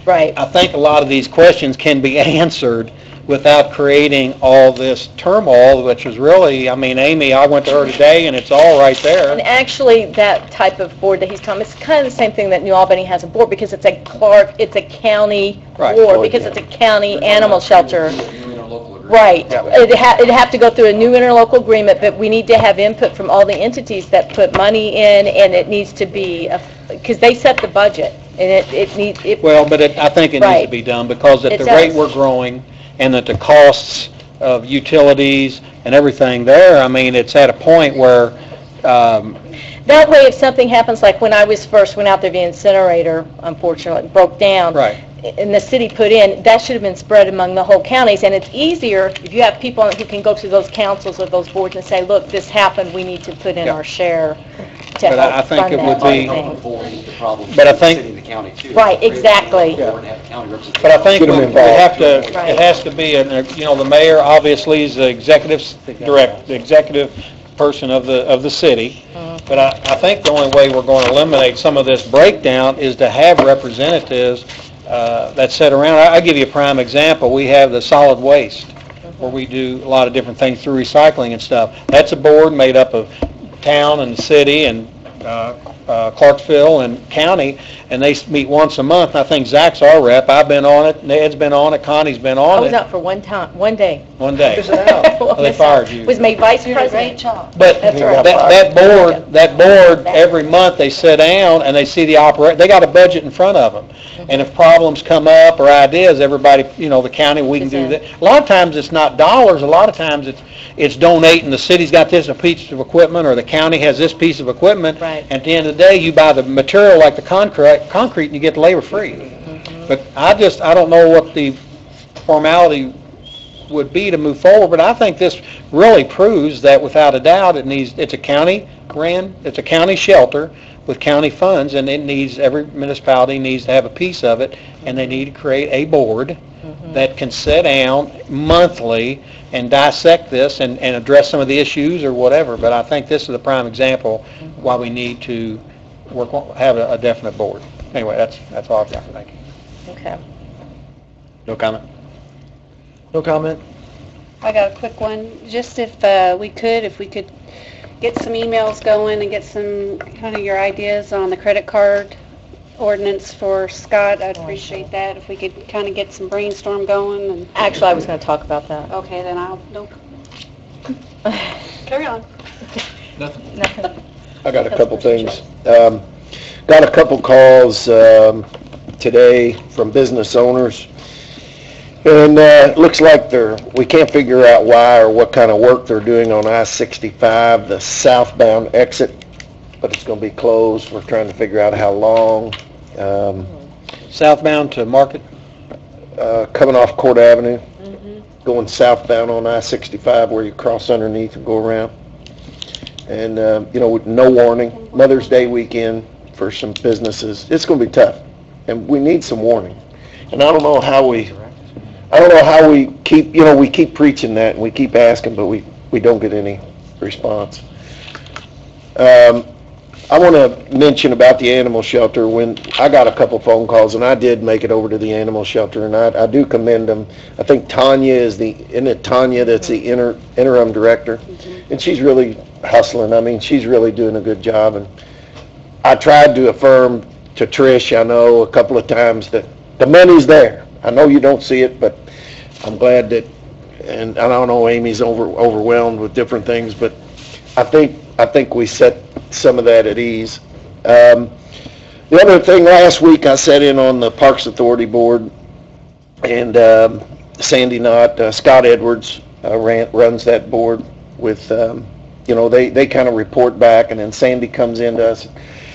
right. I think a lot of these questions can be answered without creating all this turmoil, which is really, I mean, Amy, I went to her today, and it's all right there. And actually, that type of board that he's talking, it's kind of the same thing that New Albany has a board, because it's a county board, because it's a county animal shelter. Right. It'd have to go through a new interlocal agreement, but we need to have input from all the entities that put money in, and it needs to be, because they set the budget, and it needs... Well, but I think it needs to be done, because at the rate we're growing, and that the costs of utilities and everything there, I mean, it's at a point where... that way, if something happens, like when I first went out there, the incinerator, unfortunately, broke down. Right. And the city put in, that should have been spread among the whole counties, and it's easier if you have people who can go to those councils or those boards and say, look, this happened, we need to put in our share to But help I think fund it that would be... But I think... The county too. Right, exactly. But I think it has to be, you know, the mayor obviously is the executive person of the city. But I think the only way we're going to eliminate some of this breakdown is to have representatives that sit around. I'll give you a prime example. We have the solid waste, where we do a lot of different things through recycling and stuff. That's a board made up of town and city and Clarksville and county, and they meet once a month. And I think Zach's our rep. I've been on it. Ned's been on it. Connie's been on it. I was out for one day. One day. They fired you. Was made vice president. Great job. But that board, every month they sit down and they see the they got a budget in front of them. And if problems come up or ideas, everybody, you know, the county, we can do that. A lot of times it's not dollars. A lot of times it's donating. The city's got this piece of equipment, or the county has this piece of equipment. Right. At the end of the day, you buy the material like the concrete and you get the labor free. But I don't know what the formality would be to move forward, but I think this really proves that without a doubt it's a county shelter with county funds, and every municipality needs to have a piece of it, and they need to create a board that can sit down monthly and dissect this and address some of the issues or whatever. But I think this is a prime example why we need to have a definite board. Anyway, that's all I've got. Thank you. Okay. No comment? No comment? I got a quick one. Just if we could get some emails going and get some kind of your ideas on the credit card ordinance for Scott, I'd appreciate that. If we could kind of get some brainstorm going. And Actually, I was going to talk about that. okay, then nope. Carry on. Nothing. I got a couple things. Got a couple calls today from business owners, and it looks like we can't figure out why or what kind of work they're doing on I-65, the southbound exit, but it's going to be closed. We're trying to figure out how long. Southbound to Market? Coming off Court Avenue, going southbound on I-65 where you cross underneath and go around. And, with no warning, Mother's Day weekend for some businesses. It's going to be tough, and we need some warning. And I don't know how we keep, we keep preaching that and we keep asking, but we don't get any response. I want to mention about the animal shelter. When I got a couple phone calls, and I did make it over to the animal shelter, and I do commend them. I think Tanya isn't it Tanya that's the interim director? And she's really hustling. I mean, she's really doing a good job. And I tried to affirm to Trish, I know, a couple of times that the money's there. I know you don't see it, but I'm glad that, and I don't know, Amy's overwhelmed with different things, but I think we set some of that at ease. The other thing, last week I sat in on the Parks Authority Board, and Sandy Knott, Scott Edwards runs that board with, they kind of report back, and then Sandy comes into us.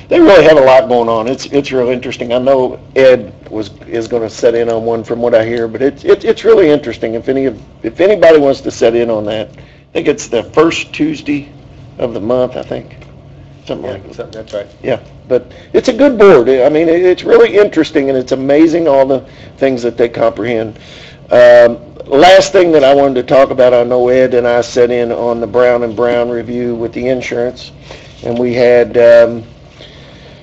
They really have a lot going on. It's real interesting. I know Ed is going to set in on one from what I hear, but it's really interesting. If anybody wants to set in on that, I think it's the first Tuesday of the month, I think. Something like that. That's right. Yeah, but it's a good board. I mean, it's really interesting, and it's amazing all the things that they comprehend. Last thing that I wanted to talk about, I know Ed and I sat in on the Brown & Brown review with the insurance, and we had,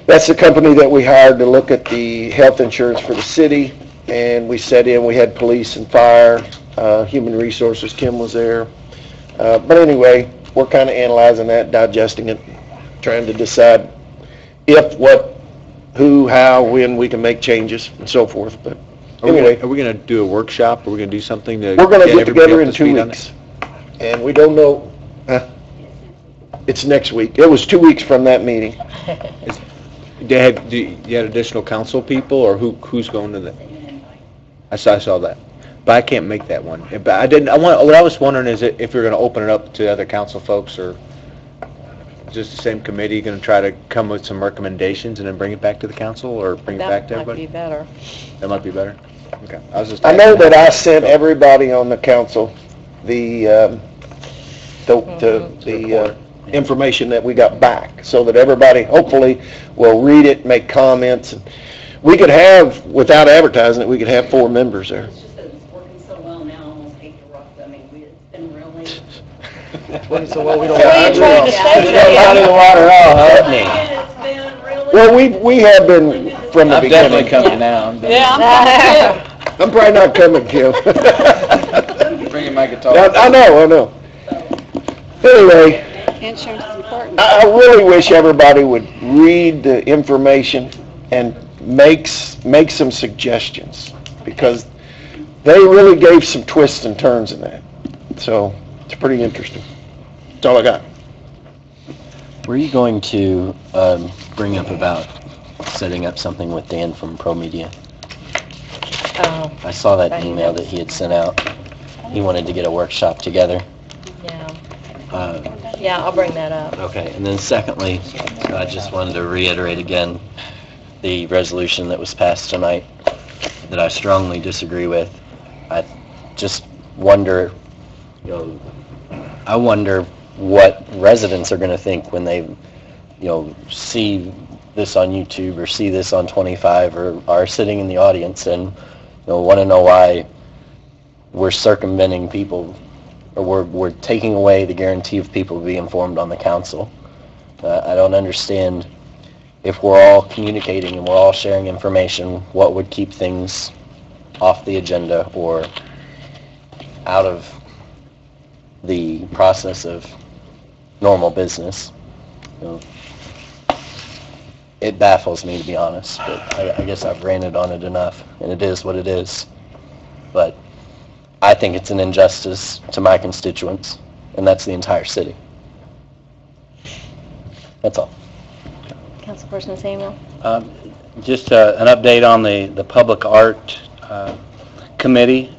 that's the company that we hired to look at the health insurance for the city, and we sat in, we had police and fire, human resources, Kim was there. But anyway, we're kind of analyzing that, digesting it, trying to decide if, what, who, how, when we can make changes and so forth. But anyway, are we going to do a workshop? Are we going to do something to we're going to get everybody together up in to 2 speed on weeks, and we don't know. It's next week. It was 2 weeks from that meeting. Do you had additional council people, or who's going to that? I saw that, but I can't make that one. But what I was wondering is if you're going to open it up to other council folks, or just the same committee going to try to come with some recommendations and then bring it back to the council, or bring it back to everybody? That might be better. That might be better? Okay. I know that I sent everybody on the council the information that we got back, so that everybody hopefully will read it, make comments. And we could have, without advertising it, we could have 4 members there. It's just that it's working so well now, I almost hate to rough it. I mean, it's been really... So well, we don't What are you trying to say? Out of the water, Well, we have been from the I'm beginning. definitely coming now. Yeah, I'm probably not coming, Kim. Bringing my guitar. I know. Anyway, Insurance is important. I really wish everybody would read the information and make some suggestions, because they really gave some twists and turns in that. So it's pretty interesting. That's all I got. Were you going to bring up about setting up something with Dan from ProMedia? Oh. I saw that email that he had sent out. He wanted to get a workshop together. Yeah, I'll bring that up. Okay, and then secondly, I just wanted to reiterate again the resolution that was passed tonight that I strongly disagree with. I just wonder, I wonder what residents are going to think when they, see this on YouTube or see this on 25 or are sitting in the audience and, want to know why we're circumventing people or we're taking away the guarantee of people to be informed on the council. I don't understand, if we're all communicating and we're all sharing information, what would keep things off the agenda or out of the process of normal business. It baffles me, to be honest, but I guess I've ranted on it enough, and it is what it is. But I think it's an injustice to my constituents, and that's the entire city. That's all. Councilperson Samuel? Just an update on the Public Art Committee.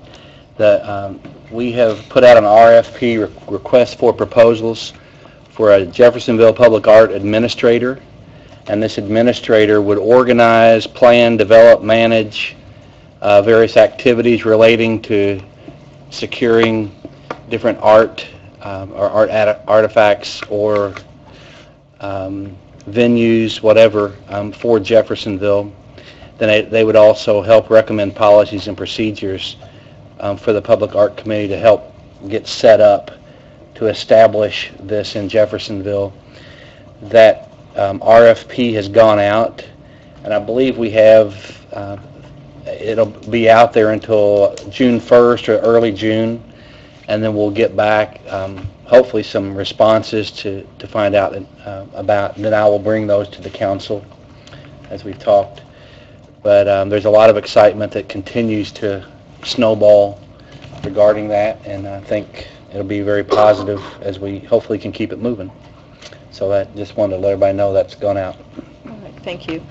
We have put out an RFP, request for proposals, for a Jeffersonville Public Art Administrator. And this administrator would organize, plan, develop, manage various activities relating to securing different art or art artifacts or venues, whatever, for Jeffersonville. Then they would also help recommend policies and procedures for the Public Art Committee to help get set up to establish this in Jeffersonville. That RFP has gone out, and I believe we have, it'll be out there until June 1st or early June, and then we'll get back hopefully some responses to find out about, and then I will bring those to the council as we've talked. But there's a lot of excitement that continues to snowball regarding that, and I think it'll be very positive as we hopefully can keep it moving. So I just wanted to let everybody know that's gone out. All right, thank you.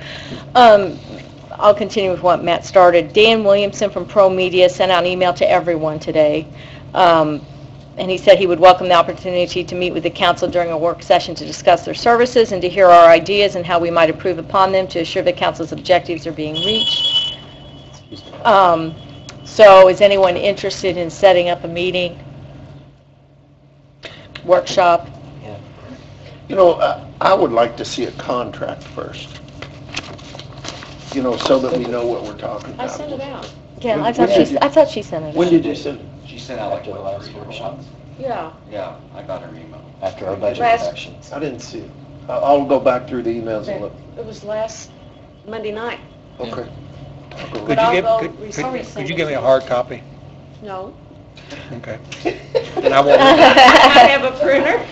I'll continue with what Matt started. Dan Williamson from Pro Media sent out an email to everyone today. And he said he would welcome the opportunity to meet with the council during a work session to discuss their services and to hear our ideas and how we might improve upon them to assure the council's objectives are being reached. So is anyone interested in setting up a meeting, workshop? I would like to see a contract first, so that we know what we're talking about. I sent it out. Yeah, I thought she sent it out. When did you send it? She sent out like 3 workshops. Yeah. Yeah, I got her email. After our budget Last- reductions. I didn't see it. I'll go back through the emails and look. It was last Monday night. Okay. Could you give me a hard copy? No. Okay. And I won't. I have a printer.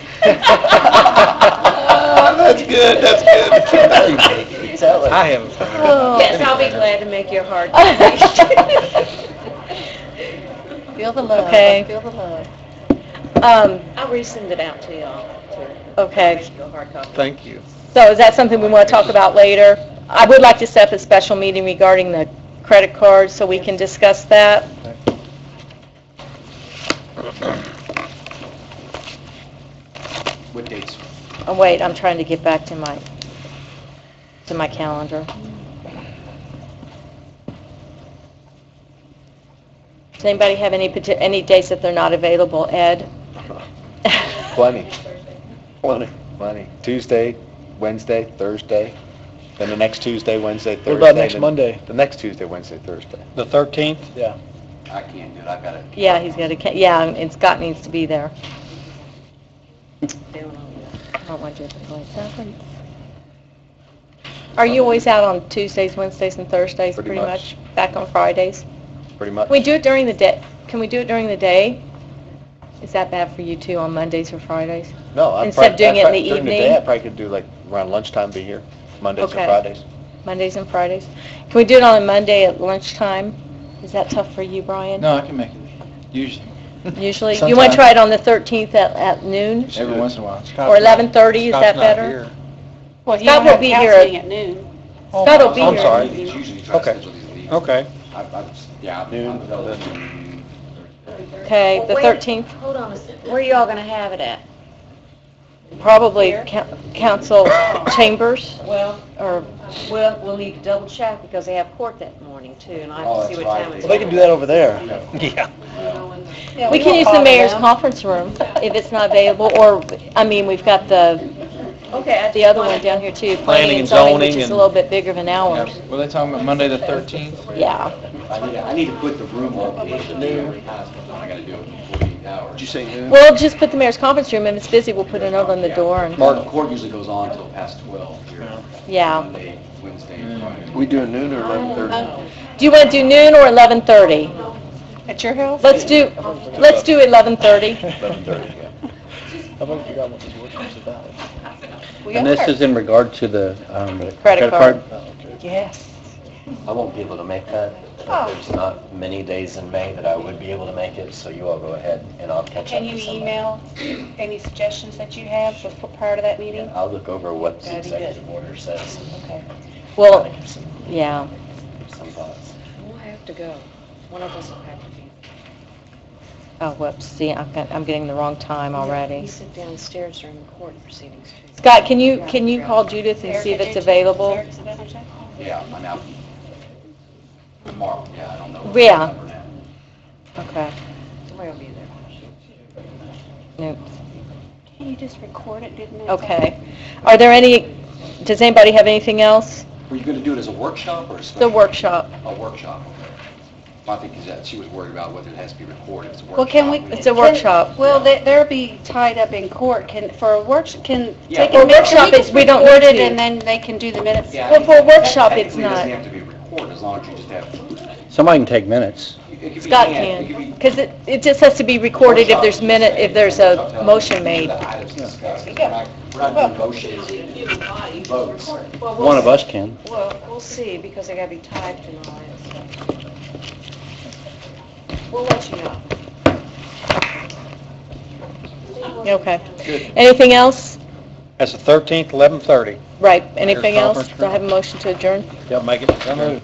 That's good, that's good. I have. Yes, I'll be glad to make you a hard Feel the love. Okay. Feel the love. I'll resend it out to y'all. Okay. Make you a hard copy. Thank you. So is that something we want to talk about later? I would like to set up a special meeting regarding the credit cards so we can discuss that. What dates? Oh, wait, I'm trying to get back to my calendar. Does anybody have any dates that they're not available? Ed? Plenty. Plenty. Tuesday, Wednesday, Thursday, then the next Tuesday, Wednesday, Thursday. What about next then Monday? The next Tuesday, Wednesday, Thursday. The 13th? Yeah. I can't do it, I've got it. Yeah, he's got to, yeah, and Scott needs to be there. I don't want you to go like that. Are you always out on Tuesdays, Wednesdays, and Thursdays, Pretty pretty much. much? Back on Fridays? Pretty much. Can we do it during the day? Can we do it during the day? Is that bad for you too, on Mondays or Fridays? No, Instead of doing it in the during evening? day, I probably could do like around lunchtime, be here, Mondays Okay. or Fridays. Mondays and Fridays? Can we do it on a Monday at lunchtime? Is that tough for you, Brian? No, I can make it, usually. Usually? You want Sometime. to try it on the 13th at noon? Every once in a while. Or 11:30, is that Scott's not better? here. Well, you Scott don't will have be council here. meeting at noon. Scott will be I'm here. sorry. It's usually try to Okay. schedule these meetings. Okay. Noon. Okay, the Wait. 13th? Hold on a second. Where are y'all going to have it at? Probably council chambers, Well, or, we'll need to double check because they have court that morning too, and I have to see what time it's. Well, they can do that over there. Yeah. we can use the mayor's conference room if it's not available, or, I mean, we've got the other one down here too, planning and zoning, which is a little bit bigger than ours. Were they talking about Monday the 13th? Yeah. I need to put the room location there. I gotta do it in 48 hours. Did you say noon? Well, just put the mayor's conference room, and if it's busy, we'll put a note on the door and, Court usually goes on until past 12 here. yeah. Monday, Wednesday, and Friday. We doing noon or 11:30? Do you want to do noon or 11:30? At your house? Let's do 11:30. 11:30, yeah. I've already forgotten what this workshop's about. And this is in regard to the Credit card. Yes. I won't be able to make that. Oh. There's not many days in May that I would be able to make it, so you all go ahead and I'll catch up Can you with somebody. email any suggestions that you have prior to that meeting? I'll look over what the That'd be good. executive order says Okay. Well, and give yeah. some thoughts. We'll have to go. One of us will have to be. Oh, whoops, see, I'm getting the wrong time We already. sit downstairs during the court proceedings too. Scott, can you call Judith and see if it's available? Yeah, I'm out tomorrow, yeah, I don't know. Yeah. Okay. Somebody will be there. Nope. Can you just record it, didn't it? Okay. Are there does anybody have anything else? Were you gonna do it as a workshop or a special? The workshop. A workshop, okay. I think is that she was worried about whether it has to be recorded. It's a Well, can we? It's a workshop. Well, they'll be tied up in court. For a workshop, Yeah, take for a a workshop, we don't need record it to. and then they can do the minutes. Yeah, Well, for a workshop, it's technically, not. It doesn't have to be recorded as long as you just have. Somebody can take minutes. It could be Scott hand, it could can, be- because it just has to be recorded if there's a motion made. The items discussed. We're not doing motions, votes. One of us can. Well, we'll see, because they gotta be typed and all that stuff. We'll let you know. Okay. Anything else? That's the 13th, 11:30. Right, anything else? conference Do I have a motion to adjourn? Yep, make it.